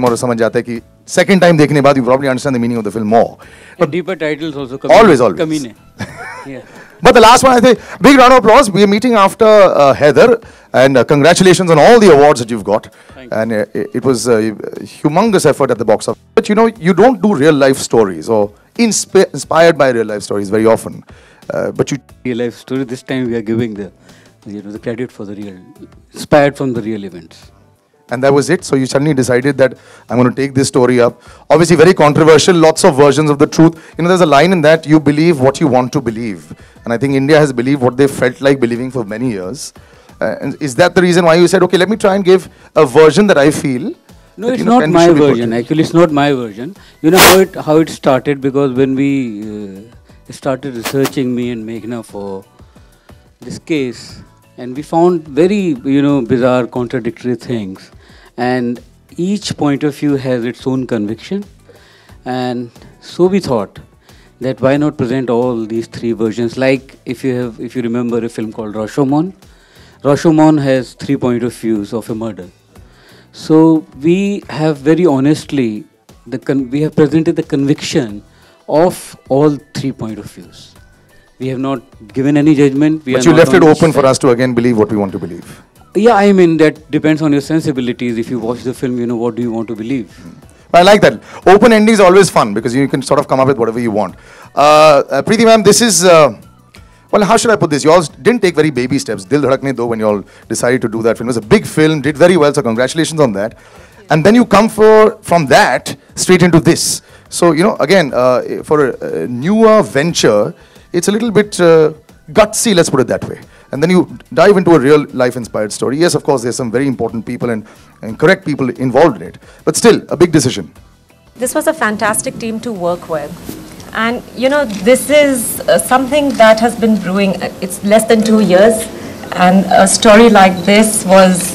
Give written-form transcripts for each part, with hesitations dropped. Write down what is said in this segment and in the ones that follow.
और समझ जाता है कि second time देखने बाद you probably understand the meaning of the film more. But deeper titles also come always. Kamine. Yeah. But the last one, I think, big round of applause. We are meeting after Heather, and congratulations on all the awards that you've got. And it was a humongous effort at the box office. But you know, you don't do real life stories or inspired by real life stories very often. But you real life story. This time we are giving the credit for the real, inspired from the real events. And that was it. So you suddenly decided that I'm going to take this story up. Obviously very controversial, lots of versions of the truth. You know, there's a line in that, you believe what you want to believe. And I think India has believed what they felt like believing for many years. And is that the reason why you said, okay, let me try and give a version that I feel? No, it's not my version. Actually, it's not my version. You know how it started, because when we started researching, me and Meghna, for this case, and we found very, bizarre, contradictory things. And each point of view has its own conviction. And so we thought that why not present all these three versions? Like if you remember a film called Rashomon. Rashomon has 3 points of views of a murder. So we have very honestly, we have presented the conviction of all 3 points of views. We have not given any judgment. But you left it open for us to again believe what we want to believe. Yeah, I mean, that depends on your sensibilities. If you watch the film, you know what do you want to believe. I like that. Open ending is always fun because you can sort of come up with whatever you want. Preeti ma'am, this is, well, how should I put this? You all didn't take very baby steps. Dil Dhadakne Do, when you all decided to do that film. It was a big film, did very well, so congratulations on that. And then you come from that straight into this. So, you know, again, for a newer venture, it's a little bit gutsy, let's put it that way. And then you dive into a real life inspired story. Yes, of course, there's some very important people and correct people involved in it. But still, a big decision. This was a fantastic team to work with. And, you know, this is something that has been brewing. It's less than 2 years. And a story like this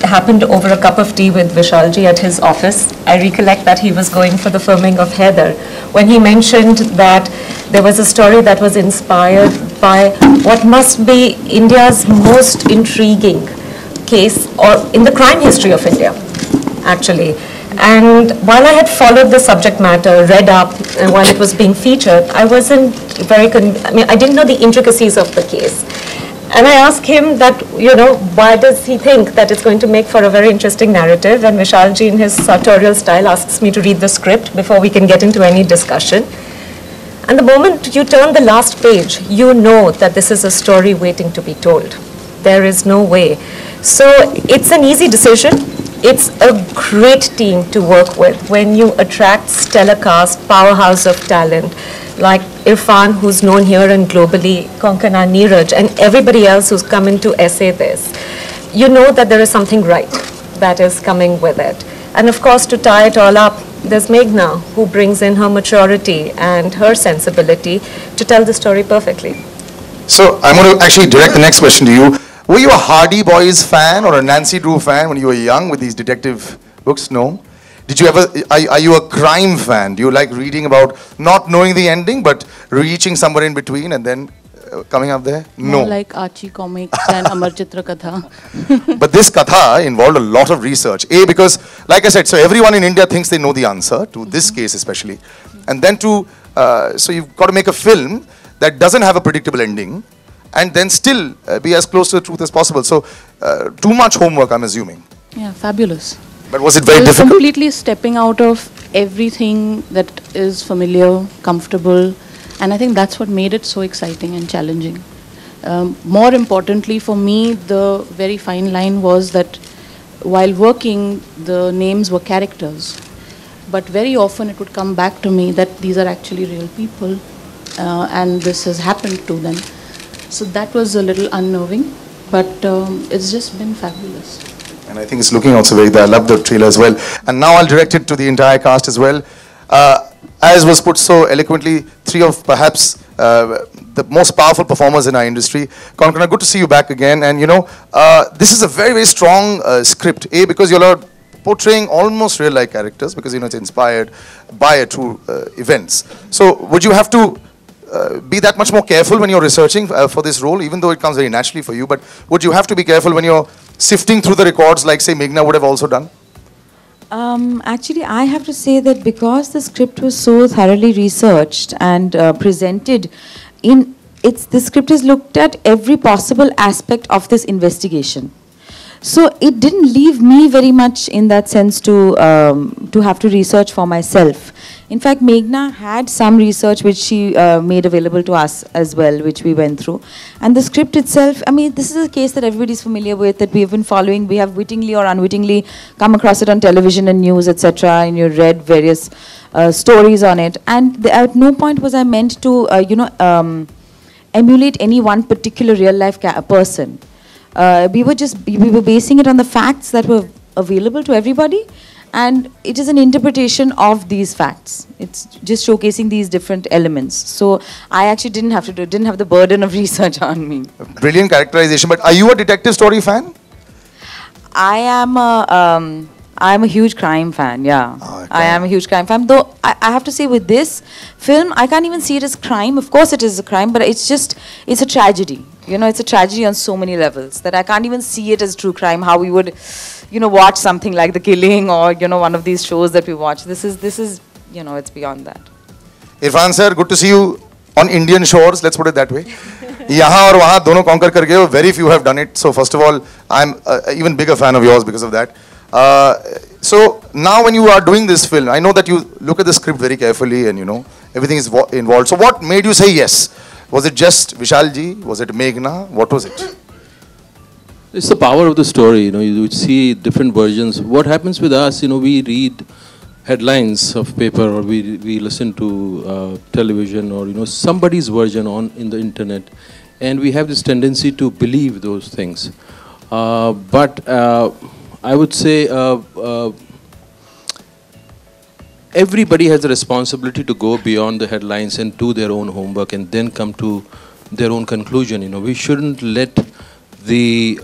happened over a cup of tea with Vishalji at his office. I recollect that he was going for the filming of Heather when he mentioned that there was a story that was inspired by what must be India's most intriguing case, or in the crime history of India, actually. And while I had followed the subject matter, read up, and while it was being featured, I wasn't I didn't know the intricacies of the case. And I asked him that, you know, why does he think that it's going to make for a very interesting narrative? And Vishalji, in his sartorial style, asks me to read the script before we can get into any discussion. And the moment you turn the last page, you know that this is a story waiting to be told. There is no way. So it's an easy decision. It's a great team to work with when you attract stellar cast, powerhouse of talent, like Irfan, who's known here and globally, Konkana, Neeraj, and everybody else who's come in to essay this. You know that there is something right that is coming with it. And of course, to tie it all up, there's Meghna, who brings in her maturity and her sensibility to tell the story perfectly. So I'm going to actually direct the next question to you. Were you a Hardy Boys fan or a Nancy Drew fan when you were young with these detective books? No? Did you ever, are you a crime fan? Do you like reading about not knowing the ending but reaching somewhere in between and then coming up there? No. More like Archie comics and Amar Chitra Katha. But this Katha involved a lot of research. A, because like I said, so everyone in India thinks they know the answer to this case especially. And then so you've got to make a film that doesn't have a predictable ending and then still be as close to the truth as possible. So too much homework, I'm assuming. Yeah, fabulous. But was it very difficult? Completely stepping out of everything that is familiar, comfortable, and I think that's what made it so exciting and challenging. More importantly for me, the very fine line was that while working, the names were characters, but very often it would come back to me that these are actually real people, and this has happened to them. So that was a little unnerving, but it's just been fabulous. And I think it's looking also very good. I love the trailer as well. And now I'll direct it to the entire cast as well. As was put so eloquently, three of perhaps the most powerful performers in our industry. Konkana, good to see you back again. And you know, this is a very, very strong script. A, because you're portraying almost real-life characters, because you know it's inspired by a true events. So would you have to be that much more careful when you're researching for this role, even though it comes very naturally for you, but would you have to be careful when you're sifting through the records like say Meghna would have also done? Actually, I have to say that because the script was so thoroughly researched and presented in the script has looked at every possible aspect of this investigation. So it didn't leave me very much in that sense to have to research for myself. In fact, Meghna had some research which she made available to us as well, which we went through. And the script itself, I mean, this is a case that everybody's familiar with, that we have been following. We have wittingly or unwittingly come across it on television and news, etc. And you read various stories on it. And at no point was I meant to, emulate any one particular real life person. We were basing it on the facts that were available to everybody, and it is an interpretation of these facts. It's just showcasing these different elements. So I actually didn't have the burden of research on me. Brilliant characterization. But are you a detective story fan? I am a huge crime fan, yeah. Oh, okay. I am a huge crime fan. Though I have to say with this film, I can't even see it as crime. Of course it is a crime, but it's a tragedy. You know, it's a tragedy on so many levels that I can't even see it as true crime, how we would, watch something like The Killing or, one of these shows that we watch. This is, it's beyond that. Irfan sir, good to see you on Indian shores, let's put it that way. Yahan aur wahan dono conquer kar gaye ho. Very few have done it. So first of all, I'm even bigger fan of yours because of that. So now when you are doing this film, I know that you look at the script very carefully and everything is involved. So what made you say yes? Was it just Vishal ji? Was it Meghna? What was it? It's the power of the story. You see different versions. What happens with us, we read headlines of paper or we listen to television or somebody's version in the internet, and we have this tendency to believe those things. But I would say everybody has a responsibility to go beyond the headlines and do their own homework and then come to their own conclusion. We shouldn't let the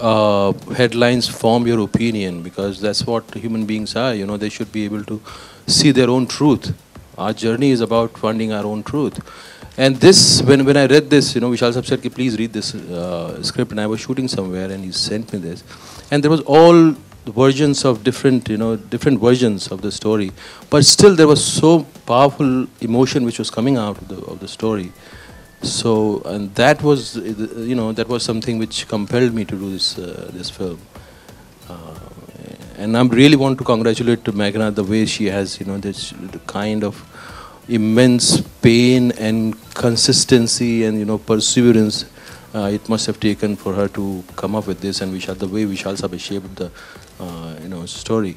headlines form your opinion, because that's what human beings are. They should be able to see their own truth. Our journey is about finding our own truth. And this, when I read this, Vishal Sahab said, please read this script, and I was shooting somewhere and he sent me this. And there was all versions of different versions of the story, but still there was so powerful emotion which was coming out of the story. So, and that was that was something which compelled me to do this film. And I really want to congratulate Meghna the way she has this kind of immense pain and consistency and perseverance it must have taken for her to come up with this, and the way Vishal Sahab shaped the story.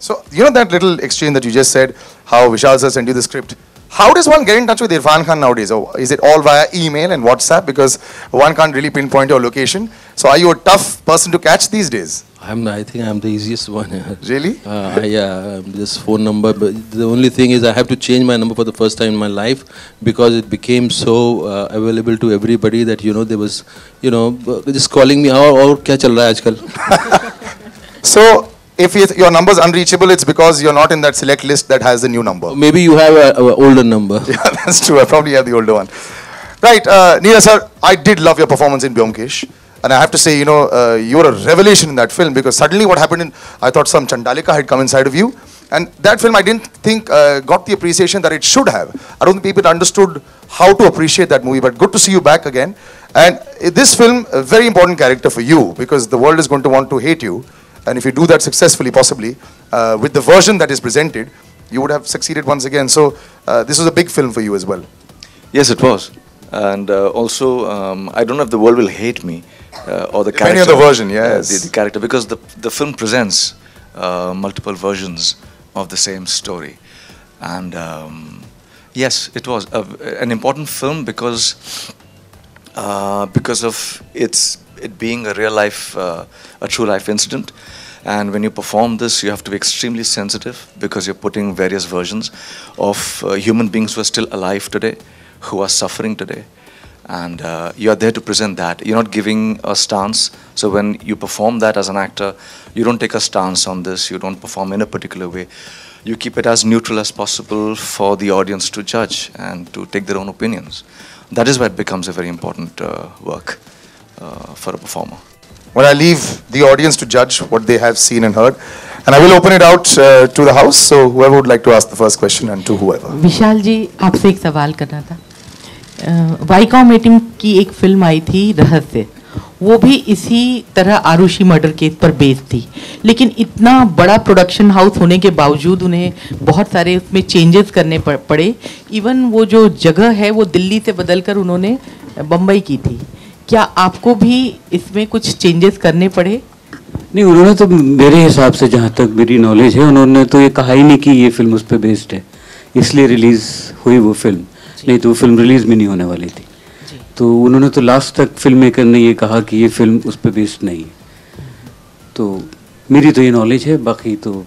So that little exchange that you just said, how Vishal sir sent you the script. How does one get in touch with Irfan Khan nowadays? Or is it all via email and WhatsApp? Because one can't really pinpoint your location. So are you a tough person to catch these days? I think I'm the easiest one. Really? Yeah, this phone number. But the only thing is I have to change my number for the first time in my life, because it became so available to everybody that there was just calling me. Aur kya chal raha hai aajkal? So if your number is unreachable, it's because you're not in that select list that has the new number. Maybe you have an older number. Yeah, that's true. I probably have the older one. Right, Neera sir, I did love your performance in Byomkesh. And I have to say, you were a revelation in that film, because suddenly what happened I thought some Chandalika had come inside of you. And that film I didn't think got the appreciation that it should have. I don't think people understood how to appreciate that movie, but good to see you back again. And this film, a very important character for you, because the world is going to want to hate you. And if you do that successfully, possibly, with the version that is presented, you would have succeeded once again. So this was a big film for you as well. Yes, it was. And also, I don't know if the world will hate me or the character. Depending on the version, yes. The character, because the film presents multiple versions of the same story. And yes, it was an important film because of it being a real life, a true life incident. And when you perform this, you have to be extremely sensitive, because you're putting various versions of human beings who are still alive today, who are suffering today. And you are there to present that. You're not giving a stance. So when you perform that as an actor, you don't take a stance on this. You don't perform in a particular way. You keep it as neutral as possible for the audience to judge and to take their own opinions. That is why it becomes a very important work for a performer. Well, I leave the audience to judge what they have seen and heard. And I will open it out to the house. So whoever would like to ask the first question, and to whoever. विशाल जी, आपसे एक सवाल करना था. Viacom 18 की एक film आई थी रहस्य, वो भी इसी तरह आरुषि मर्डर केस पर बेस्ड थी, लेकिन इतना बड़ा प्रोडक्शन हाउस होने के बावजूद उन्हें बहुत सारे उसमें चेंजेस करने पड़े. इवन वो जो जगह है वो दिल्ली से बदलकर उन्होंने बम्बई की थी. क्या आपको भी इसमें कुछ चेंजेस करने पड़े? नहीं, उन्होंने तो मेरे हिसाब से, जहाँ तक मेरी नॉलेज है, उन्होंने तो ये कहा ही नहीं कि ये फिल्म उस पर बेस्ड है, इसलिए रिलीज़ हुई वो फिल्म. नहीं तो वो फिल्म रिलीज़ भी नहीं होने वाली थी. तो उन्होंने तो लास्ट तक फिल्म मेकर ने ये कहा कि ये फिल्म उस पर बेस्ड नहीं है. तो मेरी तो ये नॉलेज है, बाकी तो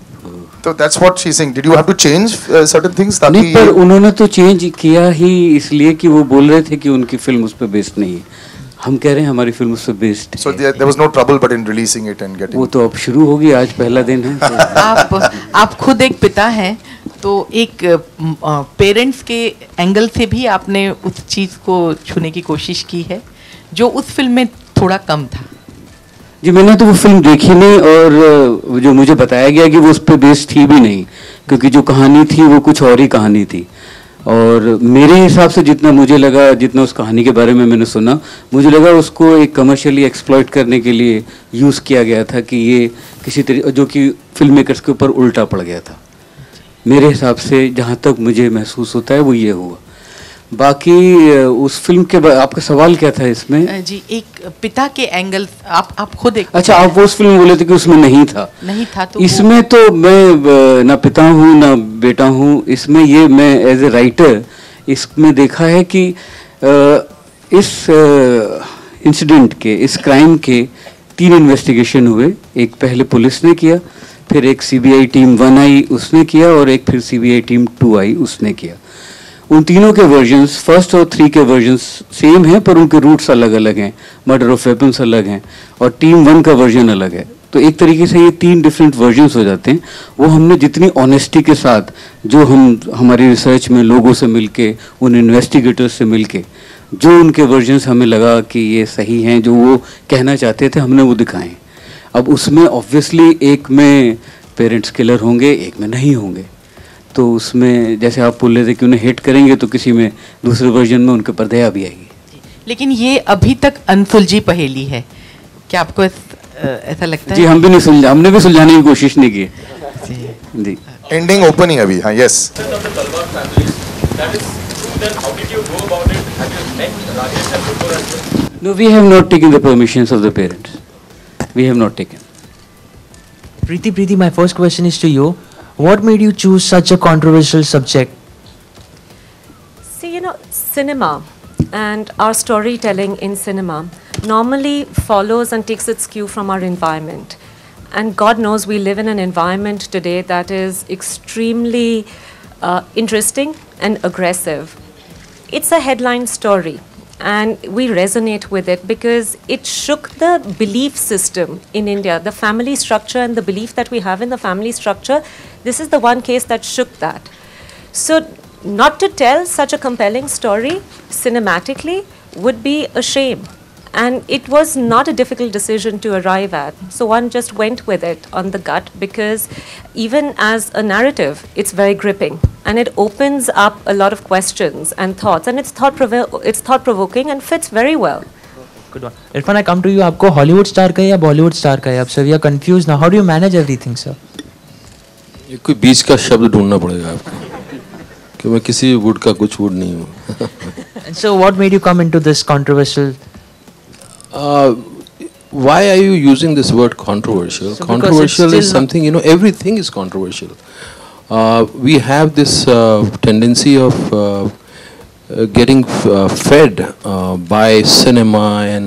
that's what she's saying. Did you have to change certain things? नहीं, पर उन्होंने तो चेंज किया ही इसलिए कि वो बोल रहे थे कि उनकी फिल्म उस पर बेस्ड नहीं है. हम कह रहे हैं हमारी फिल्म उस पर बेस्ड है. So there was no trouble but in releasing it and getting. वो तो अब शुरू होगी, आज पहला दिन है. आप खुद एक पिता हैं, तो एक पेरेंट्स के एंगल से भी आपने उस चीज़ को छूने की कोशिश की है जो उस फिल्म में थोड़ा कम था. जी, मैंने तो वो फिल्म देखी नहीं, और जो मुझे बताया गया कि वो उस पर बेस्ड थी भी नहीं, क्योंकि जो कहानी थी वो कुछ और ही कहानी थी. और मेरे हिसाब से जितना मुझे लगा, जितना उस कहानी के बारे में मैंने सुना, मुझे लगा उसको एक कमर्शियली एक्सप्लॉइट करने के लिए यूज़ किया गया था, कि ये किसी तरीके, जो कि फिल्म मेकर्स के ऊपर उल्टा पड़ गया था. मेरे हिसाब से जहाँ तक मुझे महसूस होता है वो ये हुआ. बाकी उस फिल्म के आपका सवाल क्या था इसमें? जी, एक पिता के एंगल, आप खुद एक. अच्छा, आप वो उस फिल्म बोले थे कि उसमें नहीं था. नहीं था तो इसमें तो मैं ना पिता हूँ ना बेटा हूँ. इसमें ये मैं एज ए राइटर इसमें देखा है कि इस इंसिडेंट के, इस क्राइम के 3 इन्वेस्टिगेशन हुए. एक पहले पुलिस ने किया, फिर एक सीबीआई टीम 1 आई उसने किया, और एक फिर सीबीआई टीम 2 आई उसने किया. उन तीनों के वर्जन्स, फर्स्ट और 3 के वर्जन्स सेम हैं, पर उनके रूट्स अलग अलग हैं, मर्डर ऑफ वेपन्स अलग हैं, और टीम 1 का वर्जन अलग है. तो एक तरीके से ये 3 डिफरेंट वर्जन्स हो जाते हैं. वो हमने जितनी ऑनेस्टी के साथ, जो हम हमारी रिसर्च में लोगों से मिलके, उन इन्वेस्टिगेटर्स से मिलके, जो उनके वर्जन्स हमें लगा कि ये सही हैं, जो वो कहना चाहते थे, हमने वो दिखाएं. अब उसमें ऑब्वियसली एक में पेरेंट्स किलर होंगे, एक में नहीं होंगे. तो उसमें जैसे आप बोल रहे थे कि उन्हें हिट करेंगे, तो किसी में दूसरे वर्जन में उनके पर दया भी आएगी. लेकिन ये अभी तक अनसुलझी पहेली है. क्या आपको ऐसा लगता है? जी, हम भी नहीं सुलझा, हमने भी सुलझाने की कोशिश नहीं की. जी, एंडिंग ओपन ही अभी. हाँ, yes. No, we have not taken the permissions of the parents. We have not taken. Preeti, my first question is to you. What made you choose such a controversial subject? See, cinema and our storytelling in cinema normally follows and takes its cue from our environment. And God knows we live in an environment today that is extremely interesting and aggressive. It's a headline story, and we resonate with it because it shook the belief system in India, the family structure and the belief that we have in the family structure. This is the one case that shook that. So not to tell such a compelling story cinematically would be a shame. And it was not a difficult decision to arrive at. So one just went with it on the gut, because even as a narrative, it's very gripping. And it opens up a lot of questions and thoughts. And it's thought-provoking and fits very well. Good one. Irfan, I come to you. आपको Hollywood star का या Bollywood star का? अब sir, we are confused now. How do you manage everything, sir? ये कोई बीच का शब्द ढूंढना पड़ेगा आपको, कि मैं किसी वुड का कुछ वुड नहीं हूँ. And so, what made you come into this controversial? Why are you using this word controversial? So controversial is something, everything is controversial. We have this tendency of getting fed by cinema and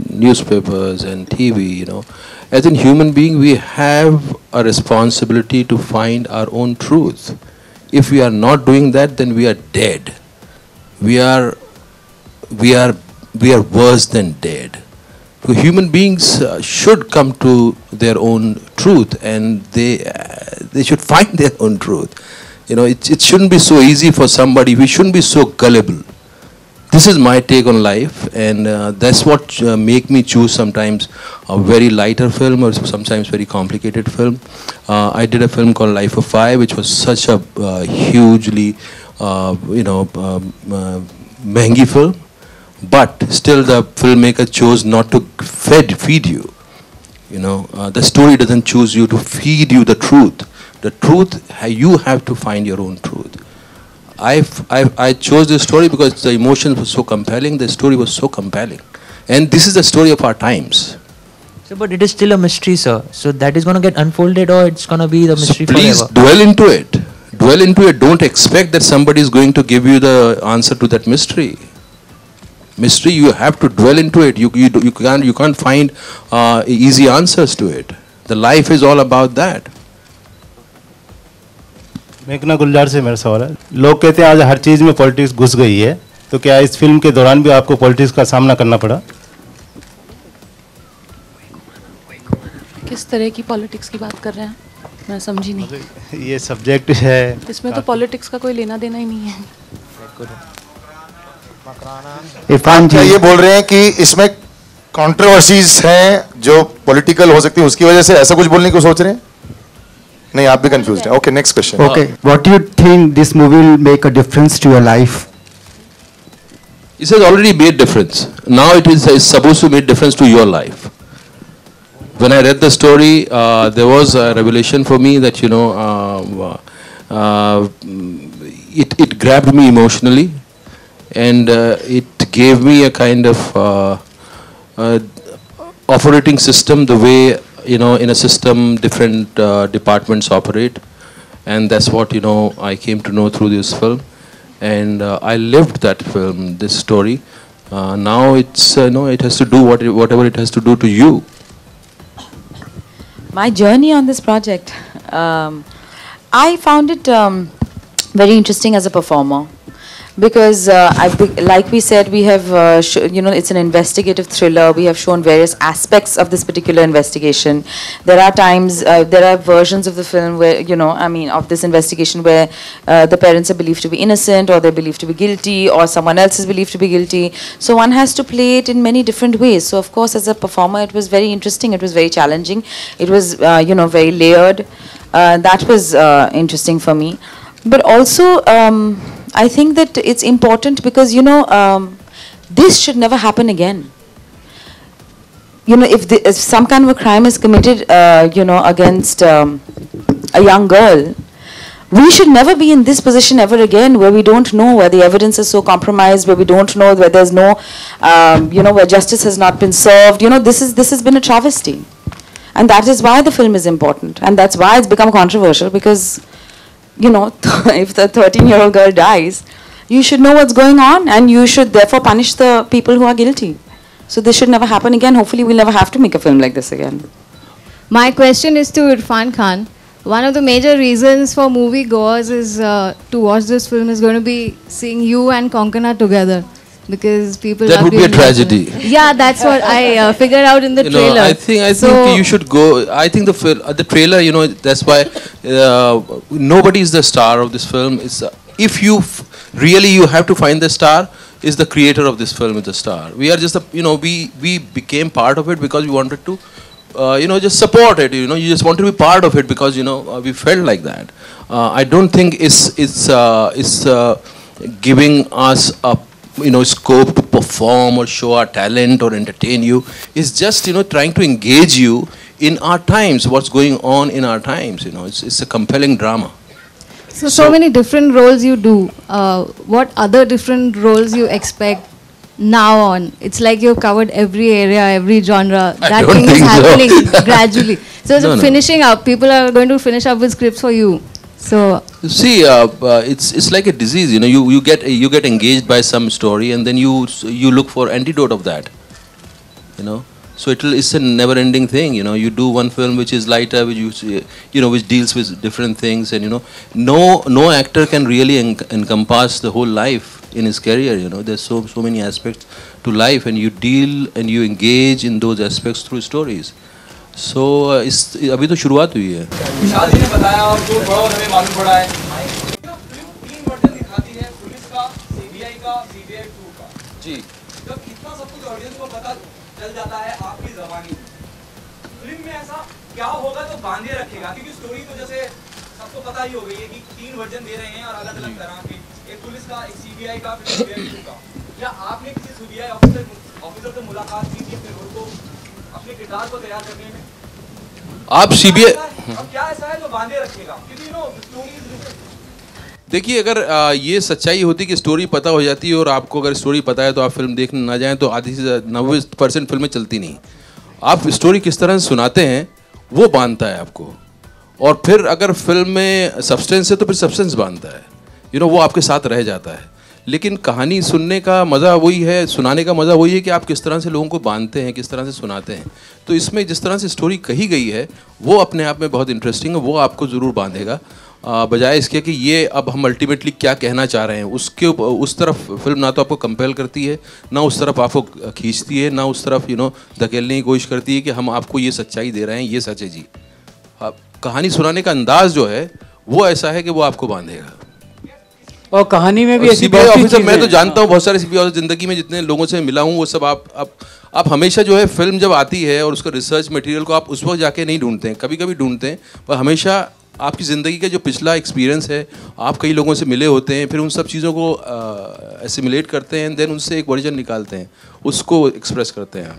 newspapers and TV. As in human being, we have a responsibility to find our own truth. If we are not doing that, then we are dead. We are worse than dead. Human beings should come to their own truth, and they should find their own truth. It shouldn't be so easy for somebody. We shouldn't be so gullible. This is my take on life, and that's what make me choose sometimes a very lighter film or sometimes very complicated film. I did a film called Life of Pi, which was such a hugely महंगी film, but still the filmmaker chose not to feed you. The story doesn't choose you to feed you the truth. The truth, you have to find your own truth. I chose this story because the emotions were so compelling, the story was so compelling. And this is the story of our times. So, but it is still a mystery, sir. So that is going to get unfolded, or it's going to be the mystery Please forever? dwell into it. Dwell into it. Don't expect that somebody is going to give you the answer to that mystery. Mystery, you have to dwell into it. You can't find easy answers to it. The life is all about that. मेघना गुलजार से मेरा सवाल है, लोग कहते हैं आज हर चीज़ में पॉलिटिक्स घुस गई है, तो क्या इस फिल्म के दौरान भी आपको पॉलिटिक्स का सामना करना पड़ा? किस तरह की पॉलिटिक्स की बात कर रहे हैं? मैं समझी नहीं। ये सब्जेक्ट है, इसमें तो पॉलिटिक्स का कोई लेना देना ही नहीं है। इरफान जी ये बोल रहे हैं कि इसमें कंट्रोवर्सीज हैं जो पॉलिटिकल हो सकती है, उसकी वजह से ऐसा कुछ बोलने को सोच रहे हैं? नहीं, आप भी कंफ्यूज्ड हैं। Okay, next question. Okay, what do you think this movie will make a difference to your life? It has already made difference. Now it is supposed to make difference to your life. When I read the story, there was a revelation for me that it grabbed me emotionally, and it gave me a kind of operating system, the way in a system different departments operate, and that's what I came to know through this film, and I lived that film, this story. Now it's it has to do whatever it has to do to you. My journey on this project, I found it very interesting as a performer. Because like we said, we have it's an investigative thriller. We have shown various aspects of this particular investigation. There are times, there are versions of the film where of this investigation where the parents are believed to be innocent, or they're believed to be guilty, or someone else is believed to be guilty. So one has to play it in many different ways. So of course, as a performer, it was very interesting. It was very challenging. It was very layered. That was interesting for me. But also, I think that it's important because, this should never happen again. If some kind of a crime is committed, against a young girl, we should never be in this position ever again, where we don't know, where the evidence is so compromised, where we don't know, where there's no, where justice has not been served. This has been a travesty. And that is why the film is important. And that's why it's become controversial, because if the 13-year-old girl dies, you should know what's going on, and you should therefore punish the people who are guilty. So this should never happen again. Hopefully we'll never have to make a film like this again. My question is to Irfan Khan. One of the major reasons for movie goers is to watch this film is going to be seeing you and Konkona together. Because people that would be a tragedy. Yeah, that's what I figured out in the trailer. I think you should go. I think the trailer, that's why nobody is the star of this film. It's if you really you have to find the star. Is the creator of this film is the star. We are just we became part of it because we wanted to just support it. You just want to be part of it because we felt like that. I don't think it's giving us a scope to perform or show our talent or entertain you. It's just trying to engage you in our times, what's going on in our times. It's a compelling drama. So many different roles you do. What other different roles you expect now on? It's like you've covered every area, every genre. That thing is happening gradually. So finishing up, people are going to finish up with scripts for you. So see, it's like a disease. You get engaged by some story, and then you look for antidote of that. So it's a never-ending thing. You do one film which is lighter, which which deals with different things, and no actor can really encompass the whole life in his career. There's so many aspects to life, and you deal and you engage in those aspects through stories. So अभी तो शुरुआत हुई है. शादी ने बताया और जो थोड़ा हमें मालूम पड़ा है. फिल्म 3 वर्जन दिखाती है, पुलिस का, सीबीआई का, सीबीआई 2 का. जी. जब इतना सब कुछ ऑडियंस को पता चल जाता है आपकी ज़बानी, फिल्म में ऐसा क्या होगा जो बांधे रखेगा? क्योंकि स्टोरी तो जैसे सबको पता ही हो गई है कि 3 वर्जन दे रहे हैं और अलग अलग तरह के, एक पुलिस का, एक सीबीआई का, फिर सीबीआई का। या आपने किसी सीबीआई ऑफिसर से मुलाकात की थी फिर उनको अपने किरदार को तैयार करने में? आप सीबीआई अब क्या ऐसा है जो बांधे रखेगा? क्योंकि स्टोरी, देखिए, अगर ये सच्चाई होती कि स्टोरी पता हो जाती है और आपको अगर स्टोरी पता है तो आप फिल्म देखने ना जाएं तो आधी से 90% फिल्में चलती नहीं। आप स्टोरी किस तरह से सुनाते हैं वो बांधता है आपको, और फिर अगर फिल्म में सब्सटेंस है तो फिर सब्सटेंस बांधता है, वो आपके साथ रह जाता है। लेकिन कहानी सुनने का मज़ा वही है, सुनाने का मज़ा वही है कि आप किस तरह से लोगों को बांधते हैं, किस तरह से सुनाते हैं। तो इसमें जिस तरह से स्टोरी कही गई है वो अपने आप में बहुत इंटरेस्टिंग है, वो आपको ज़रूर बांधेगा, बजाय इसके कि ये अब हम अल्टीमेटली क्या कहना चाह रहे हैं उसके उस तरफ फिल्म ना तो आपको कंपेल करती है, ना उस तरफ आपको खींचती है, ना उस तरफ धकेलने की कोशिश करती है कि हम आपको ये सच्चाई दे रहे हैं, ये सच है जी। कहानी सुनाने का अंदाज जो है वो ऐसा है कि वो आपको बांधेगा। और कहानी में भी ऐसी सीबीआई ऑफिसर, मैं तो जानता हूँ बहुत सारे सीबीआई ऑफिसर, जिंदगी में जितने लोगों से मिला हूँ वो सब आप हमेशा जो है फिल्म जब आती है और उसका रिसर्च मटेरियल को आप उस वक्त जाके नहीं ढूंढते हैं, कभी कभी ढूंढते हैं, पर हमेशा आपकी ज़िंदगी का जो पिछला एक्सपीरियंस है, आप कई लोगों से मिले होते हैं, फिर उन सब चीज़ों को एसिमुलेट करते हैं, देन उनसे एक वर्जन निकालते हैं, उसको एक्सप्रेस करते हैं।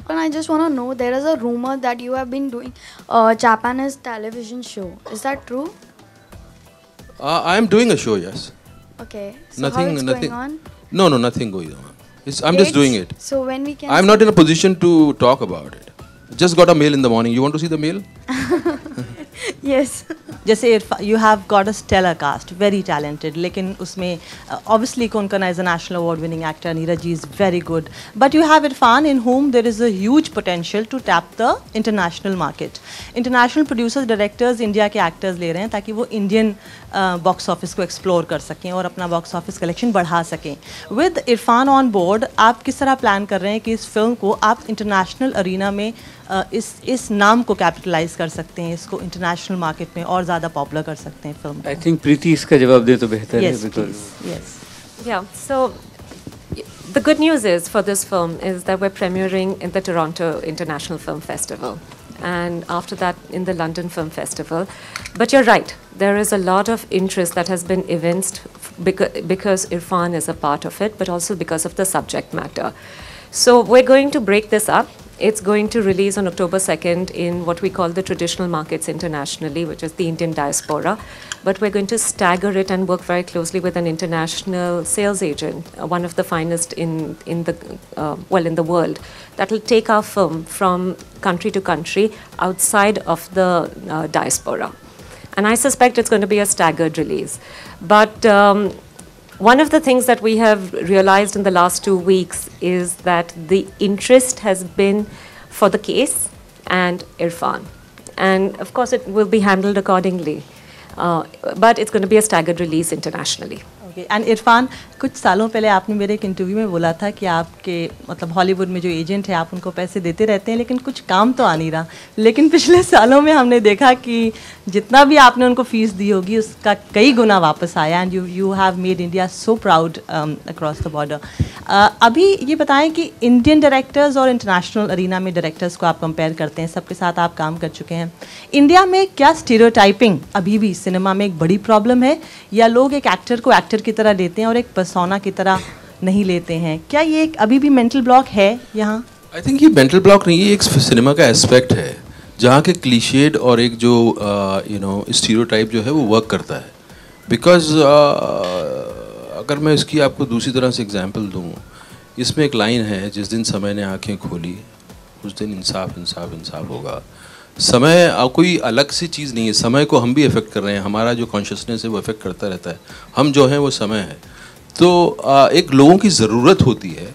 But I just want to know, there is a rumor that you have been doing a Japanese television show. Is that true? I am doing a show, yes. Okay. So how it's going on? No, nothing going on. I'm just doing it. So when we can? I'm not in a position to talk about it. Just got a mail in the morning. You want to see the mail? Yes. जैसे you have got a stellar cast, very talented, लेकिन उसमें obviously Konkana is a national award winning actor, Neeraj ji is very good, but you have Irfan in whom there is a huge potential to tap the international market. International producers, directors India के actors ले रहे हैं ताकि वो Indian box office को explore कर सकें और अपना box office collection बढ़ा सकें. With Irfan on board, आप किस तरह plan कर रहे हैं कि इस film को आप international arena में इस नाम को कैपिटलाइज कर सकते हैं, इसको इंटरनेशनल मार्केट में और ज़्यादा पॉपुलर कर सकते हैं फिल्म? आई थिंक प्रीति इसका जवाब दे तो बेहतर है। Yes. Yeah. So the good news is for this film is that we're premiering in the Toronto International Film Festival, and after that in the London Film Festival. But you're right, there is a lot of interest that has been evinced because Irfan is a part of it, but also because of the subject matter. So we're going to break this up. It's going to release on October 2nd in what we call the traditional markets internationally, which is the Indian diaspora. But we're going to stagger it and work very closely with an international sales agent, one of the finest in the world, that will take our film from country to country outside of the diaspora. And I suspect it's going to be a staggered release. But one of the things that we have realized in the last 2 weeks is that the interest has been for the case and Irfan. And of course it will be handled accordingly. But it's going to be a staggered release internationally. Okay. And Irfan, कुछ सालों पहले आपने मेरे एक interview में बोला था कि आपके मतलब हॉलीवुड में जो एजेंट है आप उनको पैसे देते रहते हैं लेकिन कुछ काम तो आ नहीं रहा, लेकिन पिछले सालों में हमने देखा कि जितना भी आपने उनको फीस दी होगी उसका कई गुना वापस आया, and you have made India so proud across the border. अभी ये बताएं कि इंडियन डायरेक्टर्स और इंटरनेशनल अरीना में डायरेक्टर्स को आप कंपेयर करते हैं, सबके साथ आप काम कर चुके हैं. इंडिया में क्या स्टीरियोटाइपिंग अभी भी सिनेमा में एक बड़ी प्रॉब्लम है, या लोग एक एक्टर को एक्टर की तरह लेते हैं और एक पर्सोना की तरह नहीं लेते हैं? क्या ये एक अभी भी मेंटल ब्लॉक है यहाँ? आई थिंक ये मेंटल ब्लॉक नहीं है, एक सिनेमा का एस्पेक्ट है जहाँ के क्लीशेड और एक जो स्टीरियोटाइप जो है वो वर्क करता है. बिकॉज अगर मैं इसकी आपको दूसरी तरह से एग्जांपल दूँ, इसमें एक लाइन है, जिस दिन समय ने आंखें खोली उस दिन इंसाफ इंसाफ इंसाफ होगा. समय कोई अलग सी चीज़ नहीं है, समय को हम भी अफेक्ट कर रहे हैं, हमारा जो कॉन्शियसनेस है वो अफेक्ट करता रहता है, हम जो हैं वो समय है. तो एक लोगों की ज़रूरत होती है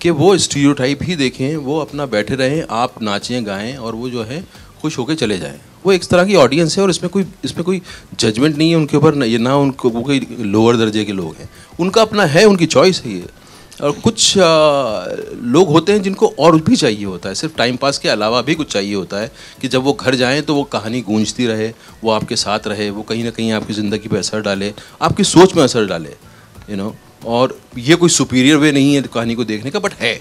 कि वो स्टीरियोटाइप ही देखें, वो अपना बैठे रहें, आप नाचें गाएं और वो जो है खुश होकर चले जाएं. वो एक तरह की ऑडियंस है और इसमें कोई जजमेंट नहीं है उनके ऊपर, ना उनको वो कोई लोअर दर्जे के लोग हैं, उनका अपना है, उनकी चॉइस है ये. और कुछ लोग होते हैं जिनको और भी चाहिए होता है, सिर्फ टाइम पास के अलावा भी कुछ चाहिए होता है कि जब वो घर जाएं तो वो कहानी गूंजती रहे, वो आपके साथ रहे, वो कहीं ना कहीं आपकी ज़िंदगी पे असर डाले, आपकी सोच में असर डाले, और ये कोई सुपीरियर वे नहीं है कहानी को देखने का, बट है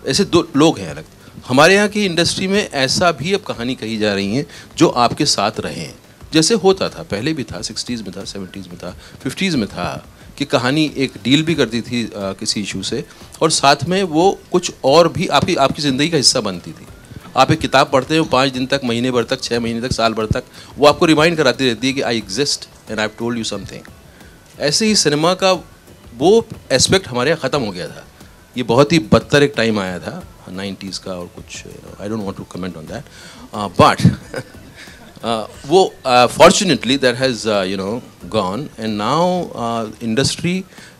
ऐसे दो लोग हैं अलग। हमारे यहाँ की इंडस्ट्री में ऐसा भी अब कहानी कही जा रही हैं जो आपके साथ रहें, जैसे होता था पहले भी था, 60s में था, 70s में था, 50s में था कि कहानी एक डील भी करती थी किसी इशू से, और साथ में वो कुछ और भी आपकी ज़िंदगी का हिस्सा बनती थी। आप एक किताब पढ़ते हो 5 दिन तक, महीने भर तक, 6 महीने तक, साल भर तक, वो आपको रिमाइंड कराती रहती है कि I exist and I have told you something. ऐसे ही सिनेमा का वो एस्पेक्ट हमारे यहाँ ख़त्म हो गया था। ये बहुत ही बदतर एक टाइम आया था 90s का, और कुछ I don't want to comment on that, but वो fortunately that has gone, and now industry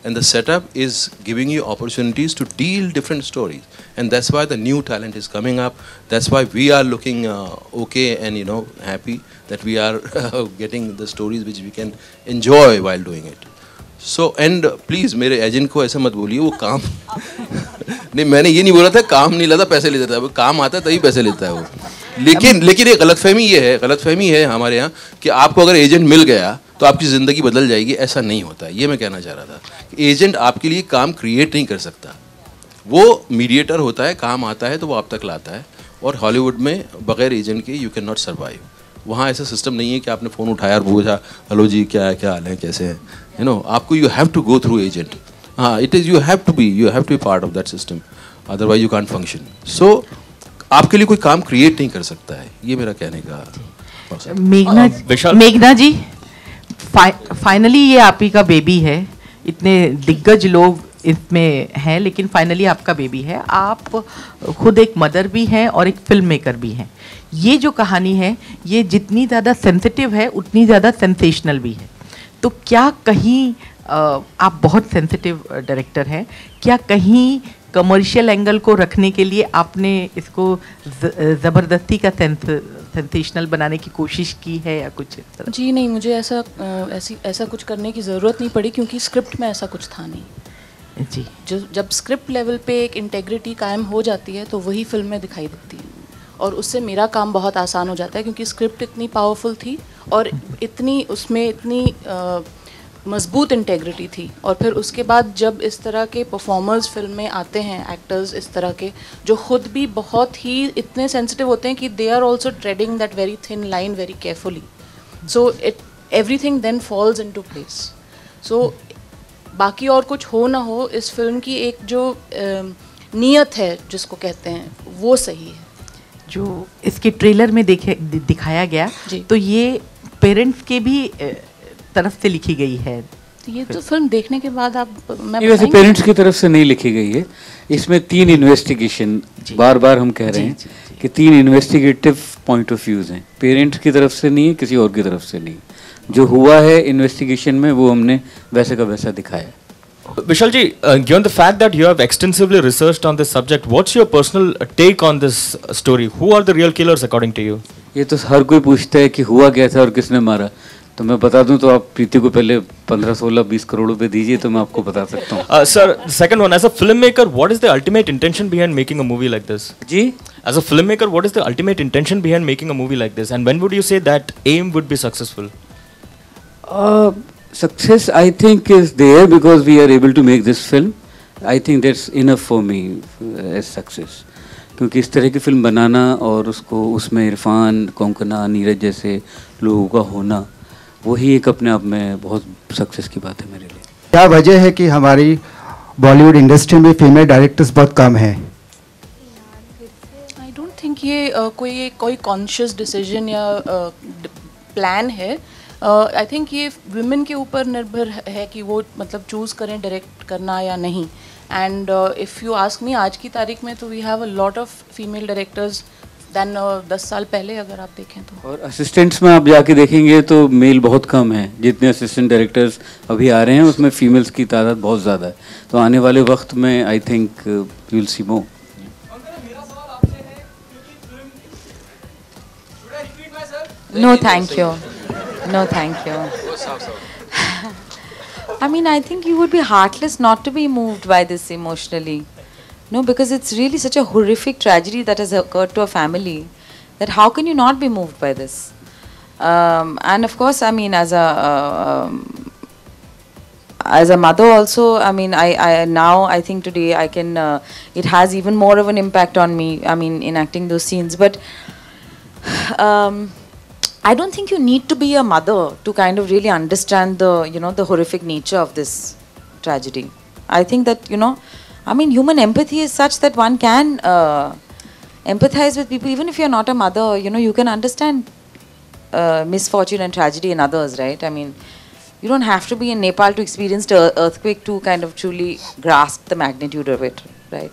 and the setup is giving you opportunities to deal different stories, and that's why the new talent is coming up. That's why we are looking okay and happy that we are getting the stories which we can enjoy while doing it. So and please मेरे agent को ऐसा मत बोलिए, वो काम नहीं, मैंने ये नहीं बोला था काम नहीं लेता पैसे लेता था, वो काम आता है तभी पैसे लेता है वो। लेकिन एक गलतफहमी है हमारे यहाँ कि आपको अगर एजेंट मिल गया तो आपकी ज़िंदगी बदल जाएगी, ऐसा नहीं होता। ये मैं कहना चाह रहा था कि एजेंट आपके लिए काम क्रिएट नहीं कर सकता, वो मीडिएटर होता है, काम आता है तो वो आप तक लाता है। और हॉलीवुड में बगैर एजेंट के यू कैन नॉट सर्वाइव। वहाँ ऐसा सिस्टम नहीं है कि आपने फ़ोन उठाया और पूछा हेलो जी क्या हाल है, कैसे हैं, आपको you have to go through agent. हाँ, it is you have to be part of that system, otherwise you can't function. So आपके लिए कोई काम क्रिएट नहीं कर सकता है, ये मेरा कहने का। मेघना जी, फाइनली ये आप ही का बेबी है, इतने दिग्गज लोग इसमें हैं लेकिन फाइनली आपका बेबी है। आप खुद एक मदर भी हैं और एक फिल्म मेकर भी हैं। ये जो कहानी है ये जितनी ज़्यादा सेंसिटिव है उतनी ज़्यादा सेंसेशनल भी है। तो क्या कहीं आप बहुत सेंसिटिव डायरेक्टर हैं, क्या कहीं कमर्शियल एंगल को रखने के लिए आपने इसको ज़बरदस्ती का सेंसेशनल बनाने की कोशिश की है या कुछ इस तरह? जी नहीं, मुझे ऐसा कुछ करने की ज़रूरत नहीं पड़ी क्योंकि स्क्रिप्ट में ऐसा कुछ था नहीं जी। जब स्क्रिप्ट लेवल पे एक इंटेग्रिटी कायम हो जाती है तो वही फिल्म में दिखाई देती है, और उससे मेरा काम बहुत आसान हो जाता है क्योंकि स्क्रिप्ट इतनी पावरफुल थी और उसमें इतनी मजबूत इंटेग्रिटी थी। और फिर उसके बाद जब इस तरह के परफॉर्मर्स फिल्म में आते हैं, एक्टर्स इस तरह के जो खुद भी बहुत ही इतने सेंसिटिव होते हैं कि they are also treading that very thin line very carefully, so everything then falls into place. So बाकी और कुछ हो ना हो, इस फिल्म की एक जो नीयत है जिसको कहते हैं वो सही है। जो इसके ट्रेलर में दिखाया गया तो ये पेरेंट्स के भी तरफ से लिखी गई है। ये तो फिल्म देखने के बाद ये वैसे पेरेंट्स की तरफ से नहीं लिखी गई है। इसमें 3 इन्वेस्टिगेशन, बार बार हम कह रहे हैं कि 3 इन्वेस्टिगेटिव पॉइंट ऑफ व्यूज हैं, पेरेंट्स की तरफ से नहीं है, किसी और की तरफ से नहीं। जो हुआ है इन्वेस्टिगेशन में वो हमने वैसे का वैसा दिखाया। Vishal ji, given the fact that you have extensively researched on this subject, what's your personal take on this story? Who are the real killers according to you? ये तो हर कोई पूछता है कि हुआ क्या था और किसने मारा, तो मैं बता दूं तो आप प्रीति को पहले 15, 16, 20 करोड़ रुपए दीजिए तो मैं आपको बता सकता हूँ। Sir, second one, as a filmmaker, what is the ultimate intention behind making a movie like this? Ji? As a filmmaker, what is the ultimate intention behind making a movie like this? And when would you say that aim would be successful? Success, I think, is there because we are able to make this film. I think that's enough for me as success. क्योंकि इस तरह की film बनाना और उसको उसमें इरफान, कोंकणा, नीरज जैसे लोगों का होना, वही एक अपने आप में बहुत सक्सेस की बात है मेरे लिए। क्या वजह है कि हमारी बॉलीवुड इंडस्ट्री में फीमेल डायरेक्टर्स बहुत कम हैं? आई डोंट थिंक ये कोई कॉन्शियस डिसीजन या प्लान है। आई थिंक ये विमेन के ऊपर निर्भर है कि वो मतलब चूज़ करें डायरेक्ट करना या नहीं। And if you ask me, आज की तारीख में तो we have a lot of female directors then 10 साल पहले अगर आप देखें तो। और असिस्टेंट्स में आप जाके देखेंगे तो मेल बहुत कम है। जितने असिस्टेंट डायरेक्टर्स अभी आ रहे हैं उसमें फीमेल्स की तादाद बहुत ज़्यादा है। तो आने वाले वक्त में I think you will see more. No, thank you. No, thank you. I mean, I think you would be heartless not to be moved by this emotionally. No, because it's really such a horrific tragedy that has occurred to a family that how can you not be moved by this? And of course, I mean, as a, as a mother also, I mean, I think today I can, it has even more of an impact on me, I mean, enacting those scenes. But I don't think you need to be a mother to kind of really understand the, you know, the horrific nature of this tragedy. I think that, you know, I mean, human empathy is such that one can empathize with people, even if you're not a mother, you know, you can understand misfortune and tragedy in others, right? I mean, you don't have to be in Nepal to experience the earthquake to kind of truly grasp the magnitude of it, right?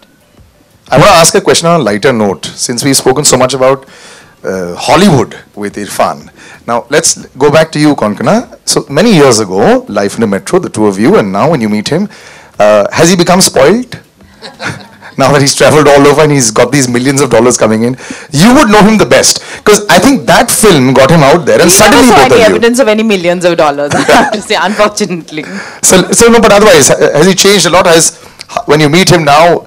I want to ask a question on a lighter note. Since we've spoken so much about Hollywood with Irfan, now let's go back to you, Konkana. So many years ago, Life in a Metro, the two of you, and now when you meet him, has he become spoiled? Now that he's traveled all over and he's got these millions of dollars coming in, you would know him the best, because I think that film got him out there, and suddenly never saw both any of you. evidence of any millions of dollars, I have to say, unfortunately. So no, but otherwise, has he changed a lot? When you meet him now,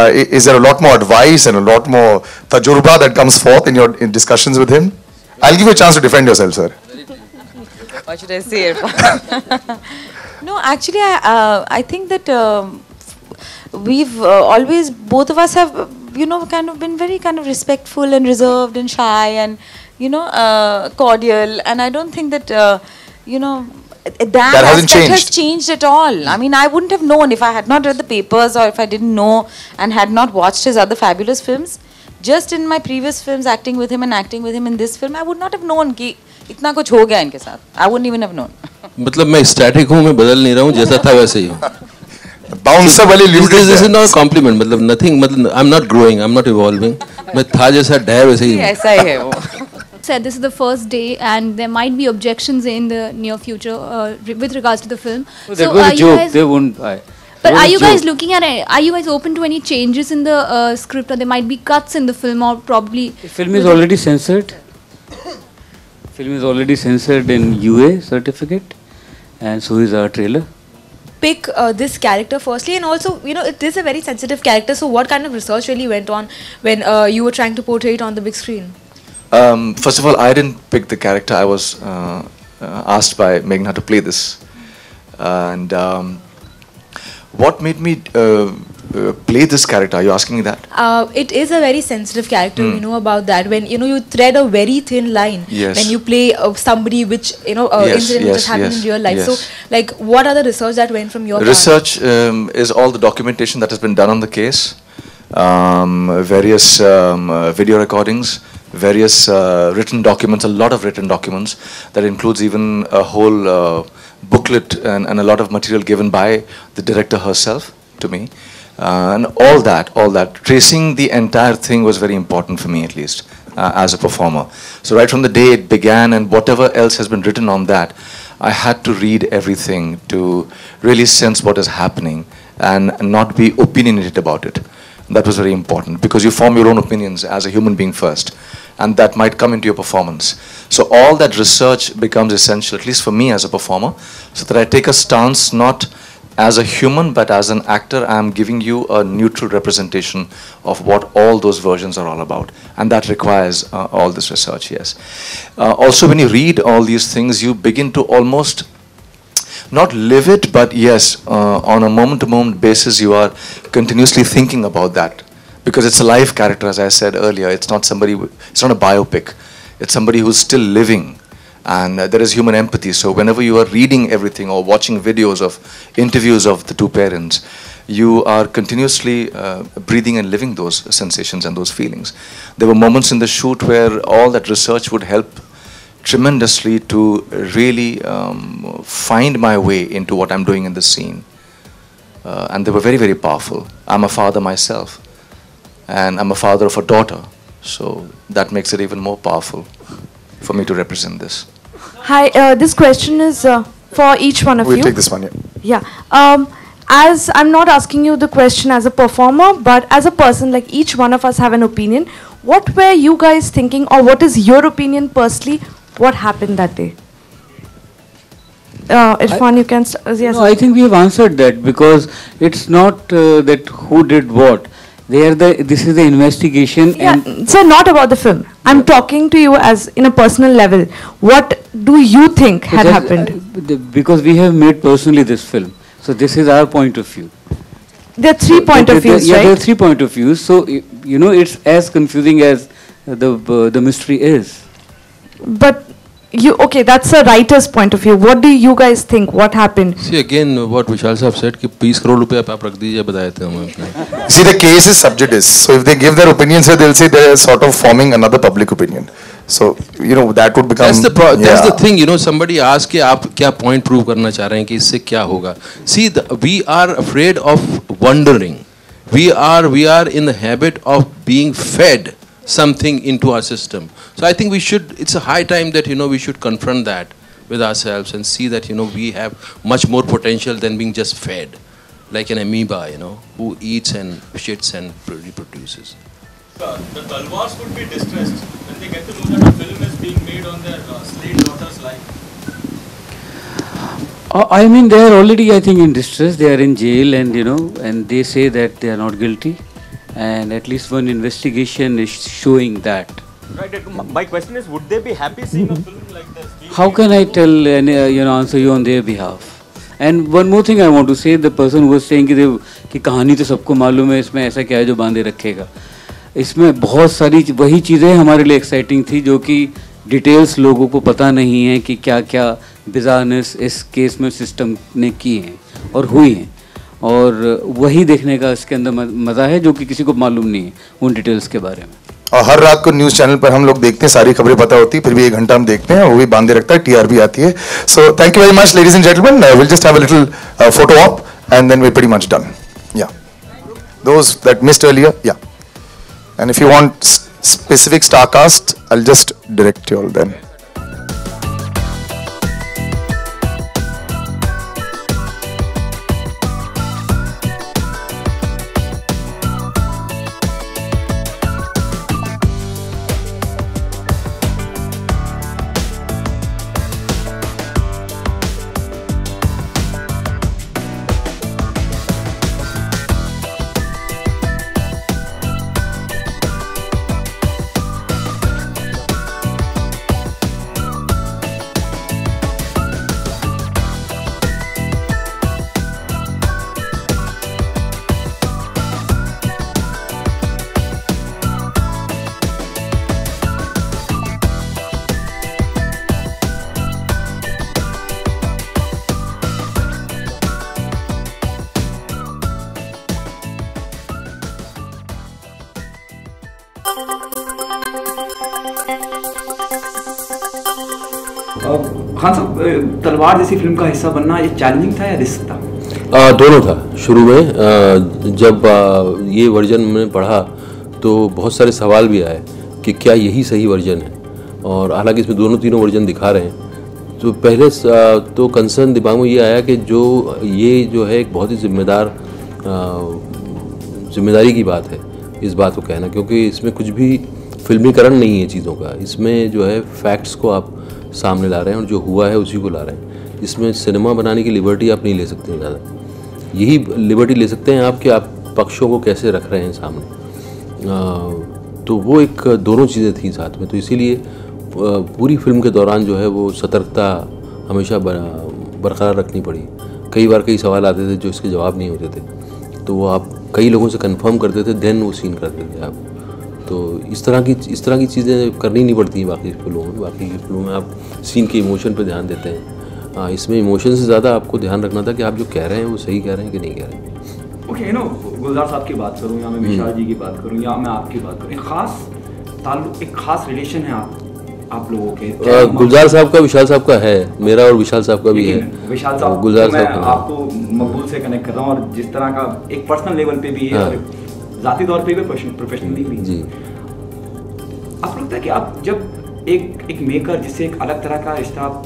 is there a lot more advice and a lot more tajurba that comes forth in your discussions with him? I'll give you a chance to defend yourself, sir. What should I say? No, actually, I think that we've always, both of us have, you know, kind of been very kind of respectful and reserved and shy and, you know, cordial. And I don't think that, you know, that aspect has changed at all. I mean, I wouldn't have known if I had not read the papers or if I didn't know and had not watched his other fabulous films. Just in my previous films, acting with him and acting with him in this film, I would not have known कि इतना कुछ हो गया इनके साथ. I wouldn't even have known. मतलब मैं static हूँ, मैं बदल नहीं रहा हूँ, जैसा था वैसे ही हूँ. Bouncer वाली lude. This is not a compliment. मतलब nothing. मतलब I'm not growing. I'm not evolving. मैं था जैसा डे वैसे ही हूँ. ऐसा ही है वो. Said this is the first day and there might be objections in the near future with regards to the film. So that was a joke. They won't buy. But are you guys looking at it? Are you guys open to any changes in the script, or there might be cuts in the film, or probably? The film is already censored. Film is already censored in UA certificate, and so is our trailer. Pick this character firstly, and also, you know, it is a very sensitive character. So, what kind of research really went on when you were trying to portray it on the big screen? First of all, I didn't pick the character. I was asked by Meghna to play this, and what made me play this character? Are you asking me that? It is a very sensitive character. We know about that. When you thread a very thin line when you play somebody which incident which has happened in real life. So, like, what are the research that went from your research? Is all the documentation that has been done on the case, various video recordings, various written documents, a lot of written documents that includes even a whole booklet and a lot of material given by the director herself to me, and all that tracing the entire thing was very important for me, at least as a performer. So right from the day it began and whatever else has been written on that, I had to read everything to really sense what is happening and not be opinionated about it. That was very important, because you form your own opinions as a human being first, and that might come into your performance. So all that research becomes essential, at least for me as a performer, so that I take a stance not as a human but as an actor. I am giving you a neutral representation of what all those versions are all about, and that requires all this research, yes. Also, when you read all these things, you begin to almost not live it, but yes, on a moment-to-moment basis, you are continuously thinking about that, because it's a live character, as I said earlier. It's not somebody. It's not a biopic. It's somebody who's still living, and there is human empathy. So whenever you are reading everything or watching videos of interviews of the two parents, you are continuously breathing and living those sensations and those feelings. There were moments in the shoot where all that research would help tremendously to really find my way into what I'm doing in the scene. And they were very, very powerful. I'm a father myself, and I'm a father of a daughter. So that makes it even more powerful for me to represent this. Hi, this question is for each one of you. We'll take this one, yeah. Yeah. As I'm not asking you the question as a performer, but as a person, like each one of us have an opinion. What were you guys thinking, or what is your opinion personally? What happened that day? Irfan, you can yes. No, I think we have answered that, because it's not that who did what. This is the investigation. Yeah, so not about the film. I'm talking to you as in a personal level. What do you think had happened? Because we have made personally this film. So this is our point of view. There are 3 point of views, yeah, right? there are 3 point of views. So it's as confusing as the mystery is. But okay, that's a writer's point of view. What do you guys think? What happened? See again what Vishal Sahab said कि 20 crore रुपए आप रख दीजिए बताए थे हमें. See, the case is sub judice. So if they give their opinions here, they'll say they're sort of forming another public opinion. So that would become. That's the thing. Somebody asked कि आप क्या point prove करना चाह रहे हैं कि इससे क्या होगा. See, we are afraid of wondering. We are in the habit of being fed something into our system. So I think it's a high time that we should confront that with ourselves and see that we have much more potential than being just fed like an amoeba, who eats and shits and reproduces. The Talwars would be distressed when they get to know that a film is being made on their slain daughter's life. I mean, they are already, I think, in distress. They are in jail, and they say that they are not guilty, and at least one investigation is showing that. Right. My question is, would they be happy seeing a film like this? How can I tell and answer you on their behalf? And one more thing I want to say: the person who was saying कि कहानी तो सबको मालूम है, इसमें ऐसा क्या है जो बांधे रखेगा? इसमें बहुत सारी वही चीज़ें हमारे लिए एक्साइटिंग थी जो कि डिटेल्स लोगों को पता नहीं है कि क्या क्या बिज़ारनेस इस केस में सिस्टम ने की हैं और हुई हैं, और वही देखने का इसके अंदर मज़ा है जो कि किसी को मालूम नहीं है उन डिटेल्स के बारे में. और हर रात को न्यूज़ चैनल पर हम लोग देखते हैं, सारी खबरें पता होती है, फिर भी 1 घंटा हम देखते हैं, वो भी बांधे रखता है, टीआरपी आती है. So thank you very much ladies and gentleman. Will just have a little photo op and then we pretty much done. Yeah those that missed earlier. Yeah and if you want specific star cast, I'll just direct you all then. Khan साहब, तलवार जैसी film का हिस्सा बनना ये challenging था या risk था? दोनों था. शुरू में जब ये वर्जन मैंने पढ़ा तो बहुत सारे सवाल भी आए कि क्या यही सही वर्जन है, और हालांकि इसमें दोनों तीनों वर्जन दिखा रहे हैं. तो पहले तो कंसर्न दिमाग में ये आया कि ये जो है एक बहुत ही जिम्मेदारी की बात है इस बात को कहना, क्योंकि इसमें कुछ भी फिल्मीकरण नहीं है चीज़ों का. इसमें जो है फैक्ट्स को आप सामने ला रहे हैं और जो हुआ है उसी को ला रहे हैं. इसमें सिनेमा बनाने की लिबर्टी आप नहीं ले सकते हैं ज़्यादा. यही लिबर्टी ले सकते हैं आप कि आप पक्षों को कैसे रख रहे हैं सामने. तो वो एक दोनों चीज़ें थी साथ में. तो इसीलिए पूरी फिल्म के दौरान जो है वो सतर्कता हमेशा बरकरार रखनी पड़ी. कई बार कई सवाल आते थे जो इसके जवाब नहीं होते थे, तो वो आप कई लोगों से कंफर्म करते थे, देन वो सीन करते थे आप. तो इस तरह की चीज़ें करनी नहीं पड़ती बाकी फिल्मों में. बाकी फिल्मों में आप सीन के इमोशन पे ध्यान देते हैं. इसमें इमोशन से ज़्यादा आपको ध्यान रखना था कि आप जो कह रहे हैं वो सही कह रहे हैं कि नहीं कह रहे हैं. ओके, गुलजार साहब की बात करूँ या मैं विशाल जी की बात करूँ या मैं आपकी बात करूँ, एक खास रिलेशन है आप लोगों के. गुलजार साहब का विशाल साहब का है, मेरा और विशाल साहब का भी है. विशाल साहब गुलजार साहब का आपको मकबूल से कनेक्ट कर रहा हूँ, और जिस तरह का एक पर्सनल लेवल पे भी है और ज़ाती तौर पे भी प्रोफेशनली भी जी. आपको लगता है कि आप जब एक मेकर जिससे एक अलग तरह का रिश्ता आप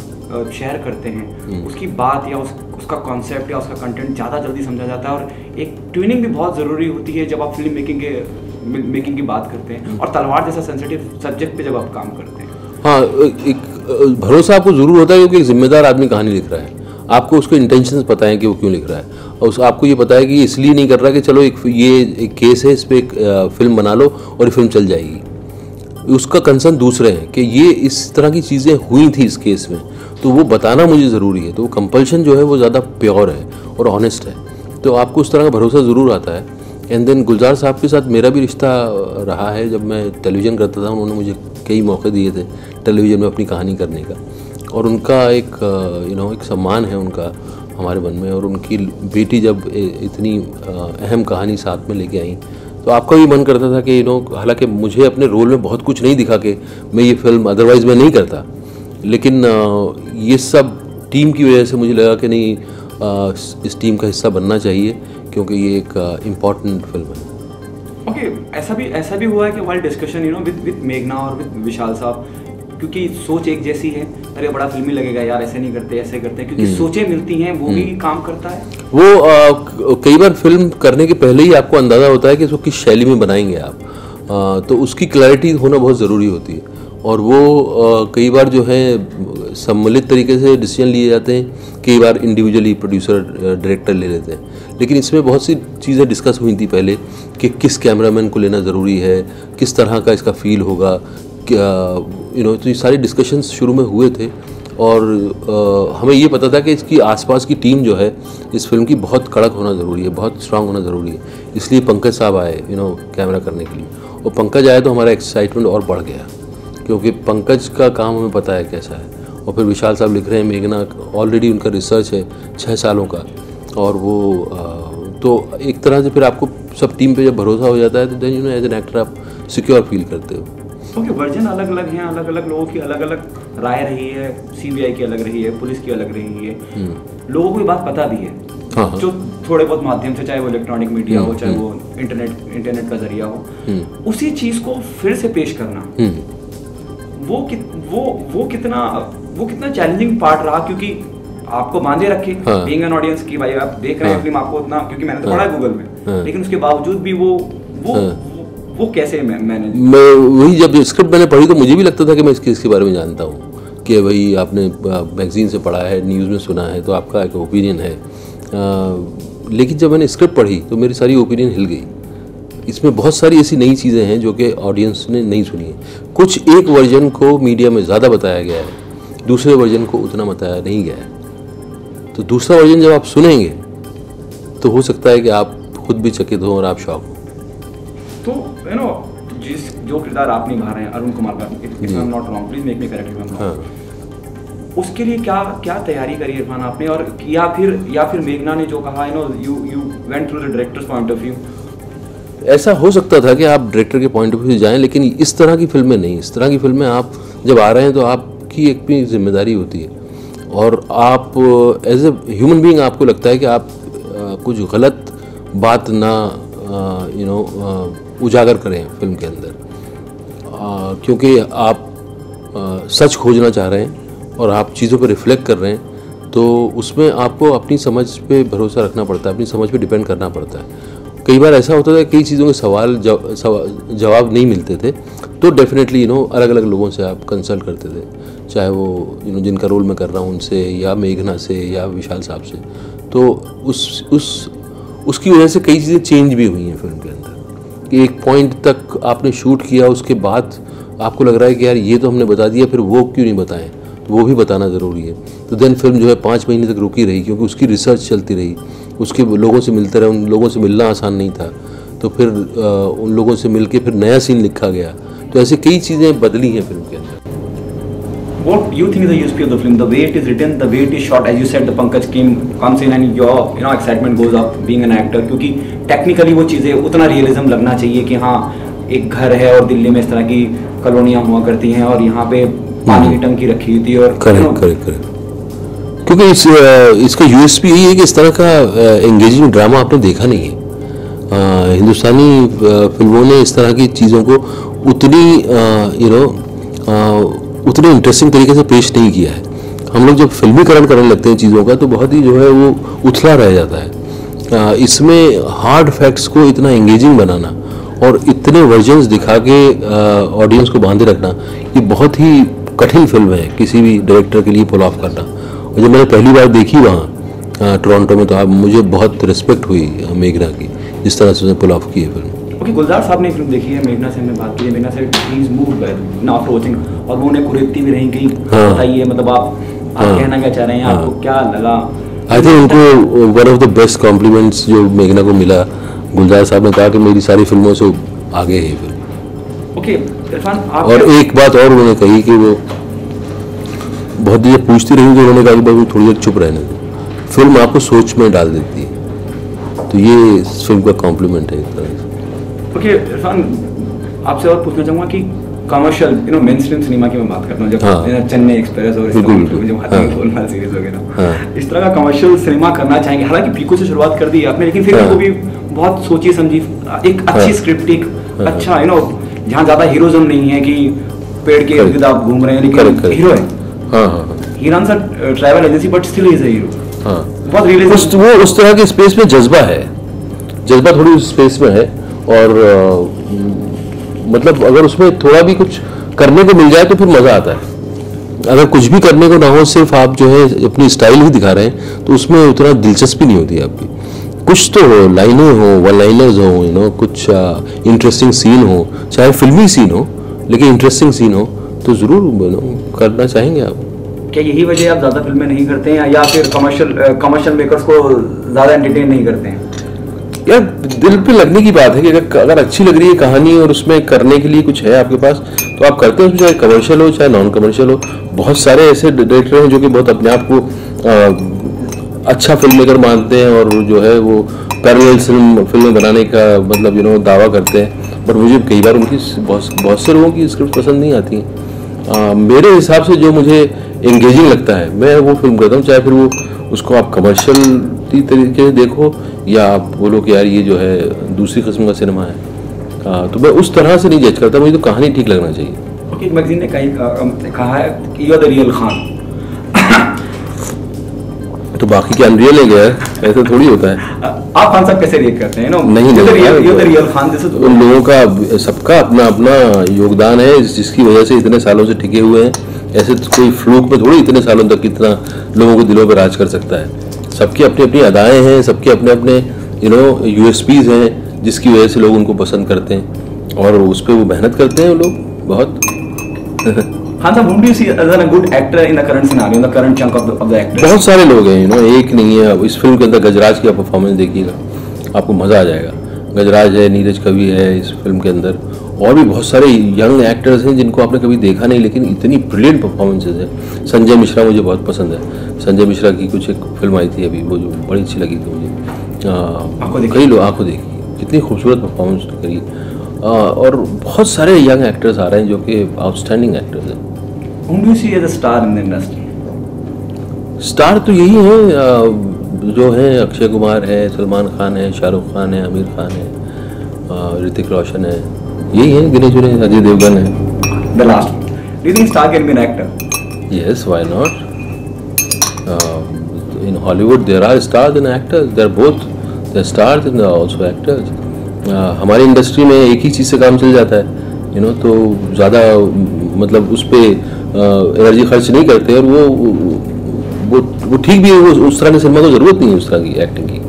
शेयर करते हैं, उसकी बात या उसका कॉन्सेप्ट या उसका कंटेंट ज़्यादा जल्दी समझा जाता है, और एक ट्यूनिंग भी बहुत ज़रूरी होती है जब आप फिल्म मेकिंग की बात करते हैं, और तलवार जैसा सेंसिटिव सब्जेक्ट पे जब आप काम करते हैं. हाँ, एक भरोसा आपको ज़रूर होता है क्योंकि एक जिम्मेदार आदमी कहानी लिख रहा है. आपको उसके इंटेंशंस पता है कि वो क्यों लिख रहा है, और आपको ये पता है कि इसलिए नहीं कर रहा कि चलो ये एक केस है, इस पर एक फिल्म बना लो और ये फिल्म चल जाएगी. उसका कंसर्न दूसरे हैं कि ये इस तरह की चीज़ें हुई थी इस केस में, तो वो बताना मुझे ज़रूरी है। तो वो कंपल्शन जो है वो ज़्यादा प्योर है और ऑनेस्ट है, तो आपको उस तरह का भरोसा ज़रूर आता है। एंड देन गुलजार साहब के साथ मेरा भी रिश्ता रहा है। जब मैं टेलीविज़न करता था उन्होंने मुझे कई मौके दिए थे टेलीविज़न में अपनी कहानी करने का, और उनका एक एक सम्मान है उनका हमारे मन में। और उनकी बेटी जब इतनी अहम कहानी साथ में लेके आई तो आपका भी मन करता था कि हालांकि मुझे अपने रोल में बहुत कुछ नहीं दिखा के मैं ये फिल्म अदरवाइज़ मैं नहीं करता, लेकिन ये सब टीम की वजह से मुझे लगा कि नहीं, इस टीम का हिस्सा बनना चाहिए क्योंकि ये एक इम्पॉर्टेंट फिल्म है। ओके, ऐसा भी हुआ है कि हमारी डिस्कशन विद मेघना और विद विशाल साहब, क्योंकि सोच एक जैसी है, अरे बड़ा फिल्मी लगेगा यार, ऐसे नहीं करते ऐसे करते हैं, क्योंकि सोचें मिलती हैं, वो भी काम करता है। वो कई बार फिल्म करने के पहले ही आपको अंदाज़ा होता है कि इसको किस शैली में बनाएंगे आप, तो उसकी क्लैरिटी होना बहुत ज़रूरी होती है। और वो कई बार जो है सम्मिलित तरीके से डिसीजन लिए जाते हैं, कई बार इंडिविजुअली प्रोड्यूसर डायरेक्टर ले लेते हैं, लेकिन इसमें बहुत सी चीज़ें डिस्कस हुई थी पहले कि किस कैमरामैन को लेना ज़रूरी है, किस तरह का इसका फील होगा, क्या तो ये सारे डिस्कशंस शुरू में हुए थे। और हमें ये पता था कि इसकी आसपास की टीम जो है इस फिल्म की बहुत कड़क होना ज़रूरी है, बहुत स्ट्रांग होना ज़रूरी है। इसलिए पंकज साहब आए कैमरा करने के लिए, और पंकज आए तो हमारा एक्साइटमेंट और बढ़ गया, क्योंकि पंकज का काम हमें पता है कैसा है। और फिर विशाल साहब लिख रहे हैं, मेघना ऑलरेडी उनका रिसर्च है 6 सालों का, और वो तो एक तरह से फिर आपको सब टीम पे जब भरोसा हो जाता है तो देन एज एन एक्टर आप सिक्योर फील करते हो। ओके, वर्जन अलग अलग हैं, अलग अलग लोगों की अलग अलग राय रही है, सीबीआई की अलग रही है, पुलिस की अलग रही है, लोगों को ये बात पता भी है। हाँ। जो थोड़े बहुत माध्यम से, चाहे वो इलेक्ट्रॉनिक मीडिया हो, चाहे वो इंटरनेट का जरिया हो, उसी चीज को फिर से पेश करना वो कितना चैलेंजिंग पार्ट रहा, क्योंकि आपको बांधे रखे बीइंग एन ऑडियंस की, भाई आप देख रहे हैं फिल्म, आपको उतना, क्योंकि मैंने तो पढ़ा गूगल में, लेकिन उसके बावजूद भी वो कैसे मैनेज। मैं वही जब स्क्रिप्ट मैंने पढ़ी तो मुझे भी लगता था कि मैं इसके बारे में जानता हूँ कि भाई आपने मैगजीन से पढ़ा है, न्यूज़ में सुना है, तो आपका एक ओपिनियन है। लेकिन जब मैंने स्क्रिप्ट पढ़ी तो मेरी सारी ओपिनियन हिल गई। इसमें बहुत सारी ऐसी नई चीज़ें हैं जो कि ऑडियंस ने नहीं सुनी है। कुछ एक वर्जन को मीडिया में ज़्यादा बताया गया है, दूसरे वर्जन को उतना बताया नहीं गया है। तो दूसरा वर्जन जब आप सुनेंगे तो हो सकता है कि आप खुद भी चकित हो और आप शॉक हो। तो जो किरदार आप निभा रहे हैं अरुण कुमार का, if I am not wrong, please make me correct if I am wrong, उसके लिए क्या तैयारी करी इरफान आपने, और या फिर मेघना ने जो कहा, you went through the directors point of view. ऐसा हो सकता था कि आप डायरेक्टर के पॉइंट ऑफ व्यू से जाएं, लेकिन इस तरह की फिल्में नहीं। इस तरह की फिल्में आप जब आ रहे हैं तो आपकी एक भी जिम्मेदारी होती है, और आप एज ए ह्यूमन बीइंग आपको लगता है कि आप कुछ गलत बात ना उजागर करें फिल्म के अंदर, क्योंकि आप सच खोजना चाह रहे हैं और आप चीज़ों पर रिफ्लेक्ट कर रहे हैं, तो उसमें आपको अपनी समझ पे भरोसा रखना पड़ता है, अपनी समझ पे डिपेंड करना पड़ता है। कई बार ऐसा होता था कई चीज़ों के सवाल जवाब नहीं मिलते थे, तो डेफिनेटली अलग अलग लोगों से आप कंसल्ट करते थे, चाहे वो जिनका रोल मैं कर रहा हूँ उनसे, या मेघना से, या विशाल साहब से। तो उसकी वजह से कई चीज़ें चेंज भी हुई हैं फिल्म के अंदर, कि एक पॉइंट तक आपने शूट किया, उसके बाद आपको लग रहा है कि यार ये तो हमने बता दिया, फिर वो क्यों नहीं बताएं, तो वो भी बताना ज़रूरी है। तो देन फिल्म जो है 5 महीने तक रुकी रही, क्योंकि उसकी रिसर्च चलती रही, उसके लोगों से मिलते रहे, उन लोगों से मिलना आसान नहीं था, तो फिर उन लोगों से मिल के फिर नया सीन लिखा गया। तो ऐसे कई चीज़ें बदली हैं फिल्म के अंदर। What you think is the USP of the film? The way it is written, the way it is shot, as you said, the Pankaj comes in and your excitement goes up being an actor, क्योंकि technically वो चीज़ें उतना realism लगना चाहिए कि हाँ एक घर है और दिल्ली में इस तरह की कॉलोनियाँ हुआ करती हैं और यहाँ पे पानी की टंकी रखी हुई थी, और करेक्ट क्योंकि इसका USP यही है कि इस तरह का एंगेजिंग ड्रामा आपने देखा नहीं है। हिंदुस्तानी फिल्मों ने इस तरह की चीज़ों को उतने इंटरेस्टिंग तरीके से पेश नहीं किया है। हम लोग जब फिल्मीकरण करने लगते हैं चीज़ों का तो बहुत ही जो है वो उथला रह जाता है। इसमें हार्ड फैक्ट्स को इतना एंगेजिंग बनाना और इतने वर्जन्स दिखा के ऑडियंस को बांधे रखना, ये बहुत ही कठिन फिल्म है किसी भी डायरेक्टर के लिए पुल ऑफ करना। और जब मैंने पहली बार देखी वहाँ टोरंटो में, तो मुझे बहुत रिस्पेक्ट हुई मेघना की, जिस तरह से उसने पुल ऑफ की है फिल्म। ओके, गुलजार साहब ने फिल्म देखी है, मेघना से हमने बात की है, मेघना से प्लीज मूव आफ्टर वॉचिंग, और वो उन्हें कुरेदती भी रही कहीं बताइए, मतलब आप आप कहना क्या चाह रहे हैं, आपको क्या लगा? आई थिंक उनको one of the best compliments जो मेघना को मिला, गुलजार साहब ने कहा कि मेरी सारी फिल्मों से आगे है फिल्म। ओके इरफान, आप और एक बात और उन्होंने कही कि वो बहुत देर पूछती रही, उन्होंने कहा कि भाई थोड़ी देर चुप रहने दो, फिल्म आपको सोच में डाल देती है। तो ये इस फिल्म का कॉम्प्लीमेंट है एक तरह से। ओके इरफान, आपसे और पूछना चाहूँगा कि कमर्शियल मेन स्ट्रीम सिनेमा की मैं बात करता हूँ, जब चेन्नई एक्सप्रेस और गोलमाल सीरीज वगैरह इस तरह का कमर्शियल सिनेमा करना चाहेंगे, हालांकि पीकू से शुरुआत कर दी आपने, लेकिन फिर वो भी बहुत सोची समझी, एक अच्छी स्क्रिप्ट, एक अच्छा जहाँ ज्यादा हीरोइज्म नहीं है कि पेड़ के इर्द आप घूम रहे हैं, लेकिन हीरो है, हीरान सा travel agency but still is a hero. बहुत रियलिस्टिक, वो उस तरह के स्पेस में जज्बा है, जज्बा थोड़ी उस स्पेस में है। और मतलब अगर उसमें थोड़ा भी कुछ करने को मिल जाए तो फिर मजा आता है। अगर कुछ भी करने को ना हो, सिर्फ आप जो है अपनी स्टाइल ही दिखा रहे हैं, तो उसमें उतना दिलचस्पी नहीं होती आपकी। कुछ तो हो, लाइनें हो, वन लाइनर्स हो, कुछ इंटरेस्टिंग सीन हो, चाहे फिल्मी सीन हो लेकिन इंटरेस्टिंग सीन हो, तो जरूर करना चाहेंगे आप। क्या यही वजह आप ज्यादा फिल्में नहीं करते हैं, या फिर कमर्शियल मेकर्स को ज्यादा एंटरटेन नहीं करते हैं? यार दिल पे लगने की बात है कि अगर अच्छी लग रही है कहानी और उसमें करने के लिए कुछ है आपके पास, तो आप करते हैं उसमें, चाहे कमर्शियल हो चाहे नॉन कमर्शियल हो। बहुत सारे ऐसे डायरेक्टर हैं जो कि बहुत अपने आप को अच्छा फिल्म मेकर मानते हैं और जो है वो पैरेलल फिल्में बनाने का मतलब दावा करते हैं, पर मुझे कई बार उनकी बहुत से लोगों की स्क्रिप्ट पसंद नहीं आती हैं। मेरे हिसाब से जो मुझे एंगेजिंग लगता है मैं वो फिल्म करता हूँ, चाहे फिर वो उसको आप कमर्शियल तरीके से देखो या आप बोलो कि यार ये जो है दूसरी किस्म का सिनेमा है। तो मैं उस तरह से नहीं जज करता, मुझे तो कहानी ठीक लगना चाहिए। ओके, एक मैगजीन ने कहा है कि you are the real Khan. तो बाकी क्या अनरियल है क्या? ऐसा थोड़ी होता है। आप खान साहब कैसे रिएक्ट करते हैं? नहीं, रियल खान उन लोगों का सबका अपना अपना योगदान है जिसकी वजह से इतने सालों से टिके हुए हैं। ऐसे तो कोई फ्लूक में थोड़ी इतने सालों तक कितना लोगों को दिलों पर राज कर सकता है। सबकी अपनी अपनी अदाएं हैं, सबके अपने अपने यूएसपीज हैं जिसकी वजह से लोग उनको पसंद करते हैं और उस पर वो मेहनत करते हैं लोग बहुत। खान साहब, whom do you see as a good actor in the current scenario, in the current chunk of the actors? बहुत सारे लोग हैं, एक नहीं है। इस फिल्म के अंदर गजराज की परफॉर्मेंस देखिएगा, आपको मजा आ जाएगा। गजराज है, नीरज कवि है इस फिल्म के अंदर, और भी बहुत सारे यंग एक्टर्स हैं जिनको आपने कभी देखा नहीं लेकिन इतनी ब्रिलियंट परफॉर्मेंसेज है। संजय मिश्रा मुझे बहुत पसंद है। संजय मिश्रा की कुछ एक फिल्म आई थी अभी, वो जो बड़ी अच्छी लगी थी मुझे। कई लोग आंखों देखी, कितनी खूबसूरत परफॉर्मेंस करी। और बहुत सारे यंग एक्टर्स आ रहे हैं जो कि आउटस्टैंडिंग एक्टर्स हैं। Whom do you see as a star in the industry? Star तो यही है जो है, अक्षय कुमार है, सलमान खान है, शाहरुख खान है, आमिर खान है, ऋतिक रोशन है, यही है गिने चुने। अजय देवगन है। The last one. Do you think star can be an actor? Yes, why not? In Hollywood there are stars and actors. They're both. They're stars and they're also actors. हमारी इंडस्ट्री में एक ही चीज़ से काम चल जाता है, तो ज़्यादा मतलब उस पर एनर्जी खर्च नहीं करते। और वो ठीक भी है, वो उस तरह के सिनेमा को ज़रूरत नहीं है उस तरह की एक्टिंग की।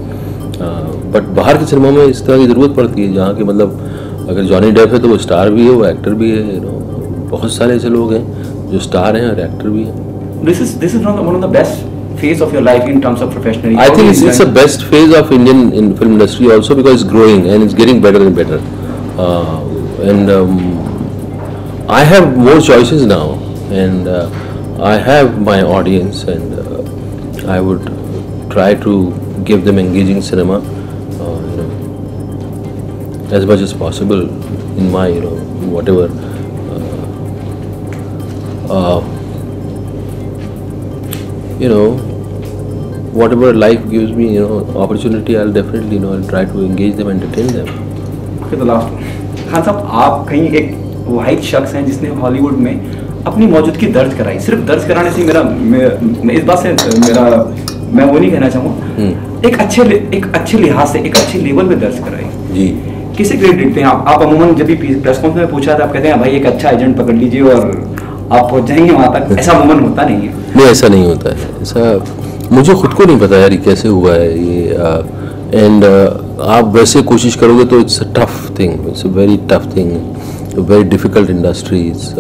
बट बाहर के सिनेमा में इस तरह की ज़रूरत पड़ती है, जहाँ के मतलब अगर जॉनी डेप है तो वो स्टार भी है, वो एक्टर भी है। बहुत सारे ऐसे लोग हैं जो स्टार हैं और एक्टर भी हैं। This is one of the best phase of your life in terms of professional. I think it's the best phase of Indian film industry also because it's growing and it's getting better and better. And I have more choices now, and I have my audience, and I would try to give them engaging cinema, as much as possible in my, whatever. Whatever life gives me, opportunity, I'll definitely, I'll try to engage them, entertain them. Okay, the last one. Khan साहब, आप कहीं एक वाहिद शख्स हैं जिसने Hollywood में अपनी मौजूदगी दर्ज कराई। सिर्फ दर्ज कराने से मैं इस बात से मैं वो नहीं कहना चाहूँगा, एक अच्छे लिहाज से एक अच्छे लेवल पे दर्ज कराई जी। किसे ग्रेड देते हैं आप? अमूमन जब भी प्रेस कॉन्फ्रेंस में पूछा था, आप कहते हैं भाई एक अच्छा एजेंट पकड़ लीजिए और आप पहुंच जाएंगे वहाँ तक। ऐसा अमूमन होता नहीं है। नहीं, ऐसा नहीं होता है। ऐसा मुझे खुद को नहीं पता यार कैसे हुआ है ये। एंड आप वैसे कोशिश करोगे तो it's a tough thing, it's a very tough thing, very difficult industry, it's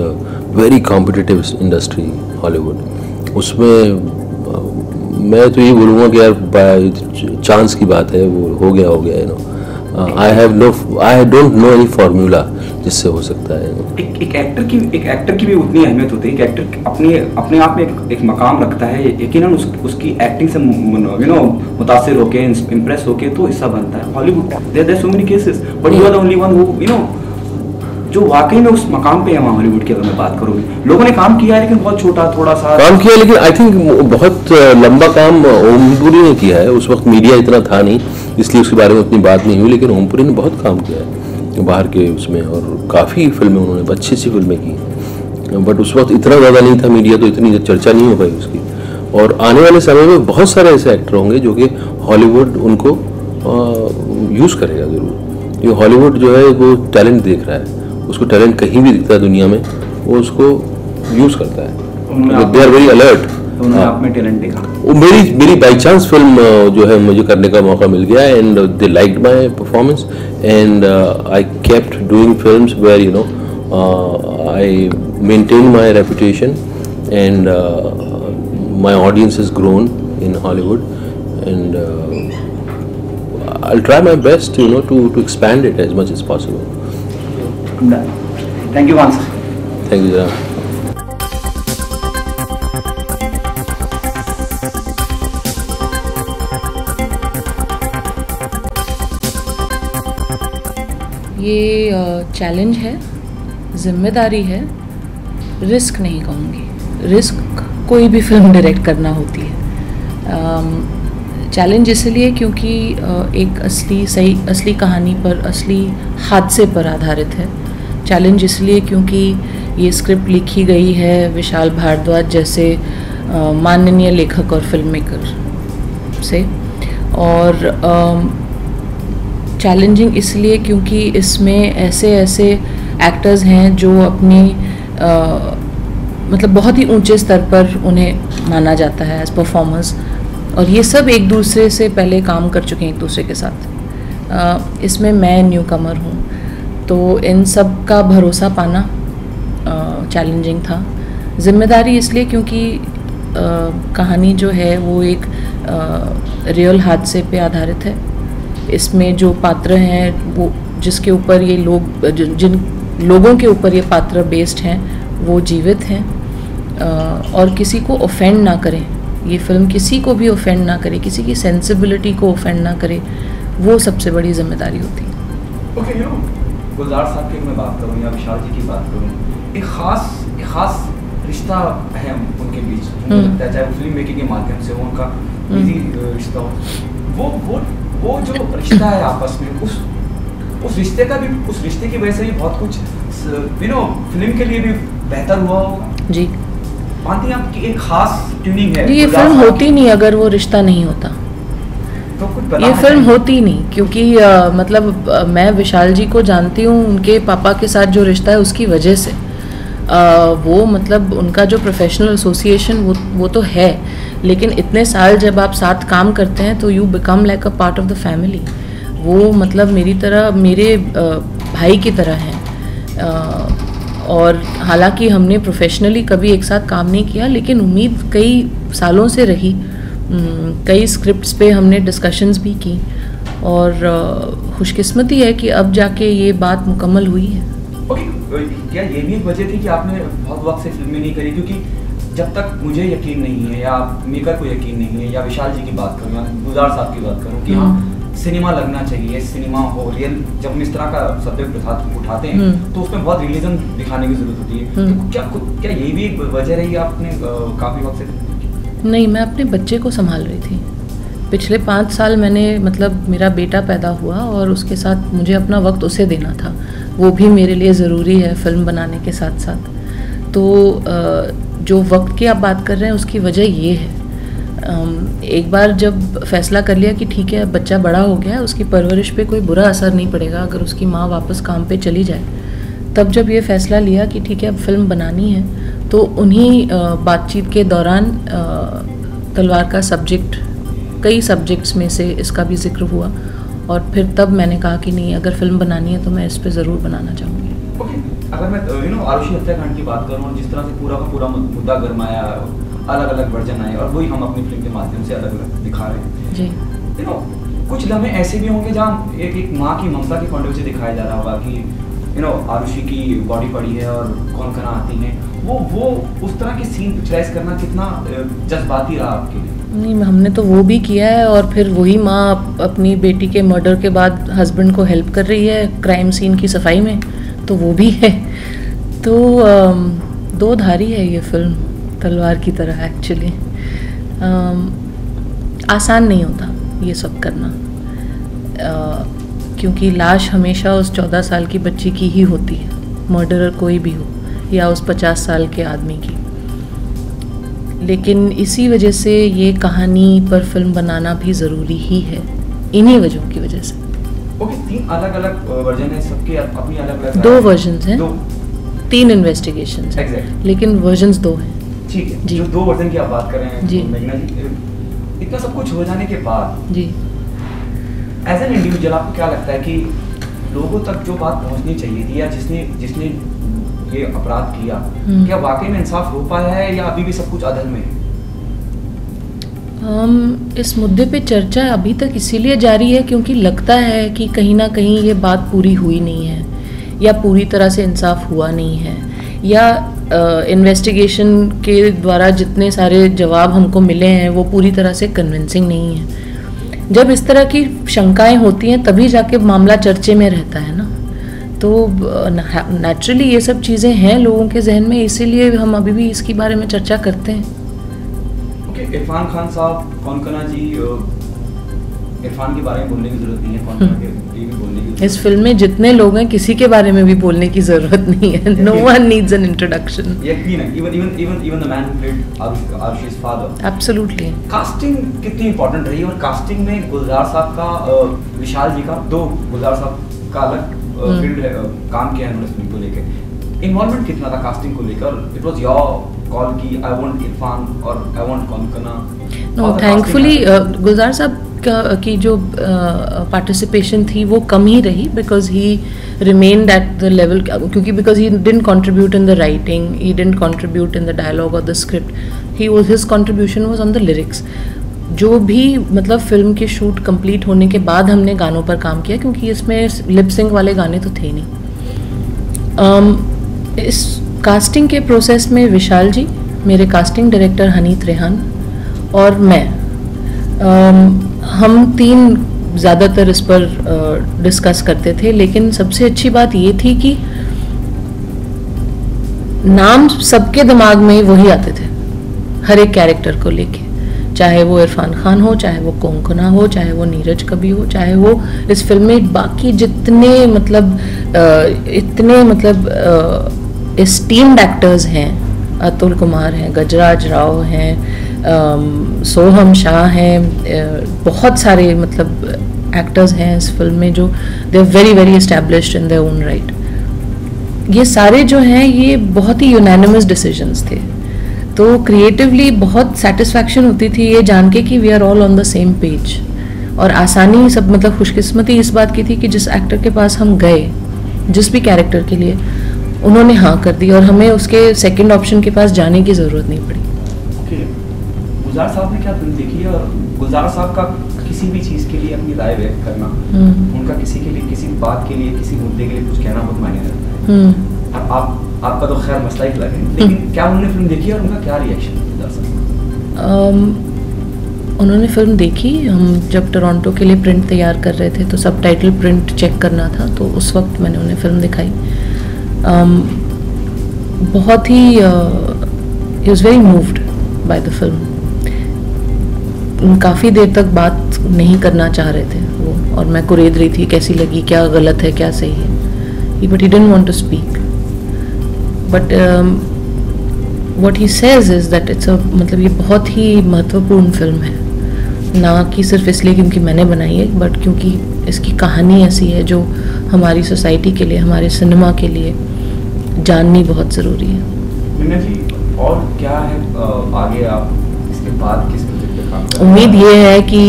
very competitive industry Hollywood. उसमें मैं तो ये बोलूँगा कि यार चांस की बात है, वो हो गया you know. I don't know any formula जिससे हो सकता है। एक एक्टर की भी उतनी अहमियत होती है कि एक्टर अपने आप में एक मकाम रखता है, यकीनन उसकी एक्टिंग से यू नो मुतासिर होके इम्प्रेस होके तो हिस्सा बनता है। Hollywood there so many cases but you are the only one who you know जो वाकई में उस मकाम पे है वहाँ हॉलीवुड की। अगर मैं बात करूँ, लोगों ने काम किया है लेकिन बहुत छोटा थोड़ा सा काम किया, लेकिन आई थिंक बहुत लंबा काम ओमपुरी ने किया है। उस वक्त मीडिया इतना था नहीं, इसलिए उसके बारे में उतनी बात नहीं हुई, लेकिन ओमपुरी ने बहुत काम किया है बाहर के उसमें, और काफ़ी फिल्में उन्होंने अच्छी फिल्में की। बट उस वक्त इतना ज़्यादा नहीं था मीडिया, तो इतनी चर्चा नहीं हो पाई उसकी। और आने वाले समय में बहुत सारे ऐसे एक्टर होंगे जो कि हॉलीवुड उनको यूज़ करेगा ज़रूर। ये हॉलीवुड जो है वो टैलेंट देख रहा है, उसको टैलेंट कहीं भी दिखता है दुनिया में, वो उसको यूज़ करता है। They are very alert. आप में टैलेंट देखा? वो मेरी बाई चांस फिल्म जो है मुझे करने का मौका मिल गया, and they liked my performance, and I kept doing films where you know I maintain my reputation, and my audience has grown in Hollywood, and I'll try my best, you know, to expand it as much as possible. Thank you once. Thank you, Jara. ये challenge है, जिम्मेदारी है, risk नहीं कहूँगी। Risk कोई भी film direct करना होती है। चैलेंज इसलिए क्योंकि एक असली कहानी पर, असली हादसे पर आधारित है। चैलेंज इसलिए क्योंकि ये स्क्रिप्ट लिखी गई है विशाल भारद्वाज जैसे माननीय लेखक और फिल्म मेकर से, और चैलेंजिंग इसलिए क्योंकि इसमें ऐसे एक्टर्स हैं जो अपनी मतलब बहुत ही ऊंचे स्तर पर उन्हें माना जाता है एज परफॉर्मर्स, और ये सब एक दूसरे से पहले काम कर चुके हैं एक दूसरे के साथ। इसमें मैं न्यू कमर हूँ, तो इन सब का भरोसा पाना चैलेंजिंग था। जिम्मेदारी इसलिए क्योंकि कहानी जो है वो एक रियल हादसे पे आधारित है। इसमें जो पात्र हैं वो जिसके ऊपर ये लोग जिन लोगों के ऊपर ये पात्र बेस्ड हैं वो जीवित हैं, और किसी को ऑफेंड ना करें। ये फिल्म किसी को भी ऑफेंड ना करे, किसी की सेंसिबिलिटी को ऑफेंड ना करे, वो सबसे बड़ी जिम्मेदारी होती है। ओके, यू नो गुलजार साहब की मैं बात करूँ या विशाल जी की बात करूँ, एक खास रिश्ता है उनके बीच, मुझे लगता है चाहे फिल्म मेकिंग के माध्यम से वो उनका निजी रिश्ता हो, वो जो रिश्ता है आपस में, उस रिश्ते का भी, उस रिश्ते की वजह से भी बहुत कुछ यू नो फिल्म के लिए भी बेहतर हुआ होगा। जी, मानती हैं आपकी एक खास ट्यूनिंग है। ये फिल्म होती नहीं अगर वो रिश्ता नहीं होता, तो कुछ ये फिल्म होती नहीं, क्योंकि मतलब मैं विशाल जी को जानती हूँ उनके पापा के साथ जो रिश्ता है उसकी वजह से। वो मतलब उनका जो प्रोफेशनल एसोसिएशन वो तो है, लेकिन इतने साल जब आप साथ काम करते हैं तो you become like a part of the family. वो मतलब मेरी तरह, मेरे भाई की तरह हैं। और हालांकि हमने प्रोफेशनली कभी एक साथ काम नहीं किया, लेकिन उम्मीद कई सालों से रही। कई स्क्रिप्ट्स पे हमने डिस्कशंस भी की, और खुशकिस्मती है कि अब जाके ये बात मुकम्मल हुई है। ओके, क्या ये भी एक वजह थी कि आपने बहुत वक्त से फिल्में नहीं करी? क्योंकि जब तक मुझे यकीन नहीं है या मेकर को यकीन नहीं है, या विशाल जी की बात करूँ या गुलजार साहब की बात करूँ कि हाँ सिनेमा लगना चाहिए, सिनेमा हो रियल, जब हम इस तरह का सब्जेक्ट उठाते हैं तो उसमें बहुत रियलिज्म दिखाने की जरूरत होती है। तो क्या यही भी एक वजह रही आपने काफ़ी वक्त से? नहीं, मैं अपने बच्चे को संभाल रही थी। पिछले 5 साल मैंने मतलब मेरा बेटा पैदा हुआ और उसके साथ मुझे अपना वक्त उसे देना था, वो भी मेरे लिए ज़रूरी है फिल्म बनाने के साथ साथ। तो जो वक्त की आप बात कर रहे हैं उसकी वजह ये है, एक बार जब फैसला कर लिया कि ठीक है बच्चा बड़ा हो गया है, उसकी परवरिश पे कोई बुरा असर नहीं पड़ेगा अगर उसकी माँ वापस काम पे चली जाए, तब जब ये फैसला लिया कि ठीक है अब फिल्म बनानी है, तो उन्हीं बातचीत के दौरान तलवार का सब्जेक्ट, कई सब्जेक्ट्स में से इसका भी जिक्र हुआ, और फिर तब मैंने कहा कि नहीं, अगर फिल्म बनानी है तो मैं इस पे ज़रूर बनाना चाहूँगी। ओके, अगर मैं आरुषि हत्याकांड की बात करूँ, जिस तरह से पूरा का पूरा मुद्दा गरमाया, अलग अलग वर्जन आए और वही हम अपनी फिल्म के माध्यम से अलग अलग दिखा रहे हैं जी। यू नो कुछ लम्हे ऐसे भी होंगे जहाँ एक माँ की ममता के पॉइंट ऑफ व्यू से दिखाया जा रहा होगा कि यू नो आरुषि की बॉडी पड़ी है और कौन कना आती है, वो उस तरह के सीन पिक्चराइज करना कितना जज्बाती रहा आपके लिए? नहीं, हमने तो वो भी किया है और फिर वही माँ अपनी बेटी के मर्डर के बाद हस्बैंड को हेल्प कर रही है क्राइम सीन की सफाई में, तो वो भी है। तो दो धारी है ये फिल्म, तलवार की तरह एक्चुअली। आसान नहीं होता ये सब करना, क्योंकि लाश हमेशा उस 14 साल की बच्ची की ही होती है, मर्डरर कोई भी हो, या उस 50 साल के आदमी की। लेकिन इसी वजह से ये कहानी पर फिल्म बनाना भी ज़रूरी ही है, इन्हीं वजहों की वजह से। ओके, 3 अलग अलग वर्जन है, सबके अपनी अलग अलग 2 वर्जन्स हैं, 3 इन्वेस्टिगेशंस हैं, लेकिन वर्जन्स 2 हैं। ठीक है जी। जो 2 वर्जन की आप बात कर रहे हैं जी, मेघना जी, इतना सब कुछ हो जाने के बाद जी एज एन इंडिविजुअल आपको क्या लगता है कि लोगों तक जो बात पहुंचनी चाहिए थी या जिसने ये अपराध किया, क्या वाकई में इंसाफ हो पाया है या अभी भी सब कुछ अधर में है? इस मुद्दे पे चर्चा अभी तक इसीलिए जारी है क्योंकि लगता है कि कहीं ना कहीं ये बात पूरी हुई नहीं है, या पूरी तरह से इंसाफ हुआ नहीं है, या इन्वेस्टिगेशन के द्वारा जितने सारे जवाब हमको मिले हैं वो पूरी तरह से कन्विंसिंग नहीं है। जब इस तरह की शंकाएं होती हैं तभी जाके मामला चर्चे में रहता है ना, तो नेचुरली ये सब चीज़ें हैं लोगों के जहन में, इसीलिए हम अभी भी इसके बारे में चर्चा करते हैं। ओके, इरफान खान साहब, कौनकना जी, इरफान के बारे में बोलने की जरूरत नहीं है, कौनकना के लिए भी बोलने की। इस फिल्म में जितने लोग हैं किसी के बारे में भी बोलने की जरूरत नहीं है। No one needs an introduction. यकीन है, even the man who played Arushi's father. Absolutely. Casting कितनी इंपॉर्टेंट रही और कास्टिंग में गुलजार साहब का, विशाल जी का, दो गुलजार साहब का अलग फील्ड है, काम किया है उन्होंने फिल्म को लेकर। इन्वॉल्वमेंट कितना था कास्टिंग को लेकर? इट वाज योर कॉल की आई वांट इरफान और I want Konkona? No, thankfully Gulzar Sahab की जो पार्टिसिपेशन थी वो कम ही रही, because he remained at the level, क्योंकि because he didn't contribute in the writing, he didn't contribute in the dialogue और the script, he was his contribution was on the lyrics. जो भी मतलब फिल्म की शूट कंप्लीट होने के बाद हमने गानों पर काम किया, क्योंकि इसमें लिप सिंक वाले गाने तो थे नहीं। इस कास्टिंग के प्रोसेस में विशाल जी, मेरे कास्टिंग डायरेक्टर हनीत रेहान और मैं, हम 3 ज़्यादातर इस पर डिस्कस करते थे। लेकिन सबसे अच्छी बात ये थी कि नाम सबके दिमाग में वही आते थे हर एक कैरेक्टर को लेके, चाहे वो इरफान खान हो, चाहे वो कौनकना हो, चाहे वो नीरज कभी हो, चाहे वो इस फिल्म में बाकी जितने मतलब इतने मतलब एस्टीम्ड एक्टर्स हैं, अतुल कुमार हैं, गजराज राव हैं, सोहम शाह हैं, बहुत सारे मतलब एक्टर्स हैं इस फिल्म में जो they are very very established in their own right. ये सारे जो हैं ये बहुत ही यूनानिमस डिसीजंस थे, तो क्रिएटिवली बहुत सेटिस्फैक्शन होती थी ये जान के कि we are all on the same page. और आसानी सब मतलब खुशकिस्मती इस बात की थी कि जिस एक्टर के पास हम गए, जिस भी कैरेक्टर के लिए, उन्होंने हाँ कर दी और हमें उसके सेकंड ऑप्शन के पास जाने की ज़रूरत नहीं पड़ी। गुलजार साहब ने क्या फिल्म देखी है और गुलजार साहब का किसी भी चीज़ के लिए अपनी राय व्यक्त करना, उनका किसी के लिए, किसी बात के लिए, किसी मुद्दे के लिए कुछ कहना बहुत मायने रखता है। आपका तो खैर मसला ही अलग है, लेकिन क्या उन्होंने फिल्म देखी और उनका क्या रिएक्शन गुलजार साहब? उन्होंने फिल्म देखी। हम जब टोरंटो के लिए प्रिंट तैयार कर रहे थे तो सबटाइटल प्रिंट चेक करना था, तो उस वक्त मैंने उन्हें फिल्म दिखाई। बहुत ही he was very moved by the film. काफ़ी देर तक बात नहीं करना चाह रहे थे वो, और मैं कुरेद रही थी कैसी लगी, क्या गलत है, क्या सही है, but he didn't want to speak. But what he says is that it's a मतलब ये बहुत ही महत्वपूर्ण फिल्म है, ना कि सिर्फ इसलिए क्योंकि मैंने बनाई है, बट क्योंकि इसकी कहानी ऐसी है जो हमारी सोसाइटी के लिए, हमारे सिनेमा के लिए जाननी बहुत ज़रूरी है। मीना जी, और क्या है आगे आप इसके बाद किस प्रोजेक्ट पे काम कर रहे हैं? उम्मीद ये है कि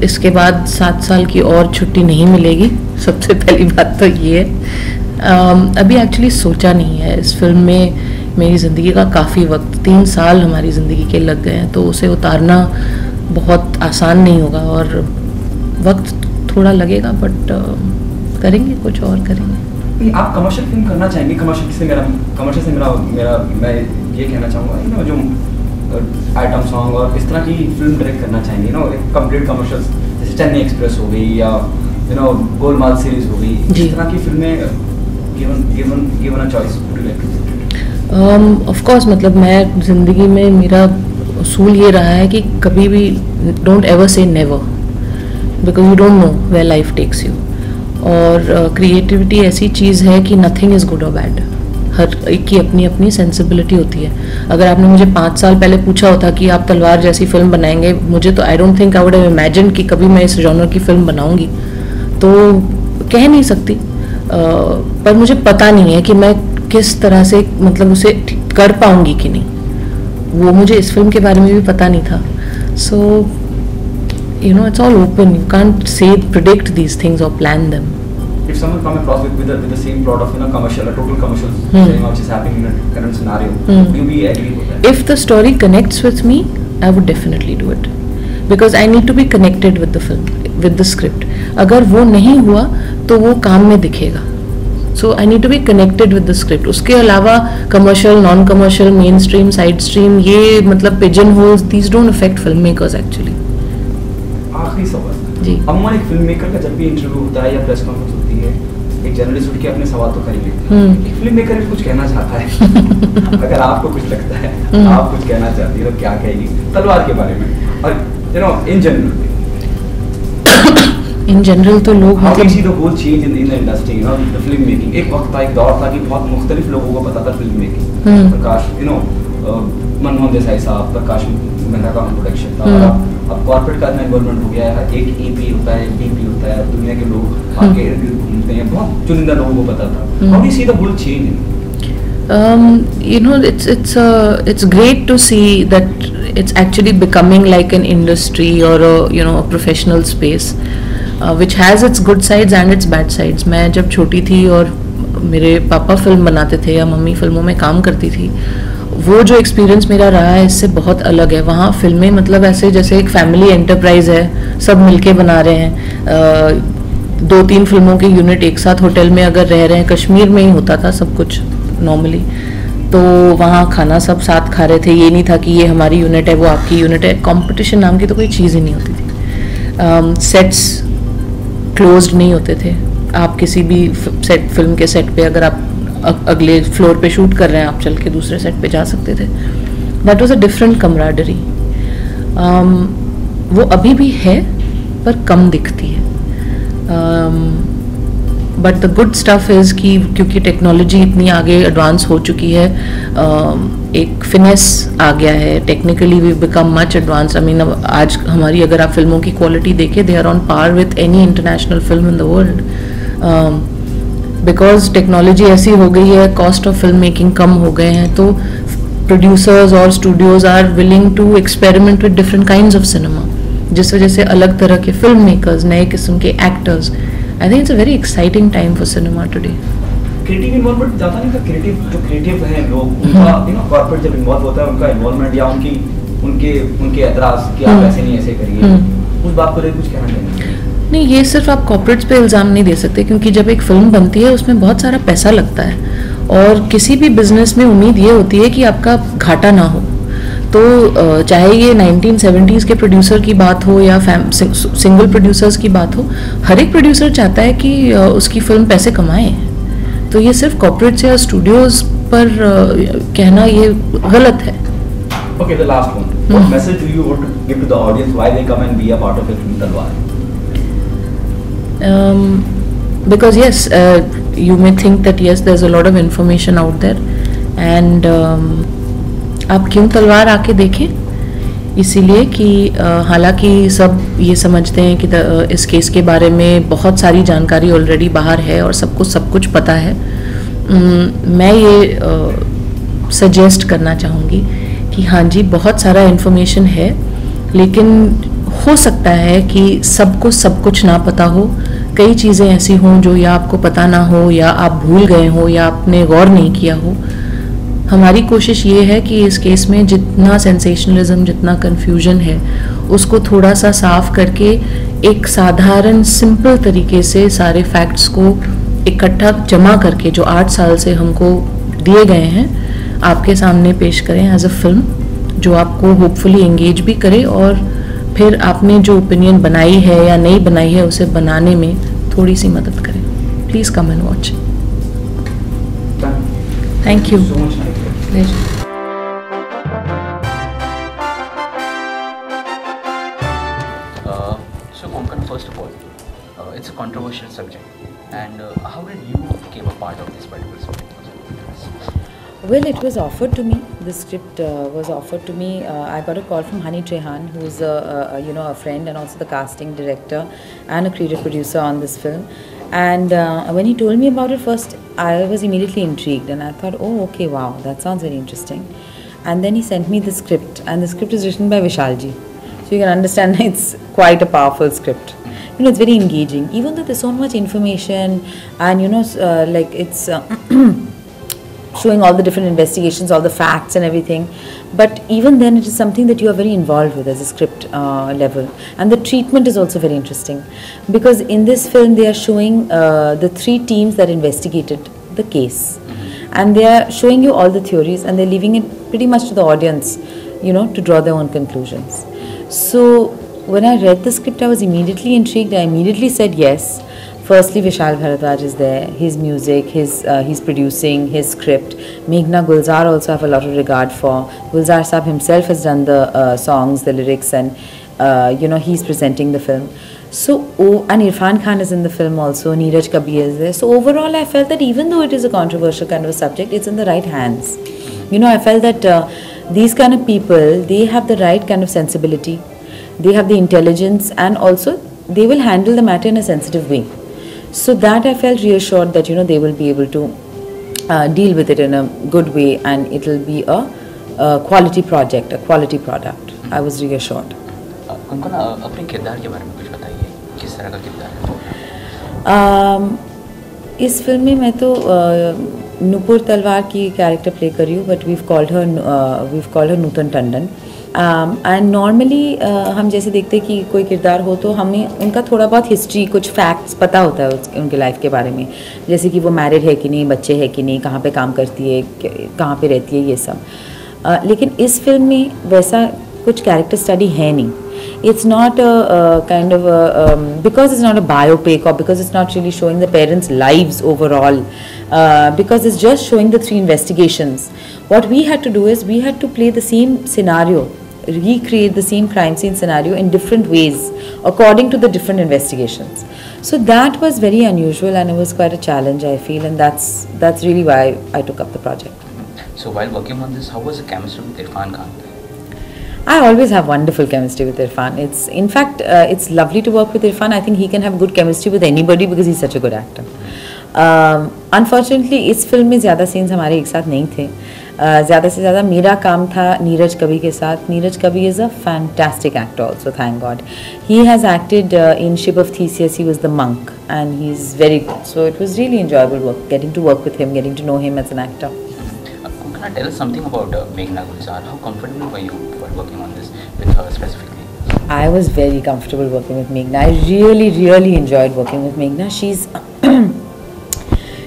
इसके बाद 7 साल की और छुट्टी नहीं मिलेगी, सबसे पहली बात तो ये है। अभी एक्चुअली सोचा नहीं है इस फिल्म में मेरी ज़िंदगी का काफ़ी वक्त, 3 साल हमारी ज़िंदगी के लग गए हैं, तो उसे उतारना बहुत आसान नहीं होगा और वक्त थोड़ा लगेगा, बट करेंगे, कुछ और करेंगे। आप कमर्शियल फिल्म करना चाहेंगे? कमर्शियल से मेरा मैं ये कहना चाहूँगा जो आइटम सॉन्ग और इस तरह की फिल्म डायरेक्ट करना चाहेंगे एक कंप्लीट कमर्शियल, जैसे चेन्नई एक्सप्रेस हो गई या गोलमाल सीरीज हो गई, इस तरह की फिल्में given a choice, would you like to? Of course, मतलब मैं ज़िंदगी में मेरा उसूल ये रहा है कि कभी भी don't ever say never, because you don't know where life takes you. और क्रिएटिविटी ऐसी चीज़ है कि नथिंग इज़ गुड और बैड, हर एक की अपनी अपनी सेंसिबिलिटी होती है। अगर आपने मुझे 5 साल पहले पूछा होता कि आप तलवार जैसी फिल्म बनाएंगे, मुझे तो I don't think I would have imagine कि कभी मैं इस जॉनर की फिल्म बनाऊंगी, तो कह नहीं सकती। पर मुझे पता नहीं है कि मैं किस तरह से मतलब उसे कर पाऊंगी कि नहीं, वो मुझे इस फिल्म के बारे में भी पता नहीं था। So you know, it's all open, you can't say predict these things और plan them. If someone come across with the same plot of commercial, a total commercial cinema which is happening in a current scenario, would you be agree with that? If the story connects with me, I would definitely do it, because I need to be connected with the film, with the script. अगर वो नहीं हुआ तो वो काम में दिखेगा। So I need to be connected with the script. उसके अलावा commercial, non-commercial, mainstream, side stream, ये मतलब pigeon holes, these don't affect filmmakers actually. आखिरी सवाल जी। अमूमन एक फिल्म मेकर का जब भी इंटरव्यू होता है या प्रेस कॉन्फ्रेंस होती है, एक जर्नलिस्ट उठ के अपने सवाल तो कर ही लेते हैं। एक फिल्म मेकर कुछ कहना चाहता है अगर आपको कुछ लगता है आप कुछ कहना चाहती है तो क्या कहेगी तलवार के बारे में, और इन जनरल तो लोग मतलब see the whole change in the industry, the film making. एक वक्त था, एक दौर था कि बहुत मुख्तलिफ लोगों को पता था फिल्म मेकिंग। प्रकाश मनमोहन देसाई साहब, प्रकाश मेहरा का प्रोडक्शन था, अब कॉर्पोरेट का इतना इन्वॉल्वमेंट हो गया है, एक ईपी होता है, डीपी होता है, दुनिया के लोग आके घूमते हैं, बहुत चुनिंदा लोगों को पता था। How do you see the whole change? You know, it's great to see that it's actually becoming like an industry or a professional space, which has its good sides and its bad sides. मैं जब छोटी थी और मेरे पापा film बनाते थे या मम्मी फिल्मों में काम करती थी, वो जो एक्सपीरियंस मेरा रहा है इससे बहुत अलग है। वहाँ फिल्में मतलब ऐसे जैसे एक फैमिली एंटरप्राइज है, सब मिलके बना रहे हैं। 2-3 फिल्मों के यूनिट एक साथ होटल में अगर रह रहे हैं, कश्मीर में ही होता था सब कुछ नॉर्मली, तो वहाँ खाना सब साथ खा रहे थे। ये नहीं था कि ये हमारी यूनिट है वो आपकी यूनिट है, कंपटीशन नाम की तो कोई चीज़ ही नहीं होती थी। सेट्स क्लोज्ड नहीं होते थे, आप किसी भी फिल्म के सेट पे अगर आप अगले फ्लोर पे शूट कर रहे हैं, आप चल के दूसरे सेट पे जा सकते थे। That was a different camaraderie. वो अभी भी है पर कम दिखती है। But the good stuff is कि क्योंकि टेक्नोलॉजी इतनी आगे एडवांस हो चुकी है, एक फिनेस आ गया है, technically we become much advance. I mean आज हमारी अगर आप फिल्मों की क्वालिटी देखें, they are on par with any international film in the world. Because technology ऐसी हो गई है, कॉस्ट ऑफ फिल्म मेकिंग कम हो गए हैं, तो प्रोड्यूसर्स और studios are willing to experiment with different kinds of cinema, जिस वजह से अलग तरह के फिल्म मेकर्स, नए किस्म के actors, I think it's a very exciting time for cinema today. Creative involvement ज़्यादा नहीं था, क्रिएटिव हैं लोग, उनका कॉर्पोरेट जब इन्वॉल्व होता है, उनका इन्वॉल्वमेंट या उनके एतराज़ कि आप ऐसे नहीं ऐसे करिए, उस बात को लेकर कुछ कहना चाहिए? नहीं, ये सिर्फ आप कॉर्पोरेट्स पे इल्ज़ाम नहीं दे सकते, क्योंकि जब एक फिल्म बनती है उसमें बहुत सारा पैसा लगता है, और किसी भी बिजनेस में उम्मीद ये होती है कि आपका घाटा ना हो। तो चाहे ये 1970s के प्रोड्यूसर की बात हो या सिंगल प्रोड्यूसर्स की बात हो, हर एक प्रोड्यूसर चाहता है कि उसकी फिल्म पैसे कमाए। तो ये सिर्फ कॉर्पोरेट्स या स्टूडियोज पर कहना ये गलत है। Okay, the last one. What message do you want to give to the audience why they come and be a part of a film Talwar? Because yes, you may think that yes, there's a lot of information out there, and आप क्यों तलवार आके देखें, इसीलिए कि हालांकि सब ये समझते हैं कि इस केस के बारे में बहुत सारी जानकारी ऑलरेडी बाहर है और सबको सब कुछ पता है। मैं ये सजेस्ट करना चाहूँगी कि हाँ जी, बहुत सारा इन्फॉर्मेशन है, लेकिन हो सकता है कि सबको सब कुछ ना पता हो। कई चीज़ें ऐसी हों जो या आपको पता ना हो, या आप भूल गए हो, या आपने गौर नहीं किया हो। हमारी कोशिश ये है कि इस केस में जितना सेंसेशनलिज्म, जितना कन्फ्यूजन है, उसको थोड़ा सा साफ करके एक साधारण सिंपल तरीके से सारे फैक्ट्स को इकट्ठा जमा करके जो 8 साल से हमको दिए गए हैं आपके सामने पेश करें एज अ फिल्म, जो आपको होपफुली एंगेज भी करे और फिर आपने जो ओपिनियन बनाई है या नहीं बनाई है उसे बनाने में थोड़ी सी मदद करें. Please come and watch. Thank you. So Konkana, first of all, it's a controversial subject, and how did you become a part of this particular subject? Well, it was offered to me. The script was offered to me. I got a call from Hani Trehan, who is a friend and also the casting director and a creative producer on this film. And when he told me about it first, I was immediately intrigued, and I thought, oh, okay, wow, that sounds very interesting. And then he sent me the script, and the script is written by Vishalji. So you can understand it's quite a powerful script. You know, it's very engaging, even though there's so much information, and like it's showing all the different investigations, all the facts and everything. But even then, it is something that you are very involved with as a script level. And the treatment is also very interesting, because in this film they are showing the 3 teams that investigated the case, and they are showing you all the theories, and they're leaving it pretty much to the audience, to draw their own conclusions. So when I read the script, I was immediately intrigued. I immediately said yes. Firstly, Vishal Bharadwaj is there, his music, he's producing, his script. Meghna Gulzar also have a lot of regard for. Gulzar Saab himself has done the songs, the lyrics, and he's presenting the film. So, and Irfan Khan is in the film also, Neeraj Kabir is there. So overall, I felt that even though it is a controversial kind of a subject, it's in the right hands. I felt that these kind of people, they have the right kind of sensibility, they have the intelligence, and also they will handle the matter in a sensitive way. So that I felt reassured that they will be able to deal with it in a good way, and it will be a quality project, a quality product. I was reassured. Konkana, अपने किरदार के बारे में कुछ बताइए, किस तरह का किरदार है? इस फिल्म में मैं तो नुपुर तलवार की कैरेक्टर प्ले कर रही हूँ, but we've called her Nutan Tandon. And normally हम जैसे देखते हैं कि कोई किरदार हो तो हमें उनका थोड़ा बहुत हिस्ट्री, कुछ फैक्ट्स पता होता है उनके लाइफ के बारे में, जैसे कि वो मैरिड है कि नहीं, बच्चे हैं कि नहीं, कहाँ पे काम करती है, कहाँ पे रहती है, ये सब. लेकिन इस फिल्म में वैसा कुछ कैरेक्टर स्टडी है नहीं. It's not a kind of a, because it's not a biopic, or because it's not really showing the parents' lives overall, because it's just showing the 3 investigations. What we had to do is we had to play the same scenario, recreate the same crime scene scenario in different ways according to the different investigations. So that was very unusual, and it was quite a challenge, I feel, and that's really why I took up the project. So while working on this, how was the chemistry with Irfan Khan? I always have wonderful chemistry with Irfan. In fact, it's lovely to work with Irfan. I think he can have good chemistry with anybody because he's such a good actor. Unfortunately, इस film में ज़्यादा scenes हमारे एक साथ नहीं थे. ज़्यादा से ज़्यादा मेरा काम था नीरज कवि के साथ. नीरज कवि is a fantastic actor also, thank God. He has acted in Ship of Theseus. He was the monk, and he's very good. So it was really enjoyable getting to work with him, getting to know him as an actor. Can you tell us something about Meghna Gulzar? How comfortable were you while working on this with her specifically? I was very comfortable working with Meghna. I really, really enjoyed working with Meghna.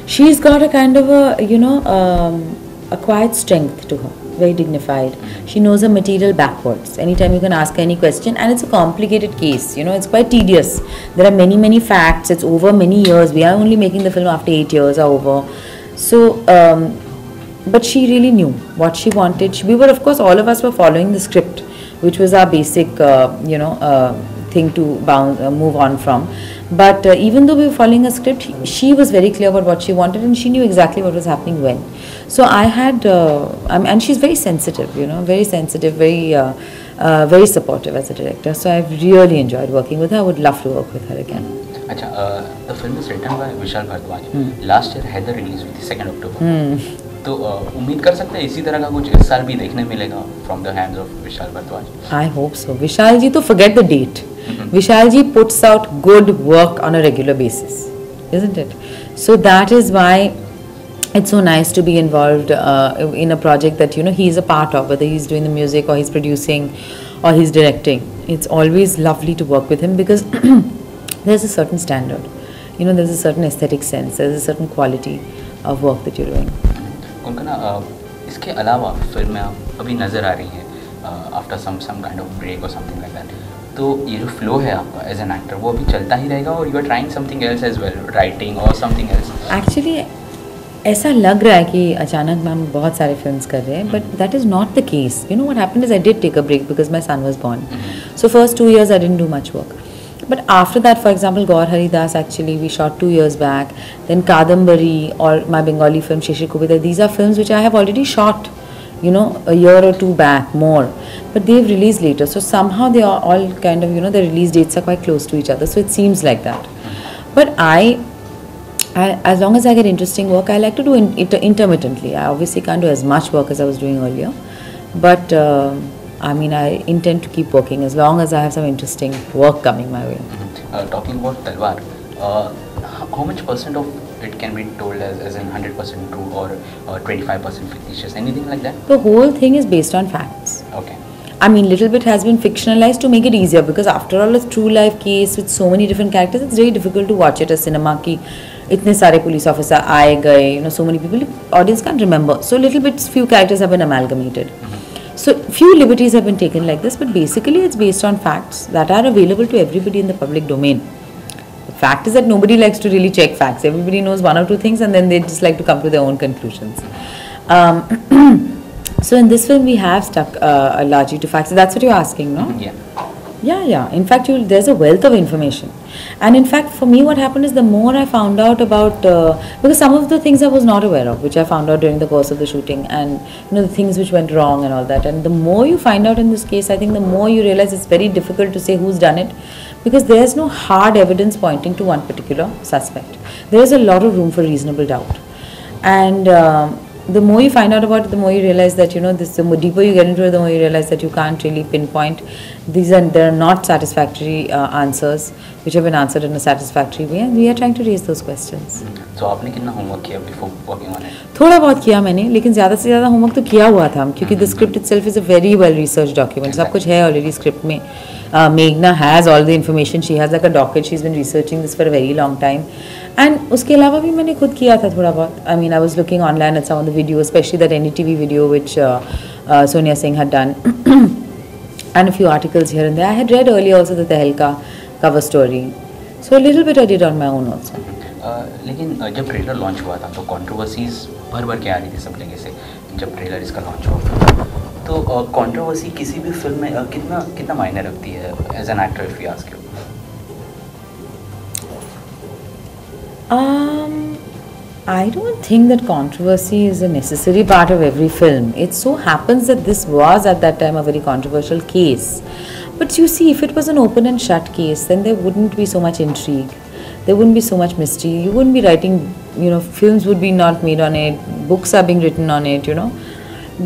She's got a kind of a quiet strength to her, very dignified. She knows her material backwards. Anytime you can ask her any question, and it's a complicated case. It's quite tedious. There are many, many facts. It's over many years. We are only making the film after 8 years are over. So. But she really knew what she wanted. We were, of course, all of us were following the script, which was our basic, thing to move on from. But even though we were following a script, she was very clear about what she wanted, and she knew exactly what was happening when. So I had, and she's very sensitive, very sensitive, very supportive as a director. So I've really enjoyed working with her. I would love to work with her again. The film is written by Vishal Bharadwaj. Last year, Heather released with the 2nd October. तो उम्मीद कर सकते हैं इसी तरह का कुछ इस साल भी देखने मिलेगा from the hands of Vishal Bharadwaj? I hope so. Vishal ji, to forget the date. Vishal ji puts out good work on a regular basis, isn't it? So that is why it's so nice to be involved in a project that, you know, he's a part of, whether he's doing the music or he's producing or he's directing. It's always lovely to work with him because there's a certain standard, you know, there's a certain aesthetic sense, there's a certain quality of work that you're doing. Konkona, इसके अलावा film में आप अभी नज़र आ रही हैं after some kind of break or something like that. तो ये जो फ्लो है आपका एज एन एक्टर वो अभी चलता ही रहेगा और you are trying something else as well, writing और समथिंग एल्स? एक्चुअली ऐसा लग रहा है कि अचानक मैम बहुत सारे फिल्म्स कर रहे हैं, but that is not the case. You know what happened is I did take a break because my son was born. So first 2 years I didn't do much work. But after that, for example, Gaur Haridas, actually, we shot 2 years back. Then Kadambari or my Bengali film, Shishir Kubita, these are films which I have already shot, you know, a year or 2 back, more. But they've released later. So somehow they are all kind of, you know, the release dates are quite close to each other. So it seems like that. But I as long as I get interesting work, I like to do it intermittently. I obviously can't do as much work as I was doing earlier. But I mean, I intend to keep working as long as I have some interesting work coming my way. Talking about Talwar, how much % of it can be told as in 100% true or 25% fictitious, anything like that? The whole thing is based on facts. Okay. I mean, little bit has been fictionalized to make it easier because after all, a true life case with so many different characters, it's very difficult to watch it as cinema ki itne sare police officer aaye gaye, you know, so many people, audience can't remember. So little bit, few characters have been amalgamated. So few liberties have been taken like this, but basically it's based on facts that are available to everybody in the public domain. The fact is that nobody likes to really check facts. Everybody knows 1 or 2 things and then they just like to come to their own conclusions. So in this film we have stuck largely to facts. That's what you're asking, no? Yeah. In fact, there's a wealth of information. And in fact, for me, what happened is the more I found out about, because some of the things I was not aware of, which I found out during the course of the shooting, and you know, the things which went wrong and all that. And the more you find out in this case, I think the more you realize it's very difficult to say who's done it, because there's no hard evidence pointing to one particular suspect. There's a lot of room for reasonable doubt. And the more you find out about it, the more you realize that, you know, the more deeper you get into it, the more you realize that you can't really pinpoint. There are not satisfactory answers which have been answered in a satisfactory way, and we are trying to raise those questions. So आपने कितना homework किया before working on it? थोड़ा बहुत किया मैंने, लेकिन ज़्यादा से ज़्यादा homework तो किया हुआ था, क्योंकि the script itself is a very well researched document. सब कुछ है already script में. Meghna has all the information. She has like a docket. She's been researching this for a very long time. And उसके अलावा भी मैंने खुद किया था थोड़ा बहुत. I mean, I was looking online at some of the videos, especially that NDTV video which Sonia Singh had done, and a few articles here and there. I had read earlier also the Tehelka cover story. So a little bit I did on my own also. लेकिन जब trailer launch हुआ था तो controversies भर के आ रही थी सब जगह से जब ट्रेलर इसका लॉन्च हुआ, तो कंट्रोवर्सी किसी भी फिल्म में कितना मायने रखती है as an actor if you ask you? I don't think that controversy is a necessary part of every film. It so happens that this was at that time a very controversial case. But you see, if it was an open and shut case, then there wouldn't be so much intrigue. There wouldn't be so much mystery. You wouldn't be writing, you know, films would be not made on it, books are being written on it, you know.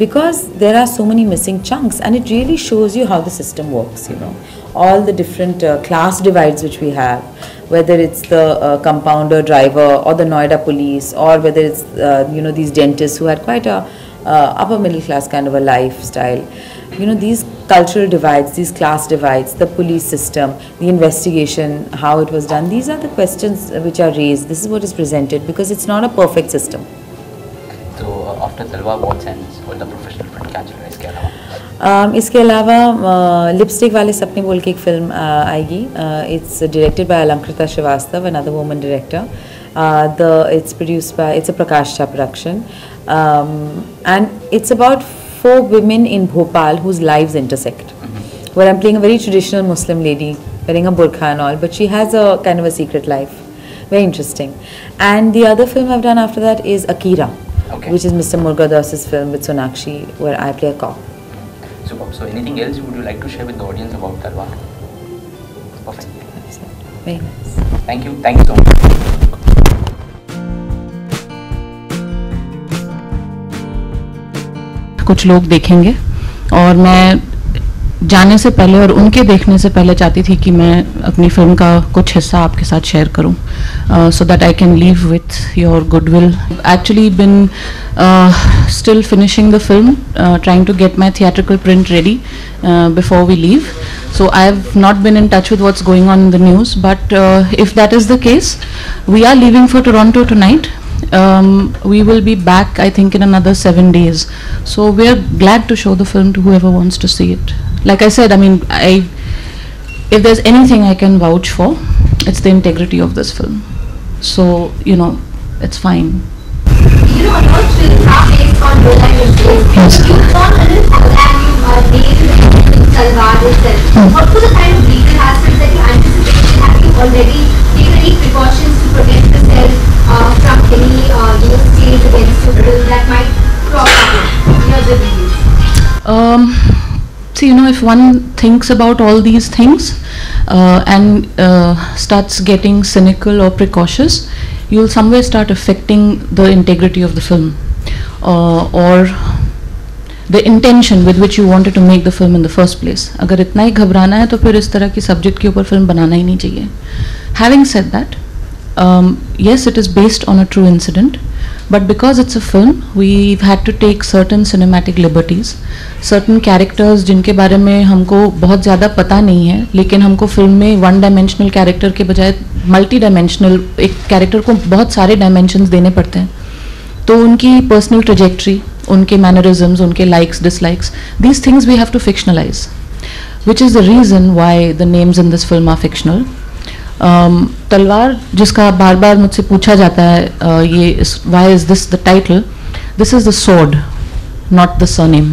Because there are so many missing chunks, and it really shows you how the system works, you know. All the different class divides which we have, whether it's the compounder driver or the Noida police, or whether it's, you know, these dentists who had quite a upper middle class kind of a lifestyle. You know, these cultural divides, these class divides, the police system, the investigation, how it was done, these are the questions which are raised. This is what is presented because it's not a perfect system. So after Talwar, what's ends all the professional front क्या चल रहा है इसके अलावा? इसके अलावा lipstick वाले सपने बोल के एक फिल्म आएगी. It's directed by Alankrita Srivastava, another woman director. It's produced by, it's a Prakash Jha production, and it's about 4 women in Bhopal whose lives intersect. Where I'm playing a very traditional Muslim lady wearing a burqa and all, but she has a kind of a secret life. Very interesting. And the other film I've done after that is Akira, which is Mr. Murugadas's film with Sonakshi, where I play a cop. So anything else would you like to share with the audience about Talwar? Perfect. Very nice. Thank you so much. कुछ लोग देखेंगे और मैं जाने से पहले और उनके देखने से पहले चाहती थी कि मैं अपनी फिल्म का कुछ हिस्सा आपके साथ शेयर करूं, so that I can leave with your goodwill. Actually been still finishing the film, trying to get my theatrical print ready before we leave. So I have not been in touch with what's going on in the news, but if that is the case, we are leaving for Toronto tonight. We will be back, I think, in another 7 days. So we are glad to show the film to whoever wants to see it. Like I said, I mean, if there's anything I can vouch for, it's the integrity of this film. So, you know, it's fine. You know, a lot of films are based on real life incidents. Yes. You've gone a little further and you've named Talwar itself. What were the kind of legal aspects that you anticipated? Have you already taken any precautions to protect yourself from any scenes against your will that might crop up near the release? See, you know, if one thinks about all these things and starts getting cynical or precautious, you'll somewhere start affecting the integrity of the film or the intention with which you wanted to make the film in the first place. अगर इतना ही घबराना है तो फिर इस तरह की subject के ऊपर फिल्म बनाना ही नहीं चाहिए. Having said that, yes, it is based on a true incident, but because it's a film, we've had to take certain cinematic liberties, certain characters जिनके बारे में हमको बहुत ज़्यादा पता नहीं है, लेकिन हमको फिल्म में वन डायमेंशनल कैरेक्टर के बजाय मल्टी डायमेंशनल एक कैरेक्टर को बहुत सारे डायमेंशंस देने पड़ते हैं. तो उनकी पर्सनल ट्रेजेक्ट्री, उनके मैनरिज्म्स, उनके likes dislikes, these things we have to fictionalize, which is the reason why the names in this film are fictional. तलवार जिसका बार बार मुझसे पूछा जाता है, ये why is this the title? This is the sword, not the surname.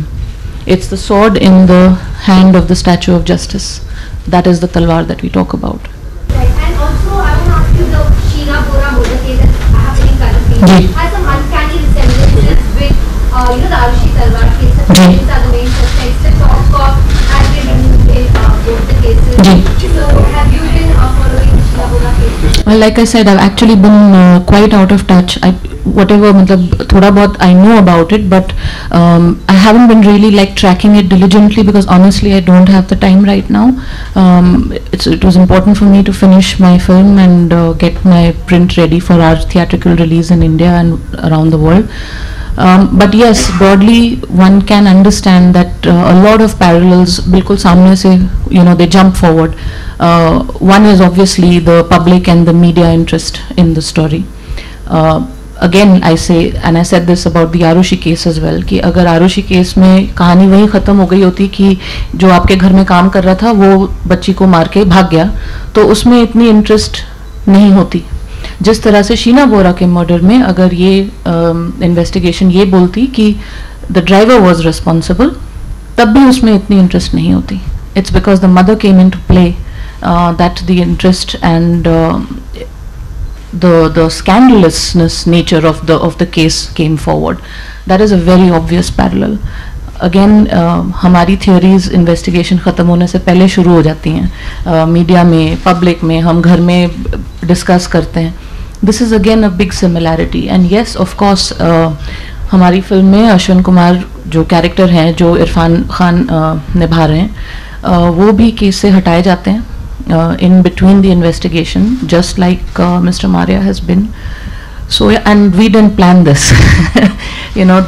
It's the sword in the hand of the Statue of Justice. That is the talwar that we talk about. Right, and also I want to ask you, the Sheena Bora murder case that happening currently has some uncanny resemblances with the Arushi Talwar case. The parents are the main suspects. The top cop has been removed in both the cases. So have you been following the Sheena Bora case? Well, like I said, I've actually been quite out of touch. Whatever, मतलब थोड़ा बहुत I know about it, but I haven't been really like tracking it diligently because honestly I don't have the time right now. It was important for me to finish my film and get my print ready for our theatrical release in India and around the world. But yes, broadly one can understand that a lot of parallels बिल्कुल सामने से, you know, they jump forward. One is obviously the public and the media interest in the story. Again, I say, and I said this about the Arushi case as well, कि अगर Arushi case में कहानी वही ख़त्म हो गई होती कि जो आपके घर में काम कर रहा था वो बच्ची को मार के भाग गया, तो उसमें इतनी इंटरेस्ट नहीं होती. जिस तरह से शीना बोरा के मर्डर में अगर ये इन्वेस्टिगेशन ये बोलती कि द ड्राइवर वाज रिस्पॉन्सिबल, तब भी उसमें इतनी इंटरेस्ट नहीं होती. It's because the mother came into play that the interest and the scandalousness nature of the case came forward. That is a very obvious parallel. Again, हमारी theories investigation ख़त्म होने से पहले शुरू हो जाती हैं, मीडिया में, पब्लिक में, हम घर में डिस्कस करते हैं. This is again a big similarity, and yes, of course, हमारी फिल्म में अश्विन कुमार जो कैरेक्टर हैं, जो इरफान खान निभा रहे हैं, वो भी केस से हटाए जाते हैं in between the investigation, just like Mr. Maria has been. So, and we didn't plan this. You know,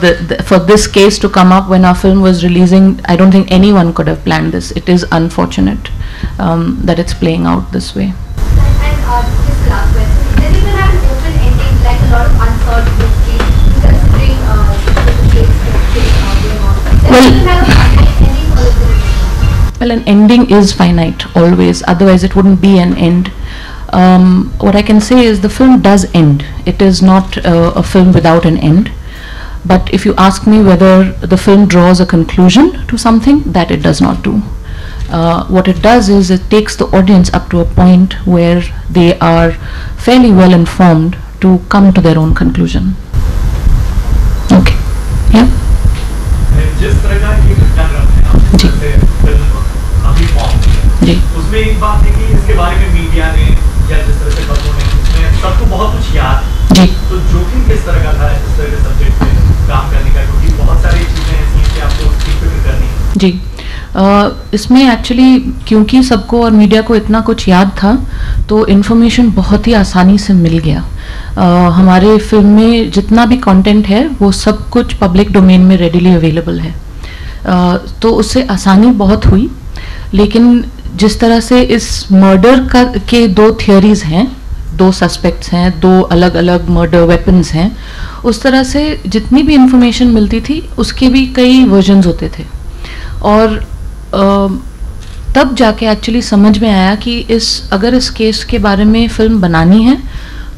for this case to come up when our film was releasing, I don't think anyone could have planned this. It is unfortunate that it's playing out this way. And just the last question. Then you can have an open ending, like a lot of unsolved mysteries, considering the case going on. Then you can have a finite ending or is it? Well, an ending is finite always, otherwise it wouldn't be an end. What I can say is the film does end. It is not a film without an end. But if you ask me whether the film draws a conclusion to something, that it does not do. What it does is it takes the audience up to a point where they are fairly well informed to come to their own conclusion. Okay. Yeah? जिस तरह का ये घटना जी, उसमें एक बात है कि इसके बारे में मीडिया ने या जिस तरह से खबरों ने, उसमें सबको बहुत कुछ याद जी, तो जोखिम किस तरह का था इस तरह के सब्जेक्ट पे काम करने का, क्योंकि बहुत सारी चीजें ऐसी हैं कि आपको फिक्र करनी है. जी, इसमें एक्चुअली क्योंकि सबको और मीडिया को इतना कुछ याद था तो इन्फॉर्मेशन बहुत ही आसानी से मिल गया. हमारे फिल्म में जितना भी कंटेंट है वो सब कुछ पब्लिक डोमेन में रेडिली अवेलेबल है. तो उससे आसानी बहुत हुई. लेकिन जिस तरह से इस मर्डर के 2 थियरीज हैं, 2 सस्पेक्ट्स हैं, 2 अलग अलग मर्डर वेपन्स हैं, उस तरह से जितनी भी इंफॉर्मेशन मिलती थी उसके भी कई वर्जन्स होते थे. और तब जाके एक्चुअली समझ में आया कि अगर इस केस के बारे में फिल्म बनानी है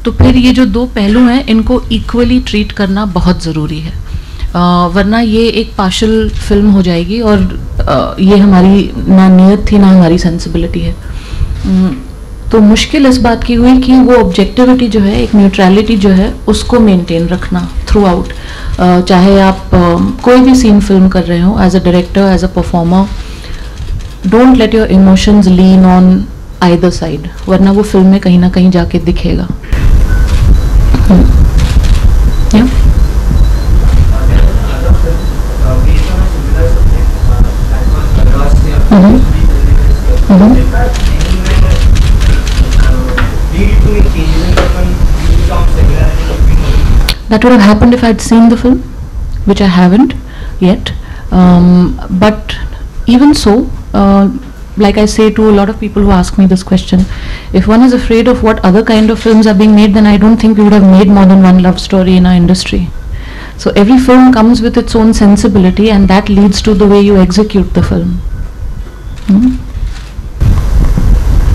तो फिर ये जो 2 पहलू हैं इनको इक्वली ट्रीट करना बहुत ज़रूरी है. वरना ये एक पार्शल फिल्म हो जाएगी और ये हमारी ना नीयत थी ना हमारी सेंसिबिलिटी है. तो मुश्किल इस बात की हुई कि वो ऑब्जेक्टिविटी जो है, एक न्यूट्रलिटी जो है, उसको मेंटेन रखना थ्रू आउट. चाहे आप कोई भी सीन फिल्म कर रहे हो, as a director, as a performer, don't let your emotions lean on either side, वरना वो फिल्म में कहीं ना कहीं जाके दिखेगा. That would have happened if I had seen the film, which I haven't yet. But even so, like I say to a lot of people who ask me this question, if one is afraid of what other kind of films are being made, then I don't think we would have made more than one love story in our industry. So every film comes with its own sensibility, and that leads to the way you execute the film.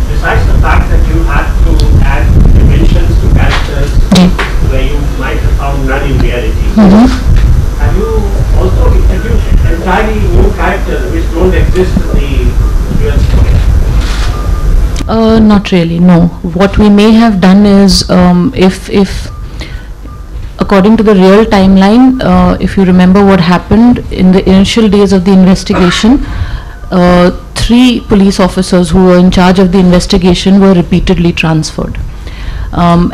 Besides the fact that you had to add dimensions to characters where you might have found none in reality, have you also introduced entirely new characters which don't exist in the real story? Not really, no. What we may have done is, if according to the real timeline, if you remember what happened in the initial days of the investigation, 3 police officers who were in charge of the investigation were repeatedly transferred.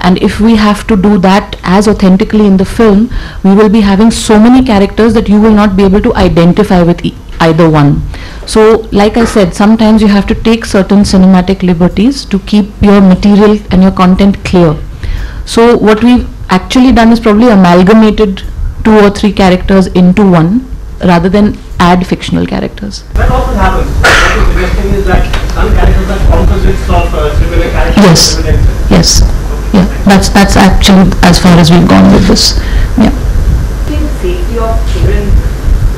And if we have to do that as authentically in the film, we will be having so many characters that you will not be able to identify with either one. So, like I said, sometimes you have to take certain cinematic liberties to keep your material and your content clear. So, what we've actually done is probably amalgamated 2 or 3 characters into one, rather than add fictional characters. That often happens. What you're suggesting is that some characters are composites of similar characters. Yes. Yes. Yeah. That's actually as far as we've gone with this. Yeah. The safety of children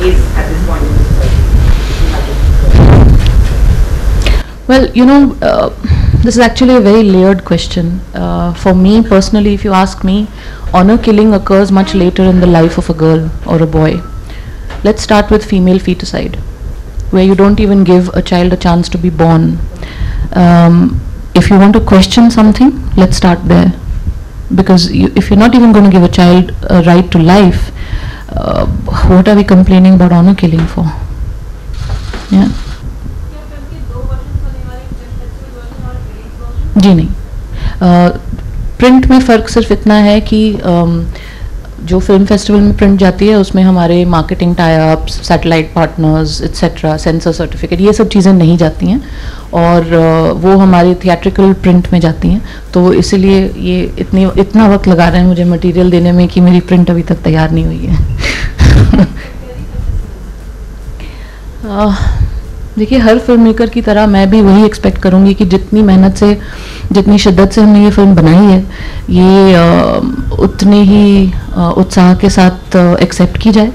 is at this point in the story. Well, you know, this is actually a very layered question. For me personally, if you ask me, honor killing occurs much later in the life of a girl or a boy. Let's start with female feticide, where you don't even give a child a chance to be born. If you want to question something, let's start there. Because if you're not even going to give a child a right to life, what are we complaining about honor killing for? Yeah. जी नहीं, print में फ़र्क सिर्फ इतना है कि जो film festival में print जाती है उसमें हमारे marketing tie ups, satellite partners etcetera, sensor certificate, ये सब चीज़ें नहीं जाती हैं और वो हमारी थिएट्रिकल प्रिंट में जाती हैं. तो इसीलिए ये इतना वक्त लगा रहे हैं मुझे मटेरियल देने में कि मेरी प्रिंट अभी तक तैयार नहीं हुई है. देखिए, हर फिल्म मेकर की तरह मैं भी वही एक्सपेक्ट करूँगी कि जितनी मेहनत से, जितनी शिद्दत से हमने ये फिल्म बनाई है, ये उतने ही उत्साह के साथ एक्सेप्ट की जाए.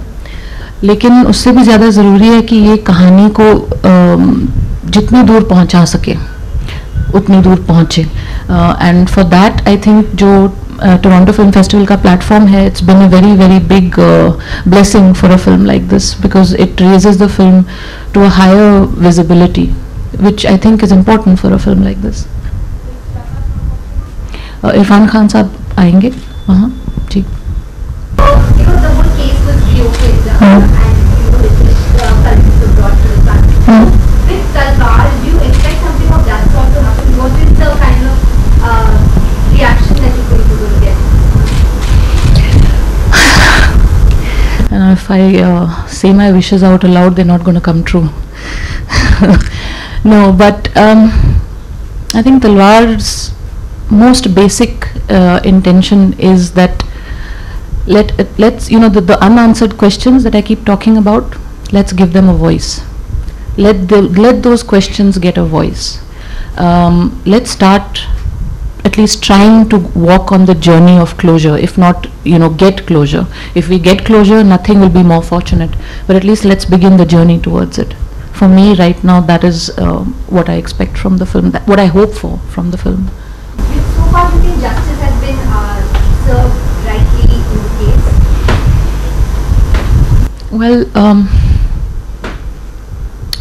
लेकिन उससे भी ज़्यादा ज़रूरी है कि ये कहानी को जितनी दूर पहुंचा सके उतनी दूर पहुंचे. And for that I think जो टोरंटो फिल्म फेस्टिवल का प्लेटफॉर्म है, it's been a very very big blessing for a film like this, because it raises the film to a higher visibility, which I think is important for a film like this. Irfan Khan साहब आएंगे वहाँ जी. Because the whole case was reopened and charges were brought to the front. With Talwar, do you expect something of that sort to happen? What is the kind of reaction that you're going to get? And if I say my wishes out aloud, they're not going to come true. No, but I think Talwar's most basic intention is that let's the unanswered questions that I keep talking about, let's give them a voice. Let those questions get a voice. Let's start at least trying to walk on the journey of closure, if not get closure. If we get closure, nothing will be more fortunate, but at least let's begin the journey towards it. For me right now, that is what I expect from the film, what I hope for from the film. So far, do you think justice has been served rightly in the case? Well,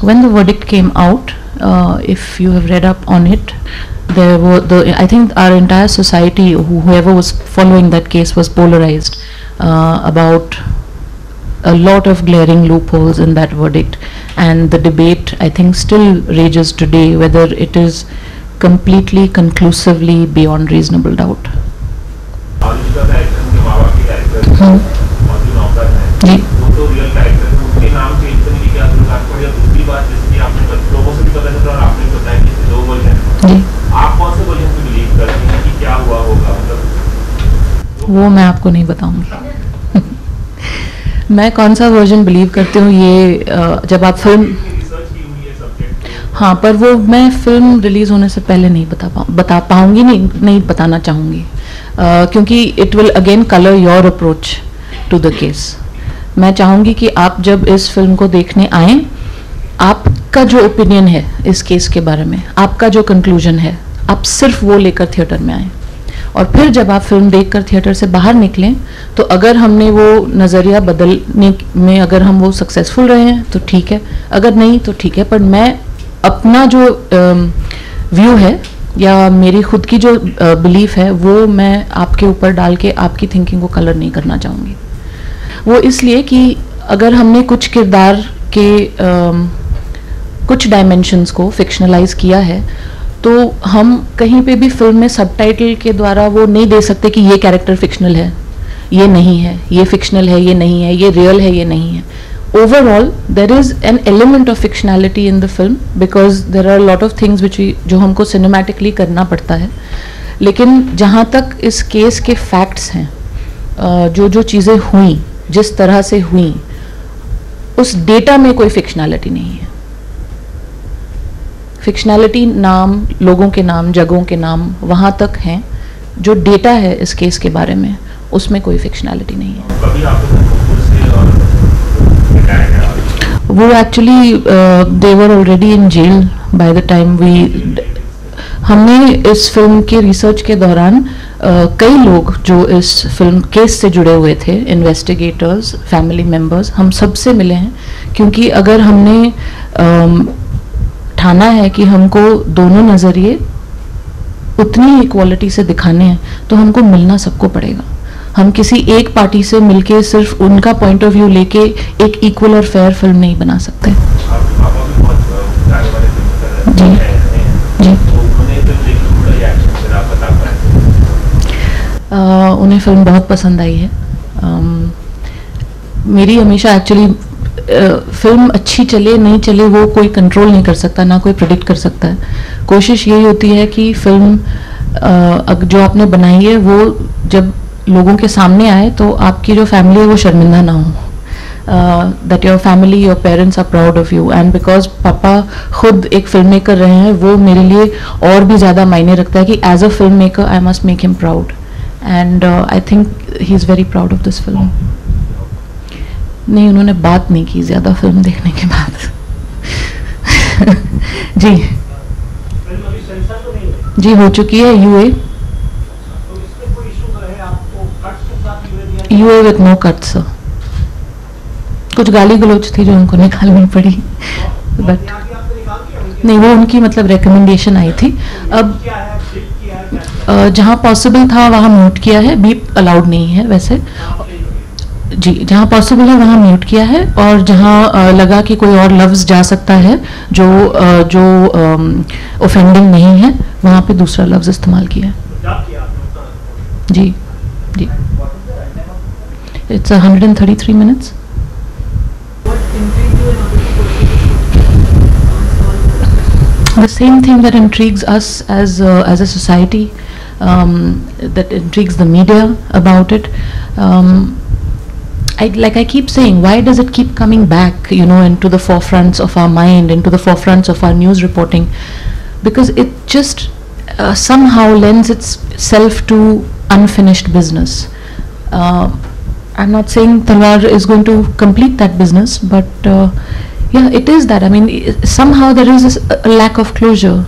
when the verdict came out, if you have read up on it, there were I think our entire society, whoever was following that case, was polarized about a lot of glaring loopholes in that verdict, and the debate, I think, still rages today whether it is completely conclusively beyond reasonable doubt. वो मैं आपको नहीं बताऊंगी। मैं कौन सा version believe करती हूँ ये जब आप फिल्म, हाँ, पर वो मैं फिल्म रिलीज होने से पहले नहीं बता पाऊंगी, नहीं बताना चाहूँगी, क्योंकि it will again colour your approach to the case. मैं चाहूँगी कि आप जब इस फिल्म को देखने आएँ, आपका जो ओपिनियन है इस केस के बारे में, आपका जो कंक्लूजन है, आप सिर्फ वो लेकर थिएटर में आएँ, और फिर जब आप फिल्म देखकर थिएटर से बाहर निकलें, तो अगर हमने वो नज़रिया बदलने में अगर हम वो सक्सेसफुल रहे हैं तो ठीक है, अगर नहीं तो ठीक है, पर मैं अपना जो व्यू है या मेरी खुद की जो बिलीफ है वो मैं आपके ऊपर डाल के आपकी थिंकिंग को कलर नहीं करना चाहूँगी। वो इसलिए कि अगर हमने कुछ किरदार के कुछ डायमेंशंस को फिक्शनलाइज किया है, तो हम कहीं पे भी फिल्म में सबटाइटल के द्वारा वो नहीं दे सकते कि ये कैरेक्टर फिक्शनल है, ये नहीं है, ये फिक्शनल है, ये नहीं है, ये रियल है, ये नहीं है। Overall there is an element of fictionality in the film, because there are lot of things which जो हमको सिनेमैटिकली करना पड़ता है, लेकिन जहाँ तक इस केस के फैक्ट्स हैं, जो चीज़ें हुई, जिस तरह से हुई, उस डेटा में कोई फिक्शनैलिटी नहीं है। फिक्शनैलिटी नाम, लोगों के नाम, जगहों के नाम वहाँ तक हैं, जो डेटा है इस केस के बारे में उसमें कोई फिक्शनैलिटी नहीं है। वो actually they were already in jail by the time हमने इस फिल्म के रिसर्च के दौरान कई लोग जो इस फिल्म केस से जुड़े हुए थे, इन्वेस्टिगेटर्स, फैमिली मेम्बर्स, हम सबसे मिले हैं, क्योंकि अगर हमने ठाना है कि हमको दोनों नज़रिए उतनी इक्वालिटी से दिखाने हैं, तो हमको मिलना सबको पड़ेगा। हम किसी एक पार्टी से मिलके सिर्फ उनका पॉइंट ऑफ व्यू लेके एक इक्वल और फेयर फिल्म नहीं बना सकते। जी जी उन्हें फिल्म बहुत पसंद आई है। मेरी हमेशा एक्चुअली फिल्म अच्छी चले नहीं चले वो कोई कंट्रोल नहीं कर सकता, ना कोई प्रेडिक्ट कर सकता है। कोशिश यही होती है कि फिल्म जो आपने बनाई है वो जब लोगों के सामने आए तो आपकी जो फैमिली है वो शर्मिंदा ना हो, that your family, your parents are proud of you, and because पापा खुद एक फिल्म मेकर रहे हैं, वो मेरे लिए और भी ज़्यादा मायने रखता है कि as a film maker I must make him proud, and I think he is very proud of this film. नहीं, उन्होंने बात नहीं की ज़्यादा फिल्म देखने के बाद। जी जी हो चुकी है यूए विथ नो कट्स। कुछ गाली गलौच थी जो उनको निकालनी पड़ी, बट नहीं, वो उनकी मतलब रिकमेंडेशन आई थी। अब जहाँ पॉसिबल था वहाँ म्यूट किया है, बीप अलाउड नहीं है वैसे जी, जहाँ पॉसिबल है वहाँ म्यूट किया है, और जहाँ लगा कि कोई और लफ्ज़ जा सकता है जो ऑफेंडिंग नहीं है, वहाँ पे दूसरा लफ्ज़ इस्तेमाल किया है। जी जी it's 133 minutes। the same thing that intrigues us as a society, that intrigues the media about it. Like I keep saying, why does it keep coming back, into the forefronts of our mind, into the forefronts of our news reporting? Because it just somehow lends itself to unfinished business. I'm not saying Talwar is going to complete that business, but yeah, it is that. I mean, somehow there is a lack of closure,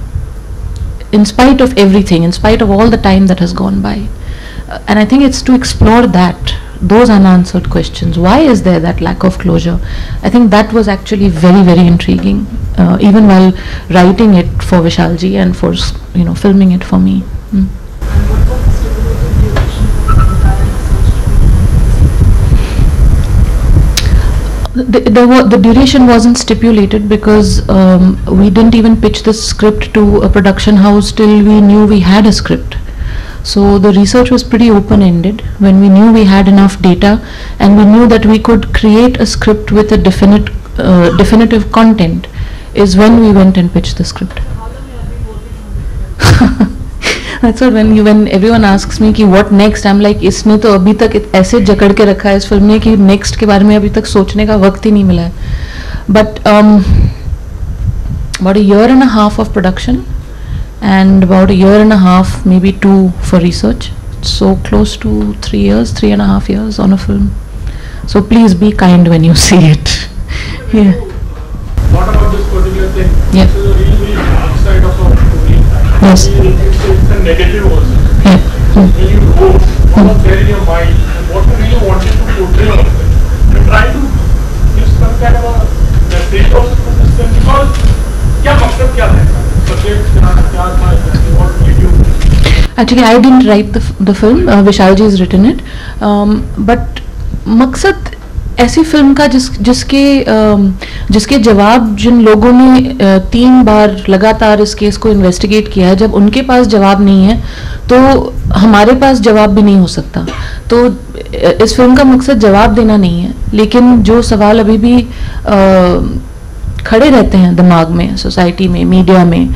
in spite of everything, in spite of all the time that has gone by. And I think it's to explore those unanswered questions. Why is there that lack of closure? I think that was actually very, very intriguing, even while writing it for Vishalji and for filming it for me. The duration wasn't stipulated because we didn't even pitch the script to a production house till we knew we had a script. So the research was pretty open-ended. When we knew we had enough data and we knew that we could create a script with a definitive content, is when we went and pitched the script. That's what when everyone asks me कि what next, I'm like, इसने तो अभी तक ऐसे जकड़ के रखा है इस फिल्म में कि next के बारे में अभी तक सोचने का वक्त ही नहीं मिला है. But about a year and a half of production and about a year and a half, maybe 2 for research. So close to 3 years, 3.5 years on a film. So please be kind when you see it. Yeah. What about this particular thing? Yeah. This is a really, really dark side of our story. Yes. It's a negative also. Yeah. When you wrote, what was there in your mind and what you really wanted to portray on it. You try to give some kind of a message also to this film because क्या मकसद क्या था? Subject क्या था? What did you? Actually, I didn't write the film. Vishalji has written it. But मकसद ऐसी film का जिसके जवाब जिन लोगों ने 3 बार लगातार इस केस को इन्वेस्टिगेट किया है, जब उनके पास जवाब नहीं है तो हमारे पास जवाब भी नहीं हो सकता. तो इस फिल्म का मकसद जवाब देना नहीं है, लेकिन जो सवाल अभी भी खड़े रहते हैं दिमाग में, सोसाइटी में, मीडिया में,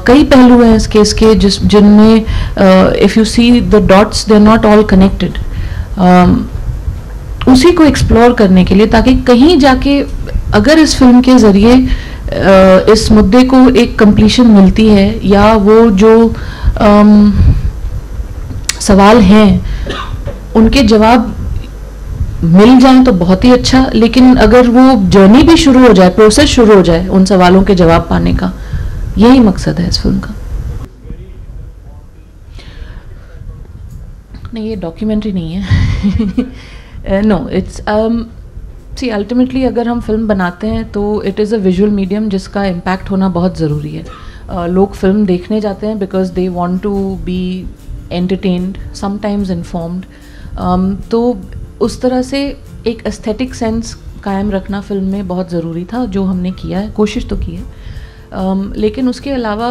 कई पहलू हैं इस केस के जिनमें if you see the dots they are not all connected. उसी को एक्सप्लोर करने के लिए, ताकि कहीं जाके अगर इस फिल्म के ज़रिए इस मुद्दे को एक कंप्लीशन मिलती है या वो जो सवाल हैं उनके जवाब मिल जाए तो बहुत ही अच्छा. लेकिन अगर वो जर्नी भी शुरू हो जाए, प्रोसेस शुरू हो जाए उन सवालों के जवाब पाने का, यही मकसद है इस फिल्म का. नहीं, ये डॉक्यूमेंट्री नहीं है. No, it's see, ultimately अगर हम फिल्म बनाते हैं तो it is a visual medium जिसका impact होना बहुत ज़रूरी है. लोग फिल्म देखने जाते हैं because they want to be entertained, sometimes informed. तो उस तरह से एक aesthetic sense कायम रखना फिल्म में बहुत ज़रूरी था, जो हमने किया है, कोशिश तो की है. लेकिन उसके अलावा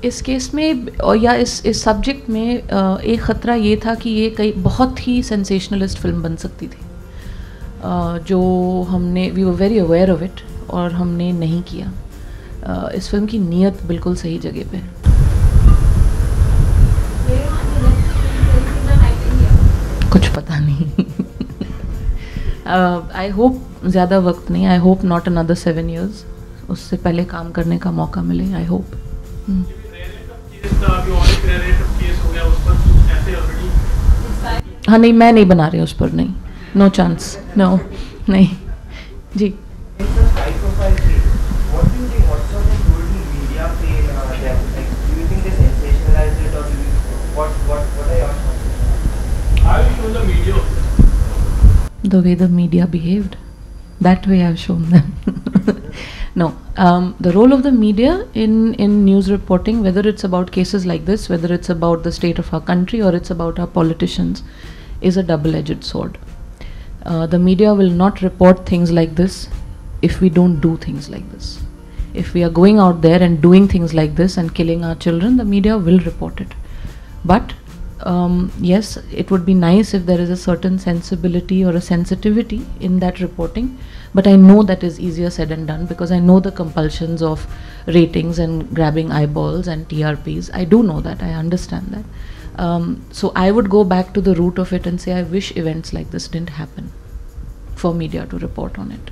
इस केस में या इस सब्जेक्ट में एक ख़तरा ये था कि ये कई बहुत ही सेंसेशनलिस्ट फिल्म बन सकती थी, जो हमने we were very aware of it और हमने नहीं किया. इस फिल्म की नीयत बिल्कुल सही जगह पे है. कुछ पता नहीं. आई होप ज़्यादा वक्त नहीं, I hope not another 7 years. उससे पहले काम करने का मौका मिले, आई होप. हाँ नहीं, मैं नहीं बना रही उस पर, नहीं, नो चांस, नो, नहीं जी. The way the media behaved, that way I've shown them. No, the role of the media in news reporting, whether it's about cases like this, whether it's about the state of our country or it's about our politicians, is a double-edged sword. The media will not report things like this if we don't do things like this. If we are going out there and doing things like this and killing our children, the media will report it. But yes, it would be nice if there is a certain sensibility or a sensitivity in that reporting, but I know that is easier said than done because I know the compulsions of ratings and grabbing eyeballs and TRPs. I do know that, I understand that. So I would go back to the root of it and say I wish events like this didn't happen for media to report on it.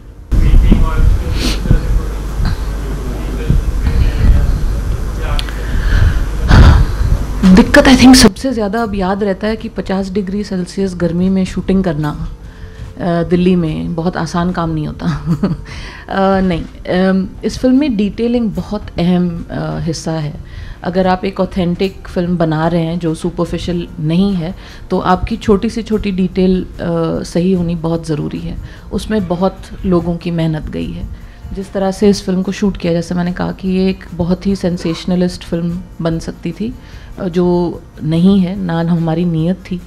दिक्कत I think सबसे ज़्यादा अब याद रहता है कि 50 degree Celsius गर्मी में शूटिंग करना दिल्ली में बहुत आसान काम नहीं होता नहीं, इस फिल्म में डिटेलिंग बहुत अहम हिस्सा है. अगर आप एक ऑथेंटिक फिल्म बना रहे हैं जो सुपरफिशियल नहीं है तो आपकी छोटी से छोटी डिटेल सही होनी बहुत ज़रूरी है. उसमें बहुत लोगों की मेहनत गई है. जिस तरह से इस फिल्म को शूट किया, जैसे मैंने कहा कि ये एक बहुत ही सेंसेशनलिस्ट फिल्म बन सकती थी जो नहीं है, ना हमारी नीयत थी.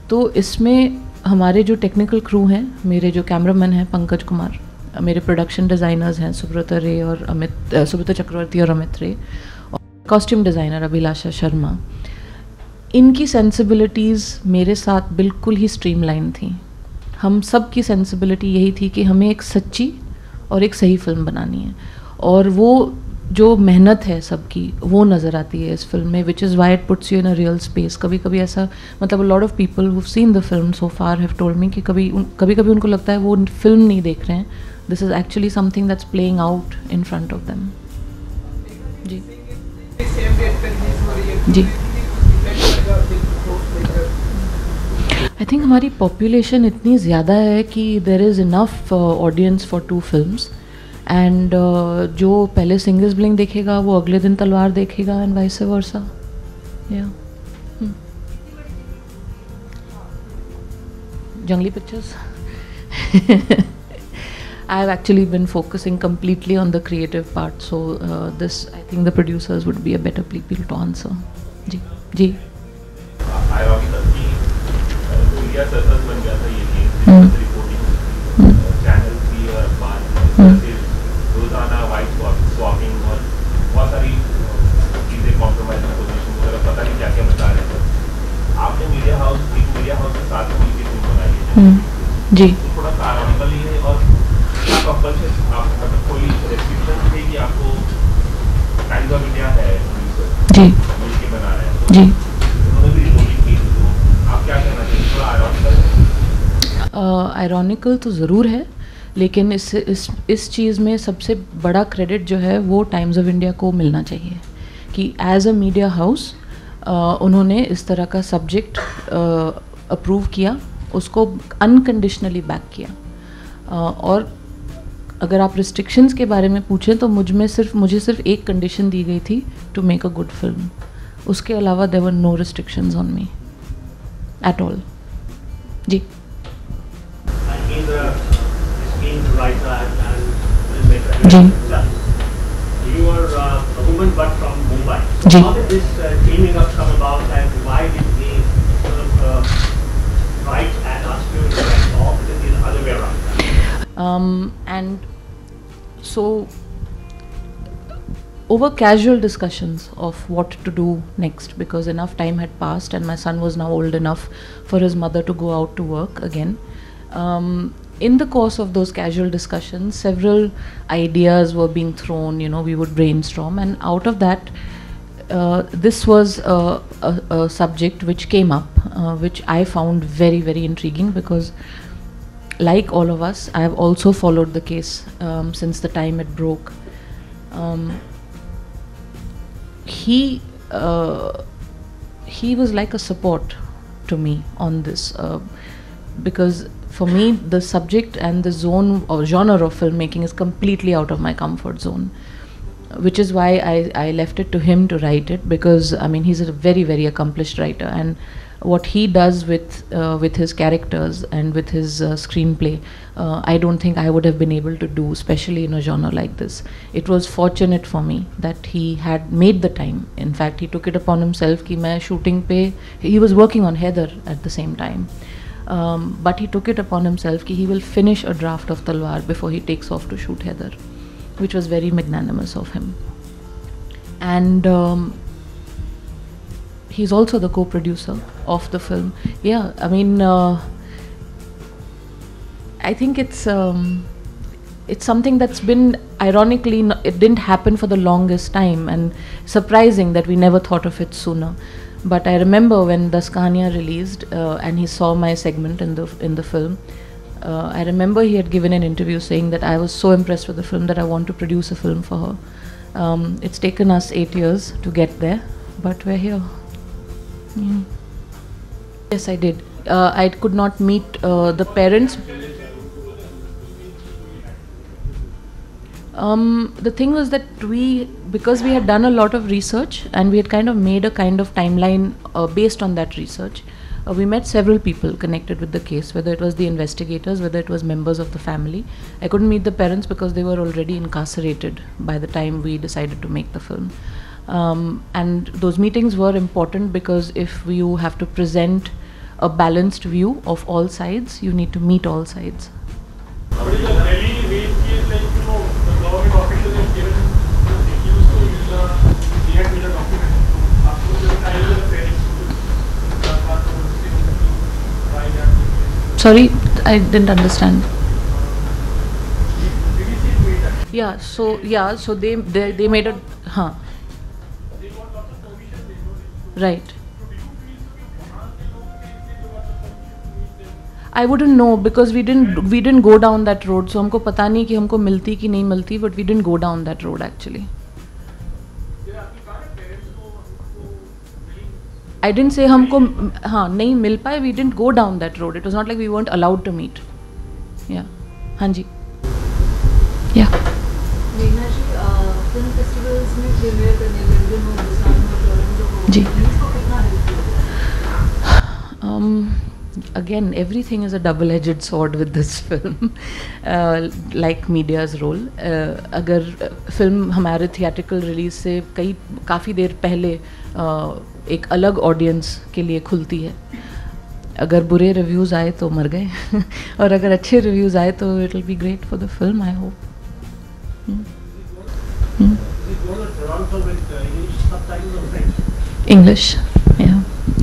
तो इसमें हमारे जो टेक्निकल क्रू हैं, मेरे जो कैमरामैन हैं पंकज कुमार, मेरे प्रोडक्शन डिज़ाइनर्स हैं सुब्रता रे और सुब्रता चक्रवर्ती और अमित रे, और कॉस्ट्यूम डिज़ाइनर अभिलाषा शर्मा, इनकी सेंसिबिलिटीज़ मेरे साथ बिल्कुल ही स्ट्रीमलाइन थी. हम सब की सेंसिबिलिटी यही थी कि हमें एक सच्ची और एक सही फिल्म बनानी है, और वो जो मेहनत है सबकी वो नज़र आती है इस फिल्म में, which is why it puts you in a real space. कभी कभी ऐसा, मतलब अ lot of people who seen the film so far have told me कि कभी कभी उनको लगता है वो फिल्म नहीं देख रहे हैं, this is actually something that's playing out in front of them. जी जी आई थिंक हमारी पॉपुलेशन इतनी ज़्यादा है कि there is enough audience for 2 films, and जो पहले सिंगल्स ब्लिंग देखेगा वो अगले दिन तलवार देखेगा, एंड वाइस वर्सा. या जंगली pictures. I have actually been focusing completely on the creative part, so this I think the producers would be a better people to answer. जी जी. इंडिया सर्कस बन गया था ये गेम, रिपोर्टिंग चैनल की और अखबार रोजाना वाइट स्वैपिंग और बहुत सारी चीज़ें कॉम्प्रोमाइज पोजीशन वगैरह, पता नहीं क्या क्या बता रहे थे. आपने मीडिया हाउस के साथ मिलकर फिल्म बनाई है जी, तो थोड़ा सा आरामिकल है, और कंपल्शन आप कोई रेस्ट्रिक्शन थे कि आपको टाइम्स ऑफ इंडिया है जी मिलकर बना रहे हैं जी, उन्होंने भी रिपोर्टिंग की, तो आप क्या कहना चाहिए? थोड़ा आयरॉनिकल तो ज़रूर है, लेकिन इस चीज़ में सबसे बड़ा क्रेडिट जो है वो टाइम्स ऑफ इंडिया को मिलना चाहिए कि एज अ मीडिया हाउस उन्होंने इस तरह का सब्जेक्ट अप्रूव किया, उसको अनकंडीशनली बैक किया. और अगर आप रिस्ट्रिक्शंस के बारे में पूछें तो मुझे सिर्फ एक कंडीशन दी गई थी, to make a good film. उसके अलावा there were no restrictions on me at all. जी. जी. You are a woman but from Mumbai. So जी. how did this teaming up come about, and why did they sort of write and ask you to write, or is it the other way around? And so over casual discussions of what to do next, because enough time had passed and my son was now old enough for his mother to go out to work again. In the course of those casual discussions, several ideas were being thrown, we would brainstorm, and out of that, this was a subject which came up, which I found very, very intriguing, because like all of us, I have also followed the case since the time it broke. He was like a support to me on this, because for me the subject and the zone or genre of filmmaking is completely out of my comfort zone, which is why I left it to him to write it, because I mean he's a very, very accomplished writer, and what he does with his characters and with his screenplay, I don't think I would have been able to do, especially in a genre like this. It was fortunate for me that he had made the time. In fact, he took it upon himself कि मैं shooting पे, he was working on Heather at the same time, but he took it upon himself कि he will finish a draft of Talwar before he takes off to shoot Heather, which was very magnanimous of him. And he's also the co-producer of the film. Yeah, I mean, I think it's something that's been, ironically, it didn't happen for the longest time, and surprising that we never thought of it sooner. But I remember when Das Kahaniyan released and he saw my segment in the film, I remember he had given an interview saying that I was so impressed with the film that I want to produce a film for her. It's taken us 8 years to get there, but we're here. Yeah. Yes, I did. I could not meet the parents. The thing was that because we had done a lot of research and we had kind of made a kind of timeline based on that research, we met several people connected with the case, whether it was the investigators, whether it was members of the family. I couldn't meet the parents because they were already incarcerated by the time we decided to make the film. And those meetings were important because if you have to present a balanced view of all sides, you need to meet all sides. Sorry, I didn't understand. Yeah, so they made a right. I wouldn't know because we didn't go down that road, so हमको पता नहीं कि हमको मिलती कि नहीं मिलती, but we didn't go down that road actually. I didn't say हमको नहीं मिल पाए. We didn't go down that road. It was not like we weren't allowed to meet. Yeah. हाँ जी. Yeah. Meena ji, film festivals में प्रीमियर करने लगे हो हिंदुस्तान में Toronto जी. इसको कितना helpful? Again, everything is a double-edged sword with this film, like media's role. अगर film हमारे थिएट्रिकल रिलीज से काफ़ी देर पहले एक अलग ऑडियंस के लिए खुलती है. अगर बुरे रिव्यूज़ आए तो मर गए और अगर अच्छे रिव्यूज़ आए तो it will be great for the film, I hope. English, yeah.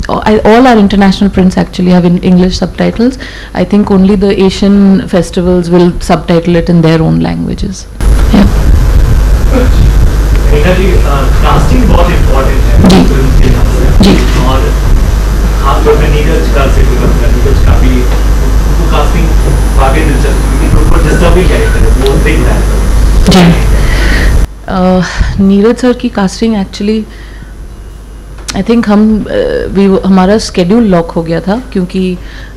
All our international prints actually have English subtitles. I think only the Asian festivals will subtitle it in their own languages. Yeah. Casting बहुत important है film के लिए और खासतौर पे नीरज का नीरज का भी उनको कास्टिंग वाकई दिलचस्प उनको डिस्टर्ब भी कैरेक्टर है वो देख रहा है. नीरज सर की कास्टिंग एक्चुअली आई थिंक हमारा स्केड्यूल लॉक हो गया था क्योंकि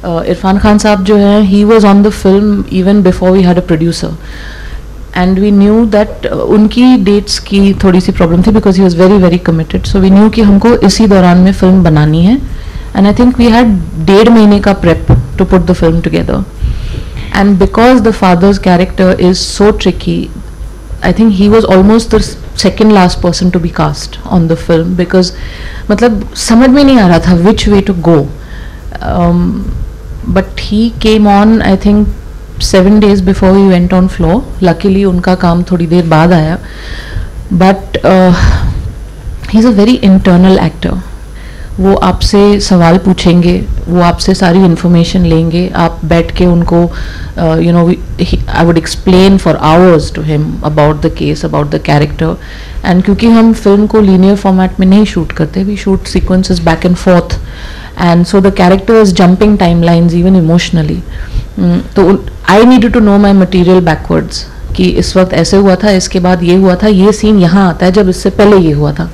इरफान खान साहब जो हैं he was on the film even before we had a producer. And we knew that उनकी dates की थोड़ी सी problem थी because he was very very committed. So we knew कि हमको इसी दौरान में film बनानी है. And I think we had 1.5 महीने का prep to put the film together. And because the father's character is so tricky, I think he was almost the second last person to be cast on the film because मतलब समझ में नहीं आ रहा था which way to go. But he came on, I think 7 days before we went on floor. Luckily उनका काम थोड़ी देर बाद आया. But he's a very internal actor. वो आपसे सवाल पूछेंगे, वो आपसे सारी information लेंगे, आप बैठ के उनको I would explain for hours to him about the case, about the character. And क्योंकि हम film को linear format में नहीं shoot करते, we shoot sequences back and forth. And so the character is jumping timelines even emotionally. तो I needed to know my material backwards कि इस वक्त ऐसे हुआ था, इसके बाद ये हुआ था, ये सीन यहाँ आता है जब इससे पहले ये हुआ था.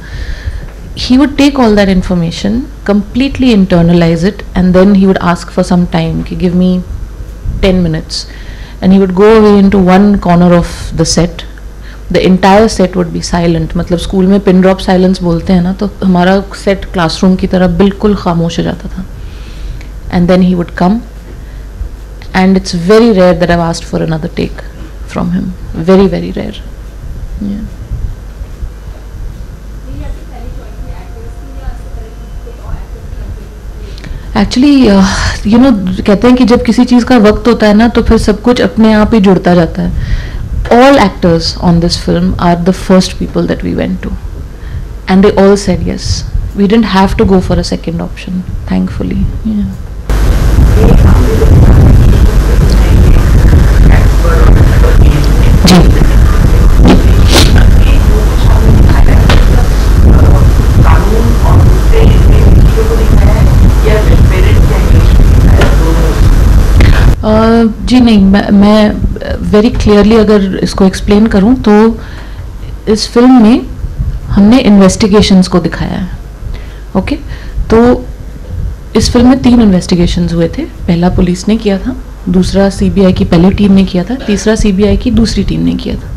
He would take all that information, completely internalize it, and then he would ask for some time, कि give me 10 minutes, and he would go away into one corner of the set. The entire set would be silent. मतलब school में pin drop silence बोलते हैं ना, तो हमारा set classroom की तरह बिल्कुल खामोश हो जाता था. And then he would come. And it's very rare that I've asked for another take from him. Very, very rare. Yeah. Actually, कहते हैं कि जब किसी चीज़ का वक्त होता है ना तो फिर सब कुछ अपने आप ही जुड़ता जाता है. All actors on this film are the first people that we went to. And they all said yes. we didn't have to go for a second option, thankfully. Yeah. जी नहीं, मैं वेरी क्लियरली अगर इसको explain करूं तो इस film में हमने investigations को दिखाया है. ओके, तो इस फिल्म में 3 इन्वेस्टिगेशंस हुए थे. पहला पुलिस ने किया था, दूसरा सीबीआई की पहली टीम ने किया था, तीसरा सीबीआई की दूसरी टीम ने किया था.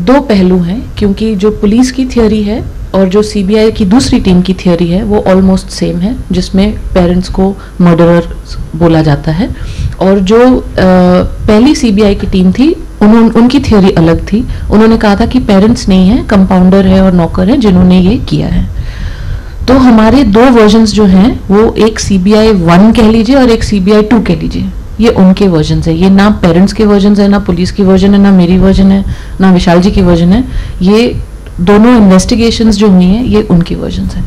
2 पहलू हैं, क्योंकि जो पुलिस की थियोरी है और जो सीबीआई की दूसरी टीम की थियोरी है वो ऑलमोस्ट सेम है, जिसमें पेरेंट्स को मर्डरर बोला जाता है. और जो पहली सीबीआई की टीम थी उनकी थियोरी अलग थी. उन्होंने कहा था कि पेरेंट्स नहीं है, कंपाउंडर है और नौकर है जिन्होंने ये किया है. तो हमारे 2 वर्जन्स जो हैं वो एक CBI 1 कह लीजिए और एक CBI 2 कह लीजिए, ये उनके वर्जन्स है. ये ना पेरेंट्स के वर्जन्स है, ना पुलिस की वर्जन है, ना मेरी वर्जन है, ना विशाल जी की वर्जन है. ये दोनों इन्वेस्टिगेशंस जो हुई हैं ये उनकी वर्जन्स हैं.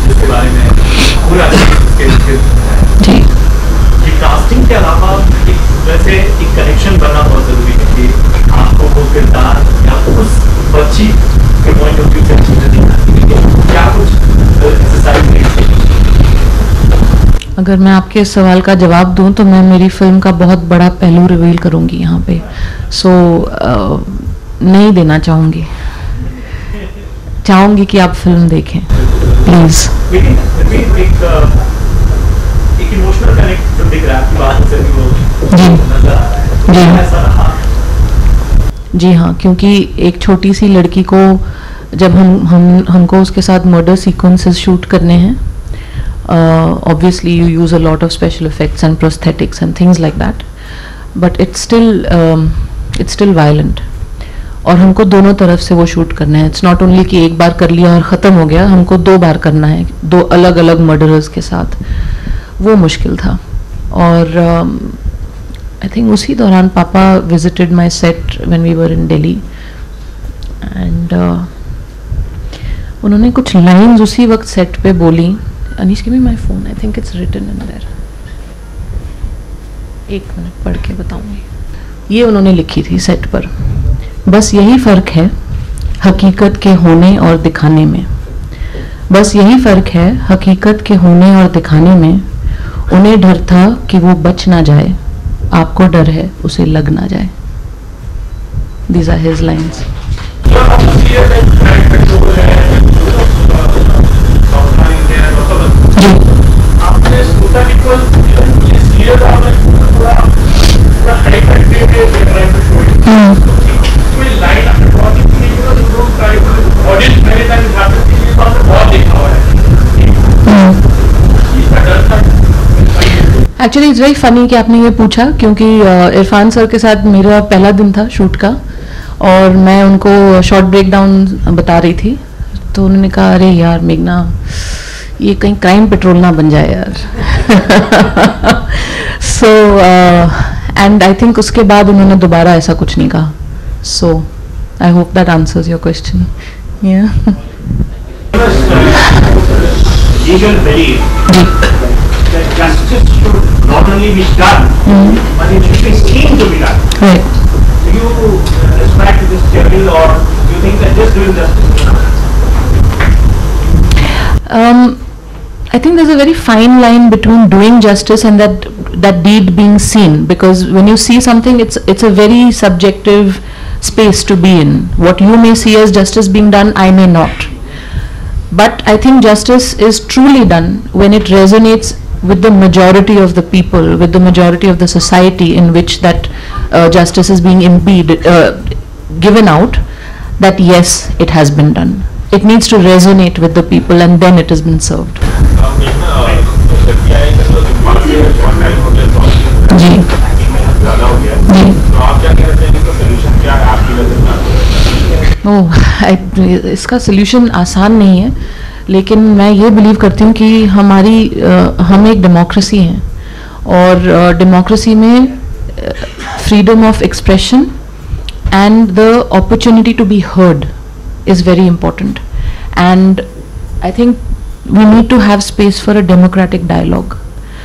जिसके बारे में पूरा जी कास्टिंग के अलावा वैसे एक कनेक्शन बनना बहुत जरूरी है कि आपको वो किरदार या उस बच्ची के पॉइंट ऑफ व्यू से क्या कुछ एक्सरसाइज नहीं. अगर मैं आपके इस सवाल का जवाब दूं तो मैं मेरी फिल्म का बहुत बड़ा पहलू रिवील करूंगी यहाँ पे. सो नहीं देना चाहूंगी कि आप फिल्म देखें प्लीज. एक इमोशनल कनेक्ट दिख रहा है आपकी बात से भी वो नजर आ रहा है. जी हाँ, क्योंकि एक छोटी सी लड़की को जब हमको उसके साथ मर्डर सीक्वेंसेस शूट करने हैं, obviously you use a lot of special effects and prosthetics and things like that, but it's still violent. और हमको दोनों तरफ से वो शूट करना है. इट्स नॉट ओनली कि एक बार कर लिया और ख़त्म हो गया, हमको 2 बार करना है 2 अलग अलग मर्डरर्स के साथ. वो मुश्किल था. और आई थिंक उसी दौरान पापा visited my set when we were in Delhi and उन्होंने कुछ लाइन्स उसी वक्त सेट पे बोली. Anish, give me my phone. I think it's written in there. 1 minute पढ़ के बताऊंगी. ये उन्होंने लिखी थी सेट पर. बस यही फ़र्क है हकीकत के होने और दिखाने में. बस यही फ़र्क है हकीकत के होने और दिखाने में. उन्हें डर था कि वो बच ना जाए, आपको डर है उसे लग ना जाए. These are his lines. आपने सोचा कि कोई सीरियस आपने पूरा हाई करते हुए कोई लाइन आपने बहुत ही ऑडियंस मेरे टाइम जाते थे ये बात बहुत देखा हुआ है. इसका डर था. एक्चुअली इट्स वेरी फनी कि आपने ये पूछा, क्योंकि इरफान सर के साथ मेरा पहला दिन था शूट का और मैं उनको शॉर्ट ब्रेक डाउन बता रही थी. तो उन्होंने कहा अरे यार मेघना, ये कहीं क्राइम पेट्रोल ना बन जाए यार. सो एंड आई थिंक उसके बाद उन्होंने दोबारा ऐसा कुछ नहीं कहा. So I hope that answers your question. Justice should not only be done, but it should be seen to be done. Right. Do you respect this theory, or do you think that just doing justice is enough? I think there's a very fine line between doing justice and that deed being seen, because when you see something, it's a very subjective space to be in. What you may see as justice being done, I may not. But I think justice is truly done when it resonates with the majority of the people, with the majority of the society in which that justice is being given out, that yes, it has been done. It needs to resonate with the people and then it has been served. जी इसका solution आसान नहीं है, लेकिन मैं ये believe करती हूँ कि हम एक डेमोक्रेसी हैं और डेमोक्रेसी में freedom of expression and the opportunity to be heard is very important. And I think we need to have space for a democratic dialogue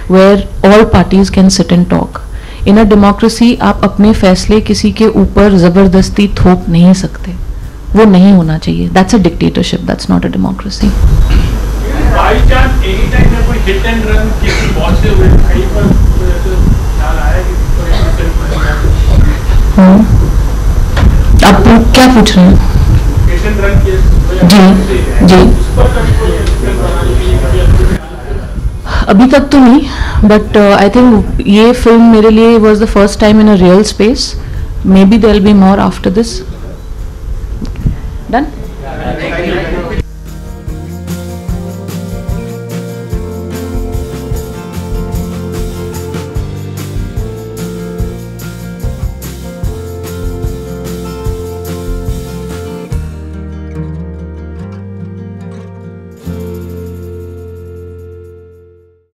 where all parties can sit and talk. In a democracy आप अपने फैसले किसी के ऊपर ज़बरदस्ती थोप नहीं सकते, वो नहीं होना चाहिए. That's a dictatorship, that's not a democracy. By chance any time में कोई hit and run किसी बॉल से हुए कहीं पर ख्याल आया कि आप क्या पूछ रहे हैं? hit and run केस जी अभी तक तो नहीं, बट आई थिंक ये फिल्म मेरे लिए was the first time in a real space. Maybe there will be more after this. Done.